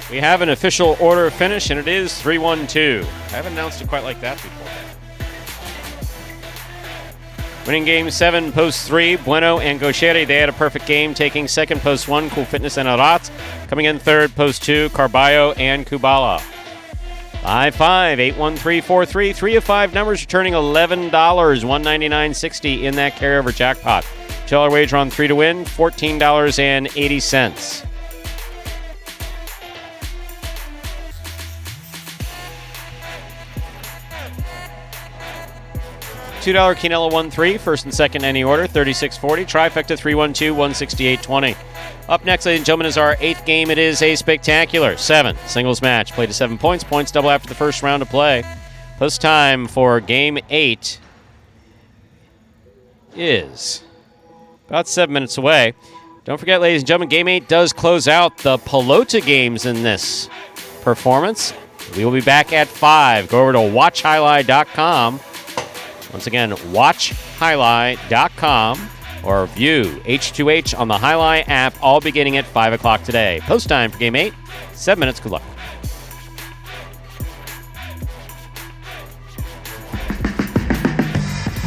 We have an official order finish, and it is 3-1-2. I haven't announced it quite like that before. Winning game 7, post 3, Bueno and Gaucheri. They had a perfect game, taking second, post 1, Cool Fitness and Arat. Coming in third, post 2, Carballo and Kubala. 5-5, 8-1-3-4-3. 3 of 5 numbers returning $11, $199.60 in that carryover jackpot. $2 wager on 3 to win, $14.80. $2 Quinella 1-3, first and second any order, 36.40. Trifecta 3-1-2, 168.20. Up next, ladies and gentlemen, is our 8th game. It is a spectacular 7 singles match. Played to 7 points. Points double after the first round of play. Post time for game 8 is about 7 minutes away. Don't forget, ladies and gentlemen, game 8 does close out the Pelota games in this performance. We will be back at 5. Go over to watchhighlight.com. Once again, watchhighlight.com or view H2H on the Highline app, all beginning at 5 o'clock today. Post time for game 8, 7 minutes. Good luck.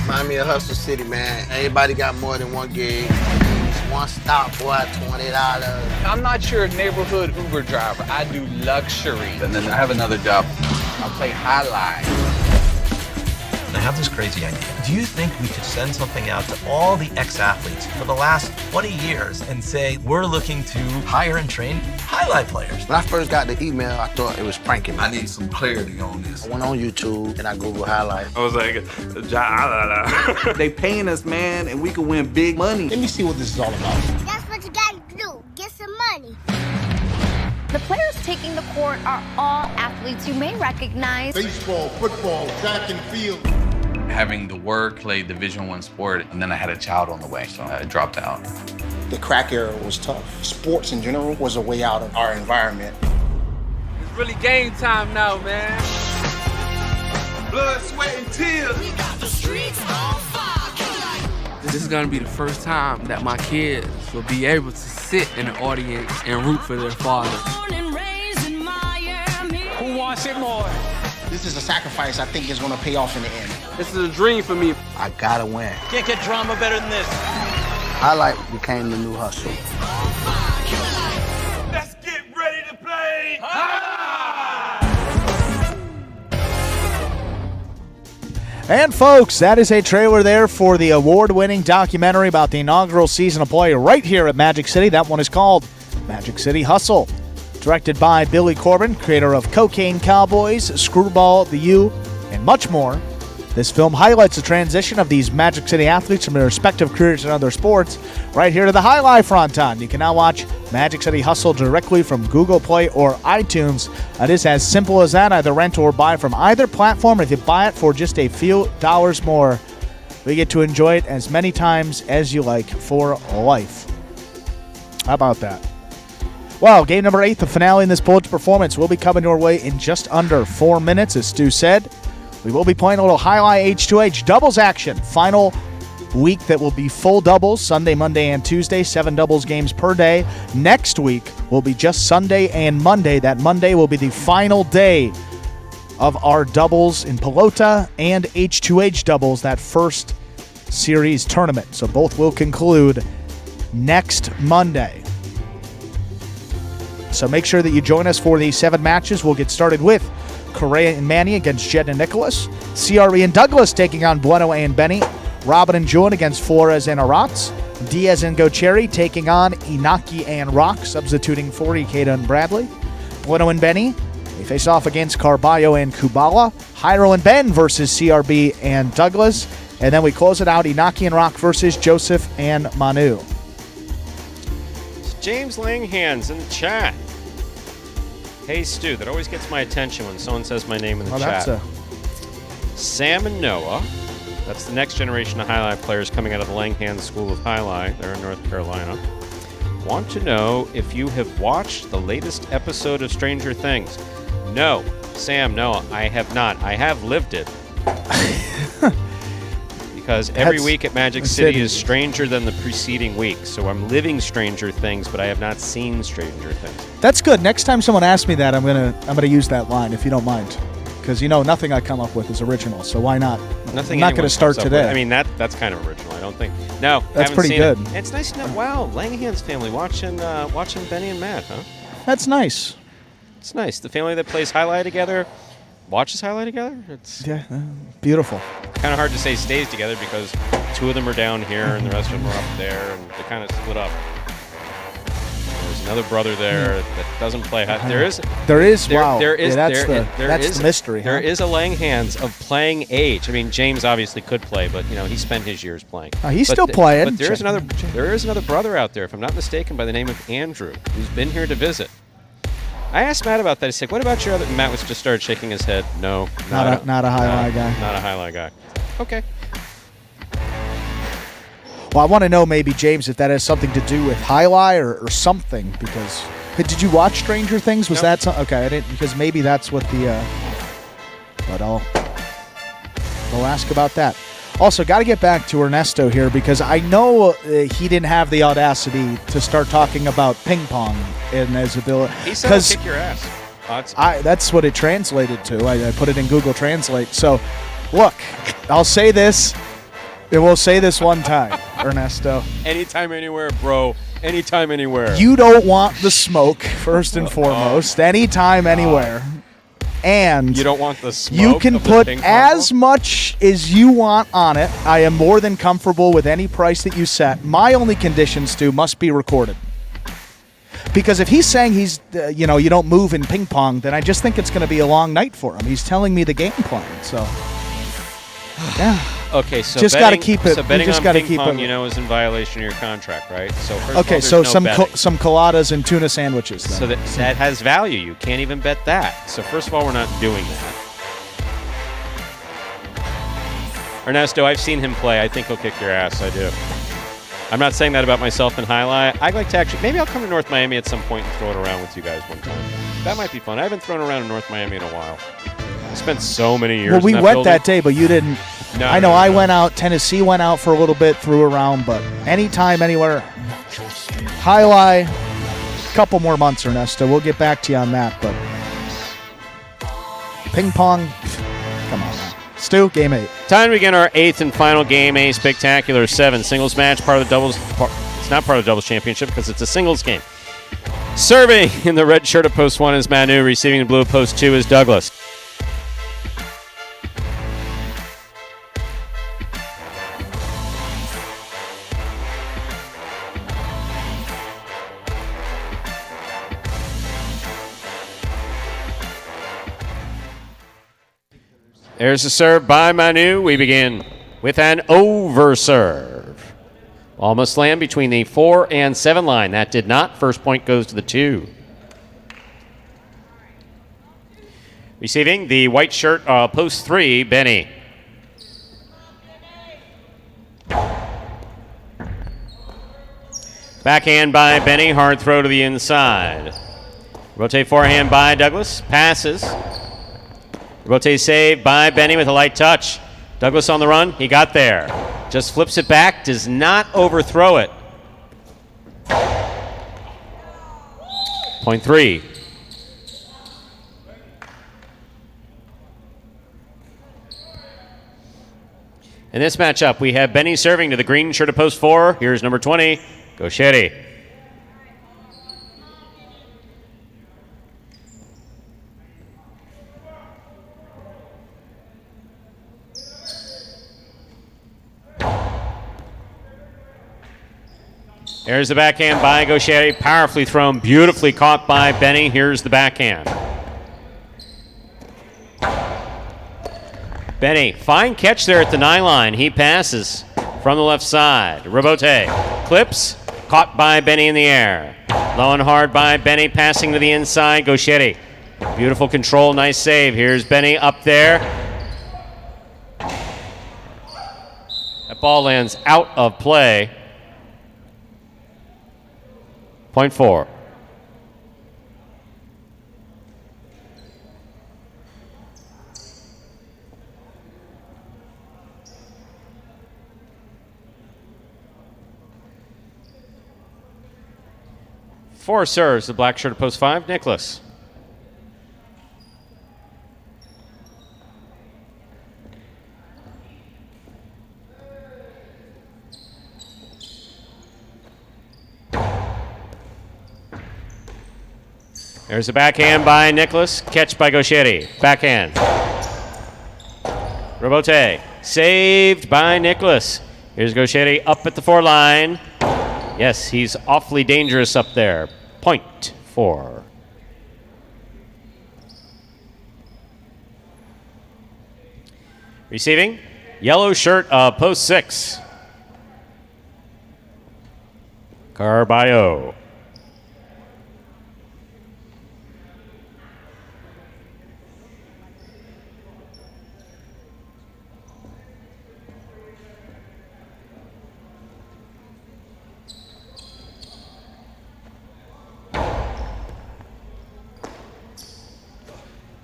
Remind me of Hustle City, man. Everybody got more than one gig. Just one stop, boy, $20. I'm not your neighborhood Uber driver. I do luxury. And then I have another job. I play highline. I have this crazy idea. Do you think we could send something out to all the ex-athletes for the last 20 years and say, we're looking to hire and train highlight players? When I first got the email, I thought it was pranking me. I need some clarity on this. I went on YouTube and I Googled highlight. I was like, they paying us, man, and we can win big money. Let me see what this is all about. That's what you gotta do. Get some money. The players taking the court are all athletes you may recognize. Baseball, football, track and field. Having the word play Division I sport, and then I had a child on the way, so I dropped out. The crack era was tough. Sports in general was a way out of our environment. It's really game time now, man. Blood, sweat, and tears. We got the streets on fire. This is gonna be the first time that my kids will be able to sit in the audience and root for their father. Who wants it more? This is a sacrifice I think is going to pay off in the end. This is a dream for me. I gotta win. Can't get drama better than this. Highlight became the new hustle. Let's get ready to play. And folks, that is a trailer there for the award-winning documentary about the inaugural season of play right here at Magic City. That one is called Magic City Hustle. Directed by Billy Corbin, creator of Cocaine Cowboys, Screwball, The U, and much more. This film highlights the transition of these Magic City athletes from their respective careers in other sports right here to the Highline Fronton. You can now watch Magic City Hustle directly from Google Play or iTunes. It is as simple as that. Either rent or buy from either platform. If you buy it for just a few dollars more, we get to enjoy it as many times as you like for life. How about that? Well, game number 8, the finale in this Bullet's performance, will be coming your way in just under 4 minutes, as Stu said. We will be playing a little Highline H2H doubles action. Final week that will be full doubles, Sunday, Monday, and Tuesday, 7 doubles games per day. Next week will be just Sunday and Monday. That Monday will be the final day of our doubles in Pelota and H2H doubles, that first series tournament. So both will conclude next Monday. So make sure that you join us for these 7 matches. We'll get started with Correa and Manny against Jed and Nicholas. CRE and Douglas taking on Bueno and Benny. Robin and June against Flores and Aratz. Diaz and Gocherry taking on Inaki and Rock, substituting for Ikeda and Bradley. Bueno and Benny, they face off against Carballo and Kubala. Hyro and Ben versus CRB and Douglas. And then we close it out, Inaki and Rock versus Joseph and Manu. James Langhands in the chat. Hey, Stu, that always gets my attention when someone says my name in the chat. Sam and Noah, that's the next generation of Highline players coming out of the Langhands School of Highline. They're in North Carolina. Want to know if you have watched the latest episode of Stranger Things. No, Sam, no, I have not. I have lived it. Because every week at Magic City is stranger than the preceding week. So I'm living Stranger Things, but I have not seen Stranger Things. That's good. Next time someone asks me that, I'm gonna use that line, if you don't mind. Because, nothing I come up with is original, so why not? Nothing. I'm not going to start today. I mean, that's kind of original, I don't think. No, that's pretty good. It's nice to know. Wow, Langhands family watching Benny and Matt, huh? That's nice. It's nice. The family that plays Highlight together watches Highlight together. It's beautiful. Kind of hard to say stays together because 2 of them are down here and the rest of them are up there, and they kind of split up. There's another brother there that doesn't play. There is. Wow. That's the mystery. There is a Langhands of playing age. I mean, James obviously could play, but he spent his years playing. He's still playing. But there is another brother out there, if I'm not mistaken, by the name of Andrew, who's been here to visit. I asked Matt about that. He said, "What about your other?" Matt just started shaking his head. No, not a highlight guy. Not a highlight guy. Okay. Well, I want to know maybe, James, if that has something to do with highlight or something. Because did you watch Stranger Things? Was that something? Okay, I didn't, because maybe that's what the. But I'll ask about that. Also, got to get back to Ernesto here because I know he didn't have the audacity to start talking about ping pong in his ability. He said, "I'll kick your ass." That's what it translated to. I put it in Google Translate. So, look, I'll say this, and we'll say this one time, Ernesto. Anytime, anywhere, bro. Anytime, anywhere. You don't want the smoke, first and foremost. Anytime, anywhere. And you don't want the smoke. You can put as much as you want on it. I am more than comfortable with any price that you set. My only condition, Stu, must be recorded. Because if he's saying you don't move in ping pong, then I just think it's going to be a long night for him. He's telling me the game plan, so yeah. Okay, so just got to keep it. So betting just on ping pong, is in violation of your contract, right? So some coladas and tuna sandwiches. Then. So that has value. You can't even bet that. So first of all, we're not doing that. Ernesto, I've seen him play. I think he'll kick your ass. I do. I'm not saying that about myself in highlight. I'd like to actually, maybe I'll come to North Miami at some point and throw it around with you guys one time. That might be fun. I haven't thrown around in North Miami in a while. I spent so many years. Well, we in that went building. that day, but you didn't. No, I know. No. I went out. Tennessee went out for a little bit, threw around, but anytime, anywhere. Highlight. Couple more months, Ernesto. We'll get back to you on that, but ping pong. Come on, man. Stu, game 8. Time to begin our 8th and final game, a spectacular 7 singles match. Part of the doubles. It's not part of the doubles championship because it's a singles game. Serving in the red shirt of post 1 is Manu. Receiving the blue of post 2 is Douglas. There's a serve by Manu. We begin with an over serve. Almost land between the 4 and 7 line. That did not. First point goes to the 2. Receiving the white shirt, post 3, Benny. Backhand by Benny. Hard throw to the inside. Rotate forehand by Douglas. Passes. Rotate save by Benny with a light touch. Douglas on the run. He got there. Just flips it back. Does not overthrow it. Point 3. In this matchup, we have Benny serving to the green shirt of post 4. Here's number 20, Gauchetti. There's the backhand by Gauchetti. Powerfully thrown, beautifully caught by Benny. Here's the backhand. Benny, fine catch there at the 9 line. He passes from the left side. Robote clips, caught by Benny in the air. Low and hard by Benny, passing to the inside. Gauchetti, beautiful control, nice save. Here's Benny up there. That ball lands out of play. Point 4. Four serves the black shirt of post 5, Nicholas. There's a backhand by Nicholas. Catch by Gauchetti. Backhand. Robote. Saved by Nicholas. Here's Gauchetti up at the 4 line. Yes, he's awfully dangerous up there. Point 4. Receiving. Yellow shirt of post 6. Carballo.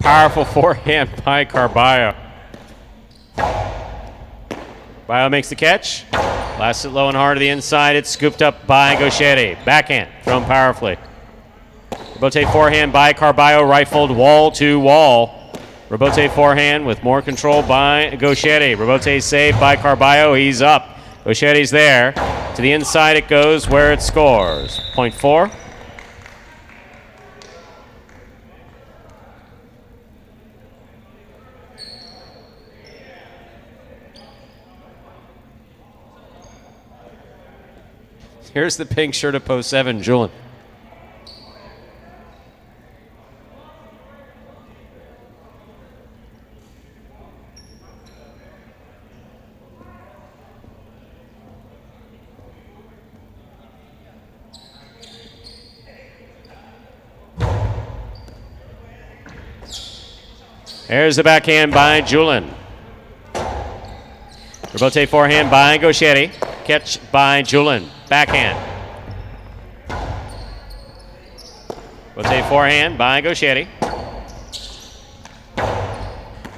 Powerful forehand by Carballo. Bio makes the catch. Blasts it low and hard to the inside. It's scooped up by Gauchetti. Backhand, thrown powerfully. Robote forehand by Carballo, rifled wall to wall. Robote forehand with more control by Gauchetti. Robote saved by Carballo. He's up. Gauchetti's there. To the inside it goes where it scores. Point 4. Here's the pink shirt of post 7, Julian. There's the backhand by Julian. Robote forehand by Gauchetti. Catch by Julian. Backhand. Rotate forehand by Gauchetti.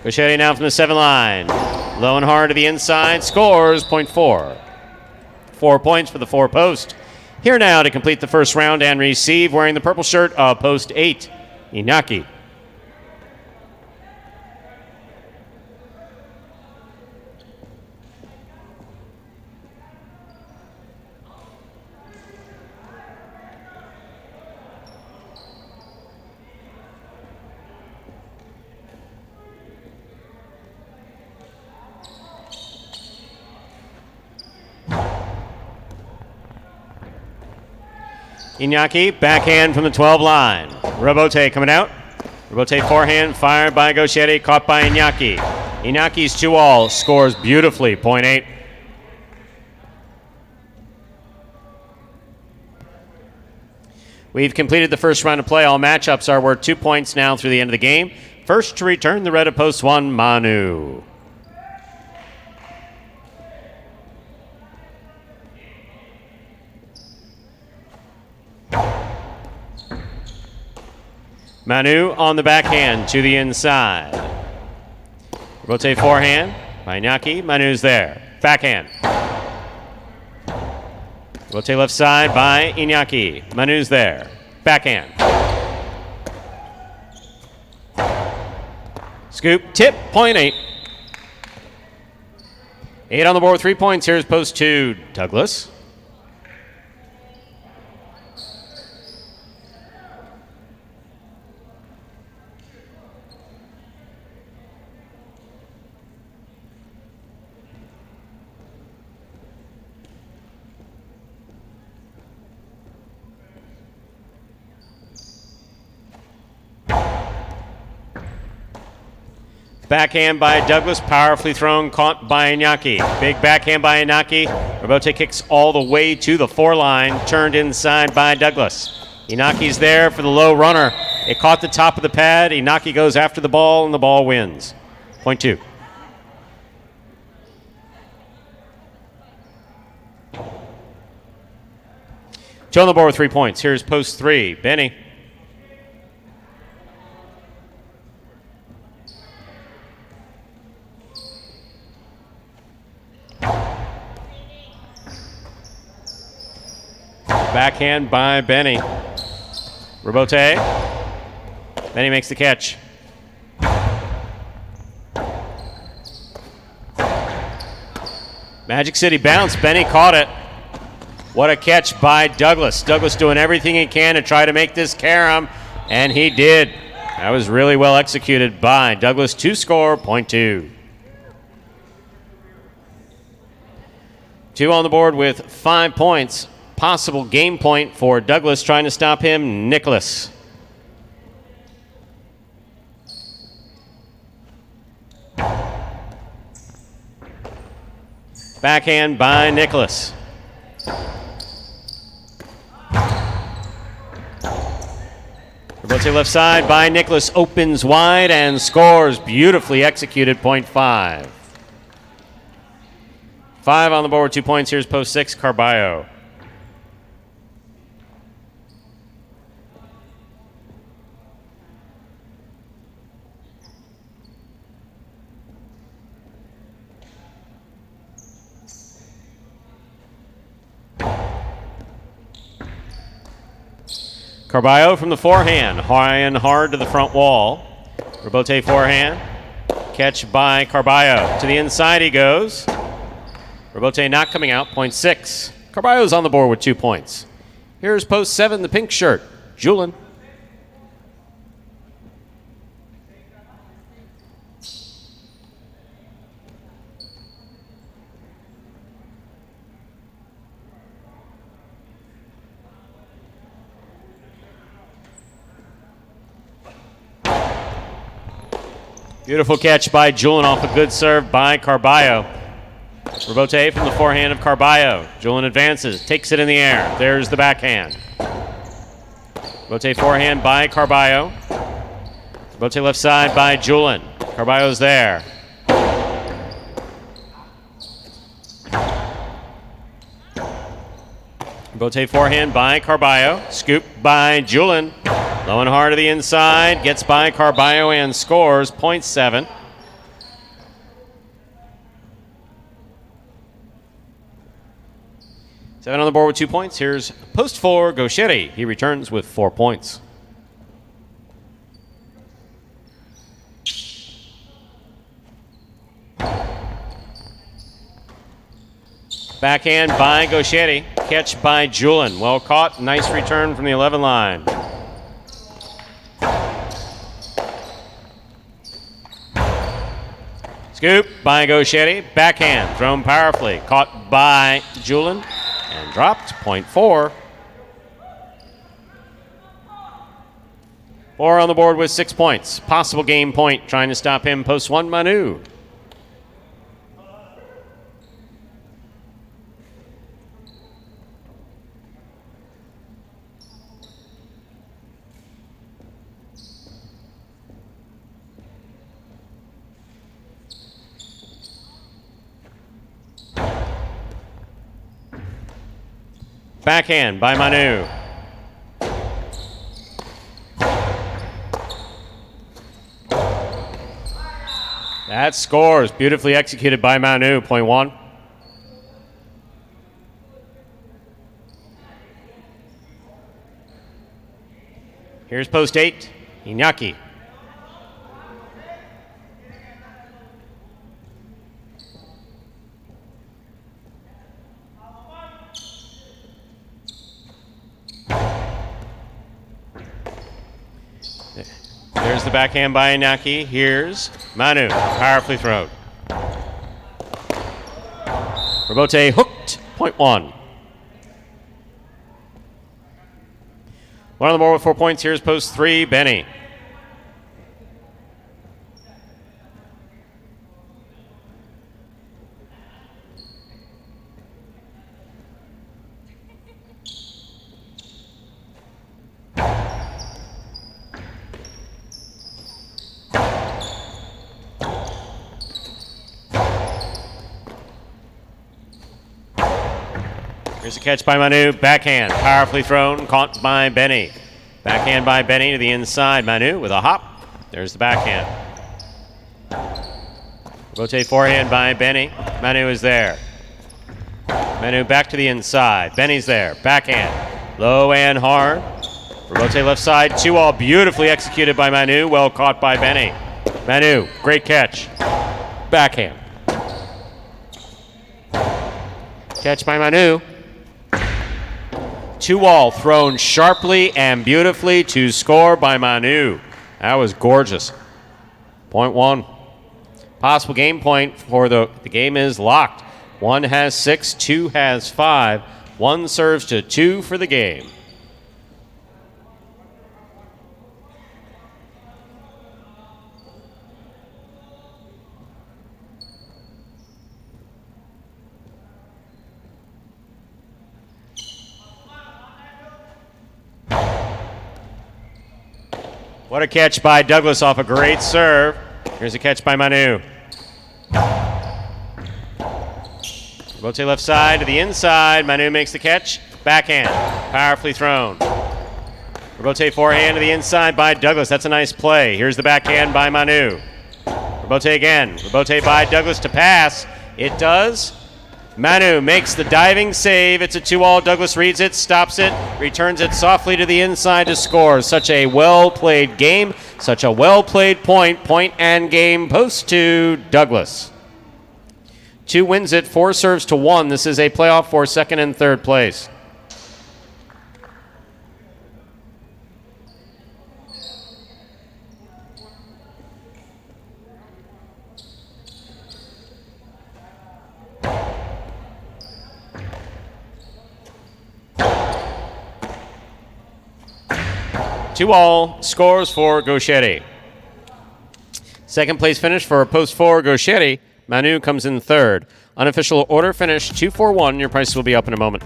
Gauchetti now from the 7 line. Low and hard to the inside. Scores. Point 4. 4 points for the 4 post. Here now to complete the first round and receive, wearing the purple shirt of post 8, Inaki. Iñaki, backhand from the 12 line. Robote coming out. Robote forehand, fired by Gauchetti, caught by Iñaki. Inaki's 2-all, scores beautifully, point 8. We've completed the first round of play. All matchups are worth 2 points now through the end of the game. First to return the red of post 1, Manu. Manu on the backhand to the inside. Rotate forehand by Iñaki. Manu's there. Backhand. Rotate left side by Iñaki. Manu's there. Backhand. Scoop, tip, point 8. 8 on the board with 3 points. Here's post 2, Douglas. Backhand by Douglas, powerfully thrown, caught by Iñaki. Big backhand by Iñaki. Robote kicks all the way to the 4 line, turned inside by Douglas. Inaki's there for the low runner. It caught the top of the pad. Inaki goes after the ball, and the ball wins. Point 2. Two on the board with 3 points. Here's post 3, Benny. Backhand by Benny. Robote. Benny makes the catch. Magic City bounce. Benny caught it. What a catch by Douglas. Douglas doing everything he can to try to make this carom, and he did. That was really well executed by Douglas. 2 score, point 2. 2 on the board with 5 points. Possible game point for Douglas, trying to stop him, Nicholas. Backhand by Nicholas. Robote left side by Nicholas, opens wide and scores. Beautifully executed, point 5. 5 on the board, 2 points. Here's post 6, Carballo. Carballo from the forehand, high and hard to the front wall. Robote forehand, catch by Carballo. To the inside he goes. Robote not coming out, point 6. Carballo's on the board with 2 points. Here's post 7, the pink shirt, Julin. Beautiful catch by Julin off a good serve by Carballo. Robote from the forehand of Carballo. Julin advances, takes it in the air. There's the backhand. Robote forehand by Carballo. Robote left side by Julin. Carballo's there. Robote forehand by Carballo. Scoop by Julin. Low and hard to the inside, gets by Carballo and scores, point 7. 7 on the board with 2 points. Here's post 4, Gaucheri. He returns with 4 points. Backhand by Gaucheri, catch by Julin. Well caught, nice return from the 11 line. Scoop by Gaucheri, backhand, thrown powerfully, caught by Julin, and dropped, point 4. 4 on the board with 6 points. Possible game point, trying to stop him, post 1, Manu. backhand by Manu. That scores. Beautifully executed by Manu. Point one. Here's post 8. Iñaki. There's the backhand by Iñaki. Here's Manu. Powerfully thrown. Robote hooked. Point one. One on the board with 4 points. Here's post 3, Benny. Here's a catch by Manu. Backhand. Powerfully thrown. Caught by Benny. Backhand by Benny to the inside. Manu with a hop. There's the backhand. Rotate forehand by Benny. Manu is there. Manu back to the inside. Benny's there. Backhand. Low and hard. Rotate left side. 2-all. Beautifully executed by Manu. Well caught by Benny. Manu. Great catch. Backhand. Catch by Manu. 2-all thrown sharply and beautifully to score by Manu. That was gorgeous. Point one. Possible game point for the game is locked. 1 has 6, 2 has 5. 1 serves to 2 for the game. What a catch by Douglas off a great serve. Here's a catch by Manu. Rotate left side to the inside. Manu makes the catch. Backhand. Powerfully thrown. Rotate forehand to the inside by Douglas. That's a nice play. Here's the backhand by Manu. Rotate again. Rotate by Douglas to pass. It does. Manu makes the diving save. It's a 2-all. Douglas reads it, stops it, returns it softly to the inside to score. Such a well-played game. Such a well-played point. Point and game. Post to Douglas. 2 wins it. 4 serves to 1. This is a playoff for second and third place. Two all scores for Gauchetti. Second place finish for post 4 Gauchetti. Manu comes in third. Unofficial order finish 2-4-1. Your prices will be up in a moment.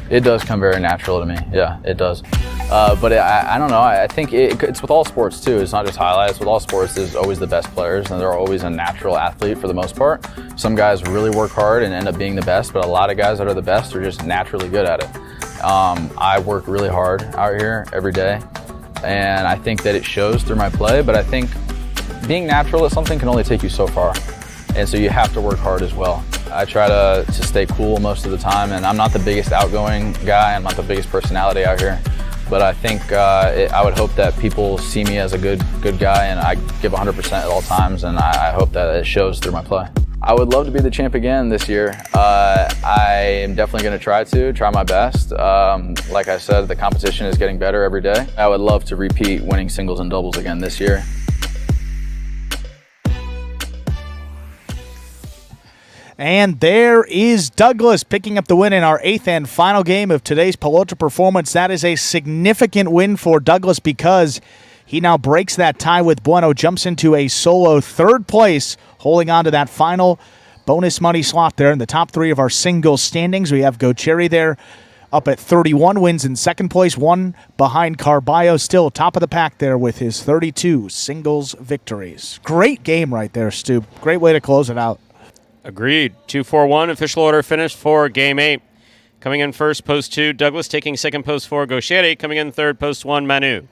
It does come very natural to me. Yeah, it does. But I don't know. I think it's with all sports too. It's not just highlights. With all sports, there's always the best players, and they're always a natural athlete for the most part. Some guys really work hard and end up being the best, but a lot of guys that are the best are just naturally good at it. I work really hard out here every day, and I think that it shows through my play. But I think being natural at something can only take you so far, and so you have to work hard as well. I try to stay cool most of the time, and I'm not the biggest outgoing guy. I'm not the biggest personality out here. But I think I would hope that people see me as a good guy, and I give 100% at all times, and I hope that it shows through my play. I would love to be the champ again this year. I am definitely going to try my best. Like I said, the competition is getting better every day. I would love to repeat winning singles and doubles again this year. And there is Douglas picking up the win in our 8th and final game of today's Pelota performance. That is a significant win for Douglas because he now breaks that tie with Bueno, jumps into a solo 3rd place, holding on to that final bonus money slot there in the top 3 of our singles standings. We have Gauchetti there up at 31 wins in 2nd place, 1 behind Carballo, still top of the pack there with his 32 singles victories. Great game right there, Stu. Great way to close it out. Agreed. 2-4-1. Official order finished for Game 8. Coming in first, post 2, Douglas. Taking second, post 4, Gaucheri. Coming in third, post 1, Manu.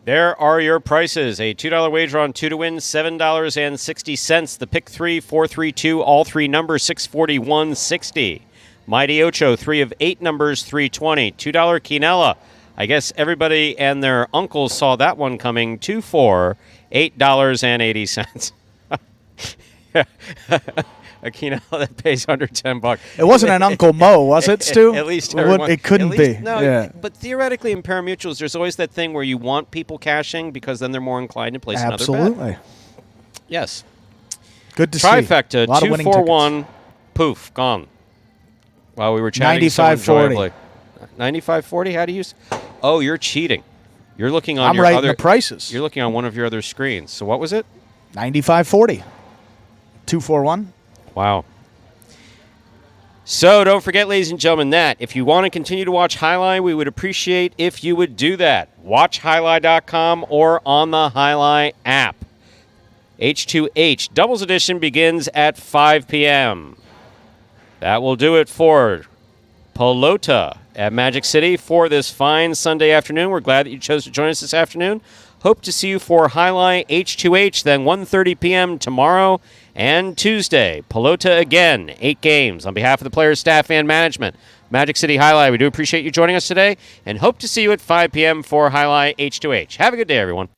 There are your prices. A $2 wager on 2 to win, $7.60. The pick 3, 4-3-2, all 3 numbers, $641.60. Mighty Ocho, 3 of 8 numbers, $320. $2 Quinella. I guess everybody and their uncles saw that one coming. 2-4, $8.80. A Quinella that pays under $10. It wasn't an Uncle Mo, was it, Stu? At least it couldn't be. No, yeah. But theoretically in pari-mutuels, there's always that thing where you want people cashing because then they're more inclined to place another bet. Absolutely. Yes. Good to see. Trifecta, A lot of winning 2-4-1, poof, gone. While we were chatting so 95-40. enjoyably. 95-40, how do you use? Oh, you're cheating. You're looking on I'm your writing other the prices. You're looking on one of your other screens. So what was it? 95-40. 2-4-1. Wow. So don't forget, ladies and gentlemen, that if you want to continue to watch Highline, we would appreciate if you would do that. Watch highline.com or on the Highline app. H2H Doubles Edition begins at 5 p.m. That will do it for Pelota at Magic City for this fine Sunday afternoon. We're glad that you chose to join us this afternoon. Hope to see you for Highline H2H, then 1:30 p.m. tomorrow and Tuesday. Pelota again, 8 games. On behalf of the players, staff, and management, Magic City Highlight, we do appreciate you joining us today and hope to see you at 5 p.m. for Highlight H2H. Have a good day, everyone.